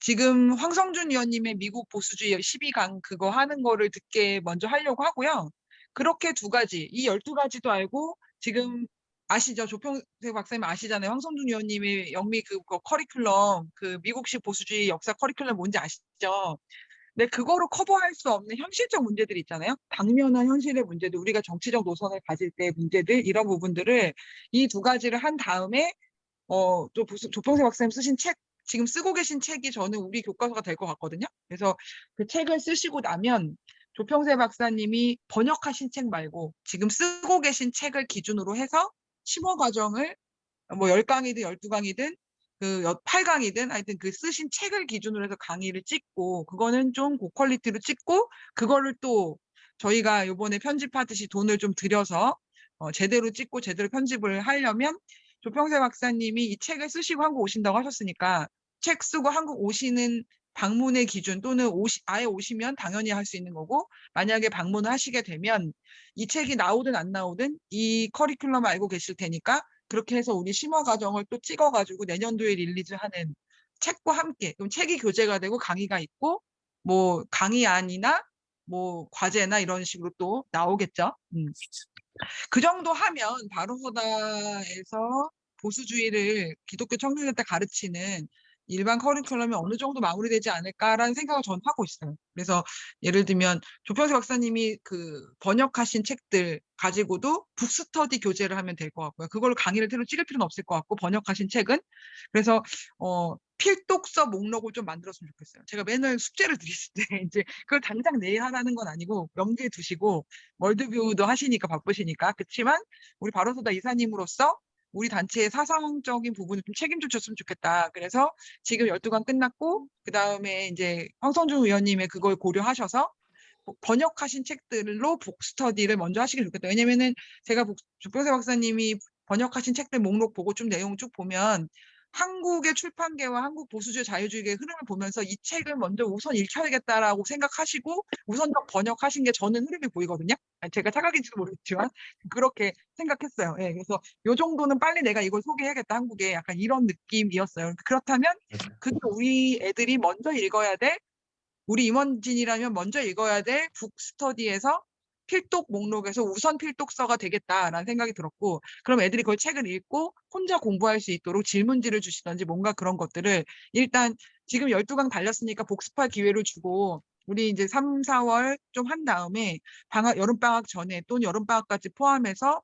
지금 황성준 의원님의 미국 보수주의 12강 그거 하는 거를 듣게 먼저 하려고 하고요. 그렇게 두 가지, 이 12가지도 알고 지금 아시죠? 조평세 박사님 아시잖아요. 황성준 의원님의 영미 그 커리큘럼, 그 미국식 보수주의 역사 커리큘럼 뭔지 아시죠? 근데 그거로 커버할 수 없는 현실적 문제들이 있잖아요. 당면한 현실의 문제들, 우리가 정치적 노선을 가질 때 문제들, 이런 부분들을 이 두 가지를 한 다음에 또 조평세 박사님 쓰신 책, 지금 쓰고 계신 책이 저는 우리 교과서가 될 것 같거든요. 그래서 그 책을 쓰시고 나면 조평세 박사님이 번역하신 책 말고 지금 쓰고 계신 책을 기준으로 해서 심화 과정을 뭐 10강이든 12강이든 그 8강이든 하여튼 그 쓰신 책을 기준으로 해서 강의를 찍고 그거는 좀 고퀄리티로 찍고 그거를 또 저희가 이번에 편집하듯이 돈을 좀 들여서 제대로 찍고 제대로 편집을 하려면 조평세 박사님이 이 책을 쓰시고 한국 오신다고 하셨으니까 책 쓰고 한국 오시는 방문의 기준 또는 아예 오시면 당연히 할 수 있는 거고 만약에 방문을 하시게 되면 이 책이 나오든 안 나오든 이 커리큘럼 알고 계실 테니까 그렇게 해서 우리 심화 과정을 또 찍어가지고 내년도에 릴리즈하는 책과 함께 그럼 책이 교재가 되고 강의가 있고 뭐 강의안이나 뭐 과제나 이런 식으로 또 나오겠죠. 그 정도 하면 바로서다에서 보수주의를 기독교 청년들 때 가르치는 일반 커리큘럼이 어느 정도 마무리되지 않을까라는 생각을 저는 하고 있어요. 그래서 예를 들면 조평세 박사님이 그 번역하신 책들 가지고도 북스터디 교재를 하면 될 것 같고요. 그걸 강의를 새로 찍을 필요는 없을 것 같고 번역하신 책은 그래서 필독서 목록을 좀 만들었으면 좋겠어요. 제가 매달 숙제를 드렸을 때 이제 그걸 당장 내일 하라는 건 아니고 염두에 두시고 월드뷰도 하시니까 바쁘시니까 그렇지만 우리 바로서다 이사님으로서 우리 단체의 사상적인 부분을 좀 책임져 줬으면 좋겠다. 그래서 지금 12강 끝났고 그 다음에 이제 황성준 의원님의 그걸 고려하셔서 번역하신 책들로 북스터디를 먼저 하시길 좋겠다. 왜냐면은 제가 조평세 박사님이 번역하신 책들 목록 보고 좀 내용 쭉 보면 한국의 출판계와 한국 보수주의 자유주의의 흐름을 보면서 이 책을 먼저 우선 읽혀야겠다라고 생각하시고 우선적 번역하신 게 저는 흐름이 보이거든요. 제가 착각인지도 모르겠지만 그렇게 생각했어요. 예, 그래서 이 정도는 빨리 내가 이걸 소개해야겠다 한국에 약간 이런 느낌이었어요. 그렇다면 그게 우리 애들이 먼저 읽어야 돼. 우리 임원진이라면 먼저 읽어야 될 북스터디에서 필독 목록에서 우선 필독서가 되겠다라는 생각이 들었고 그럼 애들이 그걸 책을 읽고 혼자 공부할 수 있도록 질문지를 주시던지 뭔가 그런 것들을 일단 지금 12강 달렸으니까 복습할 기회를 주고 우리 이제 3, 4월 좀 한 다음에 여름방학 전에 또는 여름방학까지 포함해서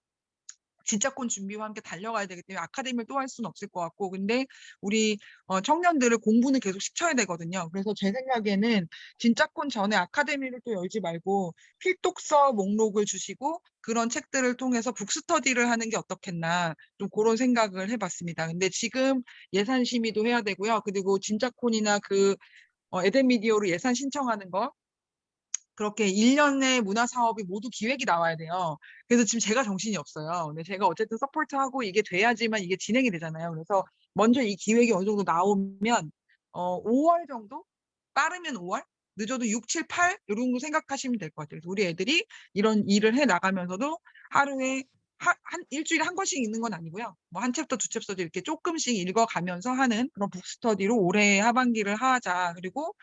진짜콘 준비와 함께 달려가야 되기 때문에 아카데미를 또 할 수는 없을 것 같고, 근데 우리 청년들을 공부는 계속 시켜야 되거든요. 그래서 제 생각에는 진짜콘 전에 아카데미를 또 열지 말고 필독서 목록을 주시고 그런 책들을 통해서 북스터디를 하는 게 어떻겠나, 좀 그런 생각을 해봤습니다. 근데 지금 예산 심의도 해야 되고요. 그리고 진짜콘이나 그 에덴미디어로 예산 신청하는 거, 그렇게 1년의 문화 사업이 모두 기획이 나와야 돼요. 그래서 지금 제가 정신이 없어요. 근데 제가 어쨌든 서포트하고 이게 돼야지만 이게 진행이 되잖아요. 그래서 먼저 이 기획이 어느 정도 나오면 5월 정도? 빠르면 5월? 늦어도 6, 7, 8? 이 정도 생각하시면 될 것 같아요. 그래서 우리 애들이 이런 일을 해 나가면서도 하루에 일주일에 한 권씩 읽는 건 아니고요. 뭐 한 챕터, 두 챕터도 이렇게 조금씩 읽어가면서 하는 그런 북스터디로 올해 하반기를 하자. 그리고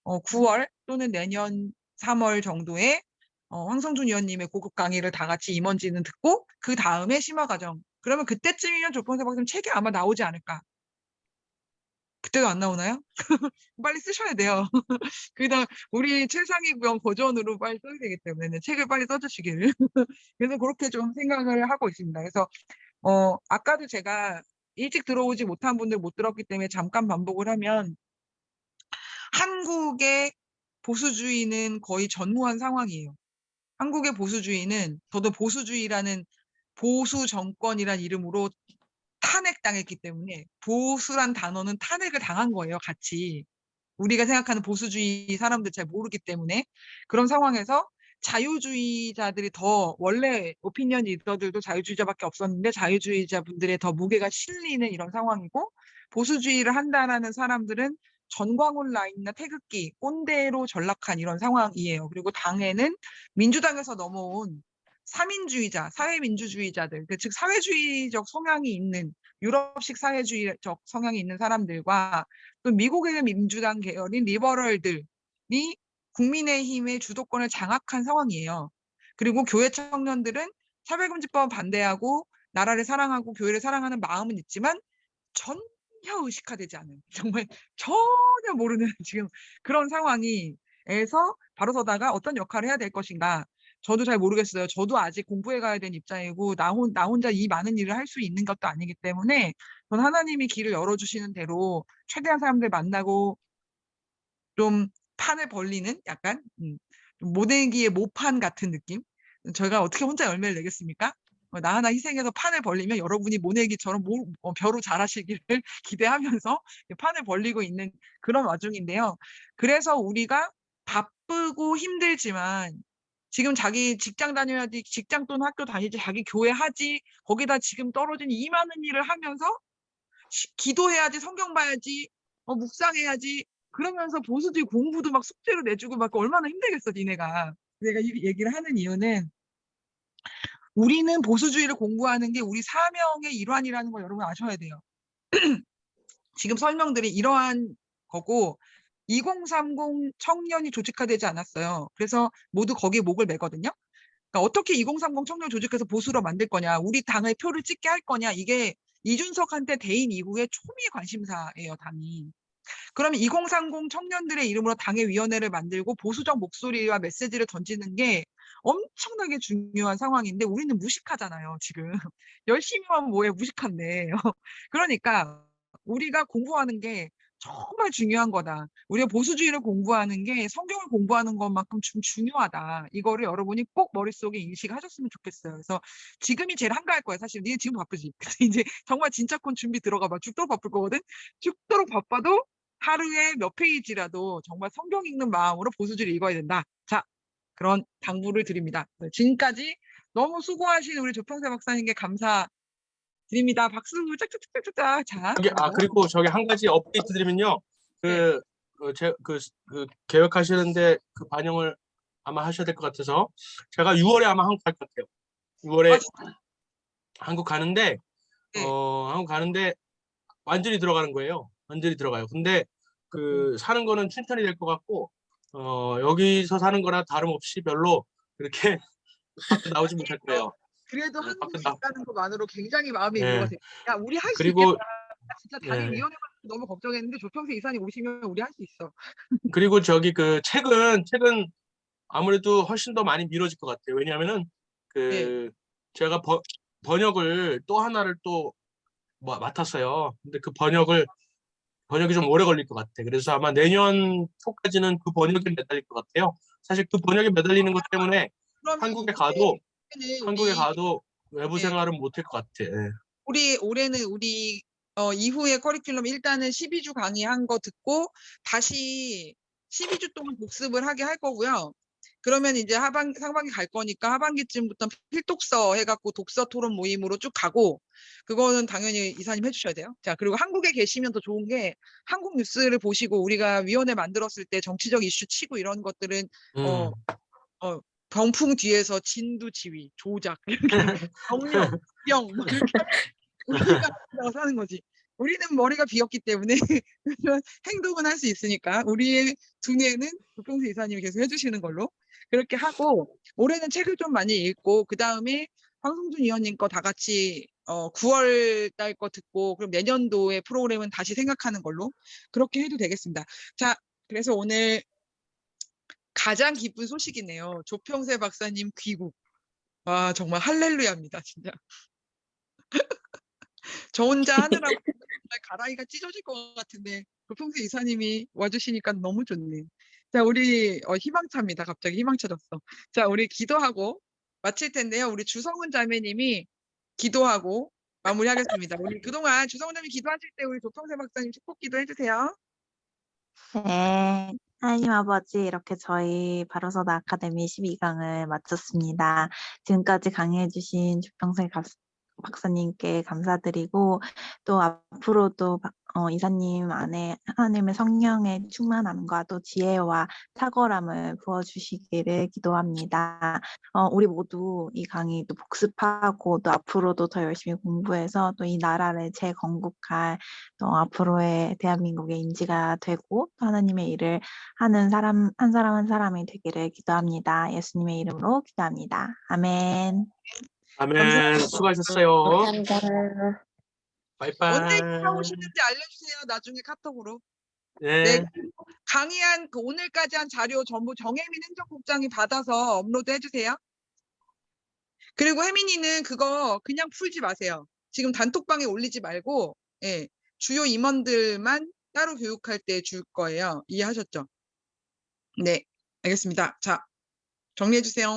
9월 또는 내년 3월 정도에 황성준 위원님의 고급 강의를 다 같이 임원진은 듣고 그 다음에 심화 과정. 그러면 그때쯤이면 조평사 박사님 책이 아마 나오지 않을까. 그때도 안 나오나요? 빨리 쓰셔야 돼요. 그다음 우리 최상위병 버전으로 빨리 써야 되기 때문에 책을 빨리 써주시기를. 그래서 그렇게 좀 생각을 하고 있습니다. 그래서 아까도 제가 일찍 들어오지 못한 분들 못 들었기 때문에 잠깐 반복을 하면, 한국의 보수주의는 거의 전무한 상황이에요. 한국의 보수주의는, 저도 보수주의라는 보수 정권이란 이름으로 탄핵당했기 때문에 보수란 단어는 탄핵을 당한 거예요, 같이. 우리가 생각하는 보수주의 사람들 잘 모르기 때문에. 그런 상황에서 자유주의자들이 더, 원래 오피니언 리더들도 자유주의자밖에 없었는데 자유주의자분들의 더 무게가 실리는 이런 상황이고, 보수주의를 한다라는 사람들은 전광훈 라인이나 태극기, 꼰대로 전락한 이런 상황이에요. 그리고 당에는 민주당에서 넘어온 사민주의자, 사회민주주의자들, 즉 사회주의적 성향이 있는, 유럽식 사회주의적 성향이 있는 사람들과 또 미국의 민주당 계열인 리버럴들이 국민의힘의 주도권을 장악한 상황이에요. 그리고 교회 청년들은 차별금지법 반대하고 나라를 사랑하고 교회를 사랑하는 마음은 있지만 전혀 의식화되지 않은, 정말 전혀 모르는 지금 그런 상황에서 바로 서다가 어떤 역할을 해야 될 것인가. 저도 잘 모르겠어요. 저도 아직 공부해 가야 되는 입장이고 나 혼자 이 많은 일을 할 수 있는 것도 아니기 때문에, 전 하나님이 길을 열어주시는 대로 최대한 사람들 만나고 좀 판을 벌리는, 약간 모내기의 모판 같은 느낌. 저희가 어떻게 혼자 열매를 내겠습니까? 나 하나 희생해서 판을 벌리면 여러분이 모내기처럼 벼로 자라시기를 기대하면서 판을 벌리고 있는 그런 와중인데요. 그래서 우리가 바쁘고 힘들지만, 지금 자기 직장 다녀야지, 직장 또는 학교 다니지, 자기 교회 하지, 거기다 지금 떨어진 이 많은 일을 하면서 기도해야지, 성경 봐야지, 묵상해야지, 그러면서 보수주의 공부도 막 숙제로 내주고 막 얼마나 힘들겠어, 니네가. 내가 이 얘기를 하는 이유는, 우리는 보수주의를 공부하는 게 우리 사명의 일환이라는 걸 여러분 아셔야 돼요. 지금 설명들이 이러한 거고, 2030 청년이 조직화되지 않았어요. 그래서 모두 거기에 목을 매거든요. 그러니까 어떻게 2030 청년 조직해서 보수로 만들 거냐, 우리 당의 표를 찍게 할 거냐, 이게 이준석한테 대인 이후에 초미의 관심사예요, 당이. 그러면 2030 청년들의 이름으로 당의 위원회를 만들고 보수적 목소리와 메시지를 던지는 게 엄청나게 중요한 상황인데 우리는 무식하잖아요, 지금. 열심히 하면 뭐해, 무식한데. 그러니까 우리가 공부하는 게 정말 중요한 거다. 우리가 보수주의를 공부하는 게 성경을 공부하는 것만큼 좀 중요하다. 이거를 여러분이 꼭 머릿속에 인식하셨으면 좋겠어요. 그래서 지금이 제일 한가할 거야. 사실 니네 지금 바쁘지. 이제 정말 진짜콘 준비 들어가봐. 죽도록 바쁠 거거든. 죽도록 바빠도 하루에 몇 페이지라도 정말 성경 읽는 마음으로 보수주의를 읽어야 된다. 자, 그런 당부를 드립니다. 지금까지 너무 수고하신 우리 조평세 박사님께 감사드립니다. 박수 짝짝짝짝짝. 자, 그리고 저기 한 가지 업데이트 드리면요. 그 계획하시는데 그 반영을 아마 하셔야 될 것 같아서, 제가 6월에 아마 한국 갈 것 같아요. 6월에 한국 가는데, 한국 가는데 완전히 들어가는 거예요. 완전히 들어가요. 근데 그 사는 거는 춘천이 될 것 같고, 여기서 사는 거나 다름없이 별로 그렇게 밖에 나오지 못할 거예요. 그래도 네, 한국에 밖에 있다는 것만으로 굉장히 마음이 네. 위로가 돼요. 야, 우리 할 수 그리고 있겠다. 진짜 당일 네. 위원회가 너무 걱정했는데 조평세 이사님 오시면 우리 할 수 있어. 그리고 저기 그 책은 아무래도 훨씬 더 많이 미뤄질 것 같아요. 왜냐하면은 그 제가 번역을 또 하나를 또 맡았어요. 근데 그 번역이 좀 오래 걸릴 것 같아. 그래서 아마 내년 초까지는 그 번역에 매달릴 것 같아요. 사실 그 번역에 매달리는 것 때문에 그러면 한국에 우리 가도 외부 네. 생활은 못할 것 같아. 예. 올해는 우리 이후에 커리큘럼 일단은 12주 강의한 거 듣고 다시 12주 동안 복습을 하게 할 거고요. 그러면 이제 상반기 갈 거니까 하반기쯤부터 필독서 해갖고 독서 토론 모임으로 쭉 가고, 그거는 당연히 이사님 해주셔야 돼요. 자, 그리고 한국에 계시면 더 좋은 게 한국 뉴스를 보시고 우리가 위원회 만들었을 때 정치적 이슈 치고 이런 것들은 병풍 뒤에서 진두지휘, 조작, 이렇게 명령, 영, 뭐 이렇게 우리가 나가서 하는 거지. 우리는 머리가 비었기 때문에 그런 행동은 할 수 있으니까 우리의 두뇌는 국경수 이사님이 계속 해주시는 걸로 그렇게 하고, 올해는 책을 좀 많이 읽고 그 다음에 황성준 위원님 거 다 같이 9월 달 거 듣고, 그럼 내년도의 프로그램은 다시 생각하는 걸로 그렇게 해도 되겠습니다. 자, 그래서 오늘 가장 기쁜 소식이네요. 조평세 박사님 귀국. 와, 정말 할렐루야입니다, 진짜. 저 혼자 하느라고 정말 가랑이가 찢어질 것 같은데 조평세 이사님이 와주시니까 너무 좋네. 자, 우리 희망차입니다. 갑자기 희망차졌어. 자, 우리 기도하고 마칠 텐데요. 우리 주성훈 자매님이 기도하고 마무리하겠습니다. 우리 그동안 주성훈 자매 기도하실 때 우리 조평세 박사님 축복 기도 해주세요. 네, 하나님 아버지, 이렇게 저희 바로서다 아카데미 12강을 마쳤습니다. 지금까지 강의해주신 주평생 박사님께 감사드리고, 또 앞으로도 이사님 안에 하나님의 성령의 충만함과 또 지혜와 탁월함을 부어주시기를 기도합니다. 우리 모두 이 강의 또 복습하고 또 앞으로도 더 열심히 공부해서 또 이 나라를 재건국할 또 앞으로의 대한민국의 인지가 되고 또 하나님의 일을 하는 사람 한 사람이 되기를 기도합니다. 예수님의 이름으로 기도합니다. 아멘. 아멘. 수고하셨어요. 감사합니다. 바이바이. 언제 오시는지 알려주세요. 나중에 카톡으로. 네. 네, 강의한 그 오늘까지 한 자료 전부 정혜민 행정국장이 받아서 업로드 해주세요. 그리고 혜민이는 그거 그냥 풀지 마세요. 지금 단톡방에 올리지 말고, 예, 주요 임원들만 따로 교육할 때 줄 거예요. 이해하셨죠? 네, 알겠습니다. 자, 정리해 주세요.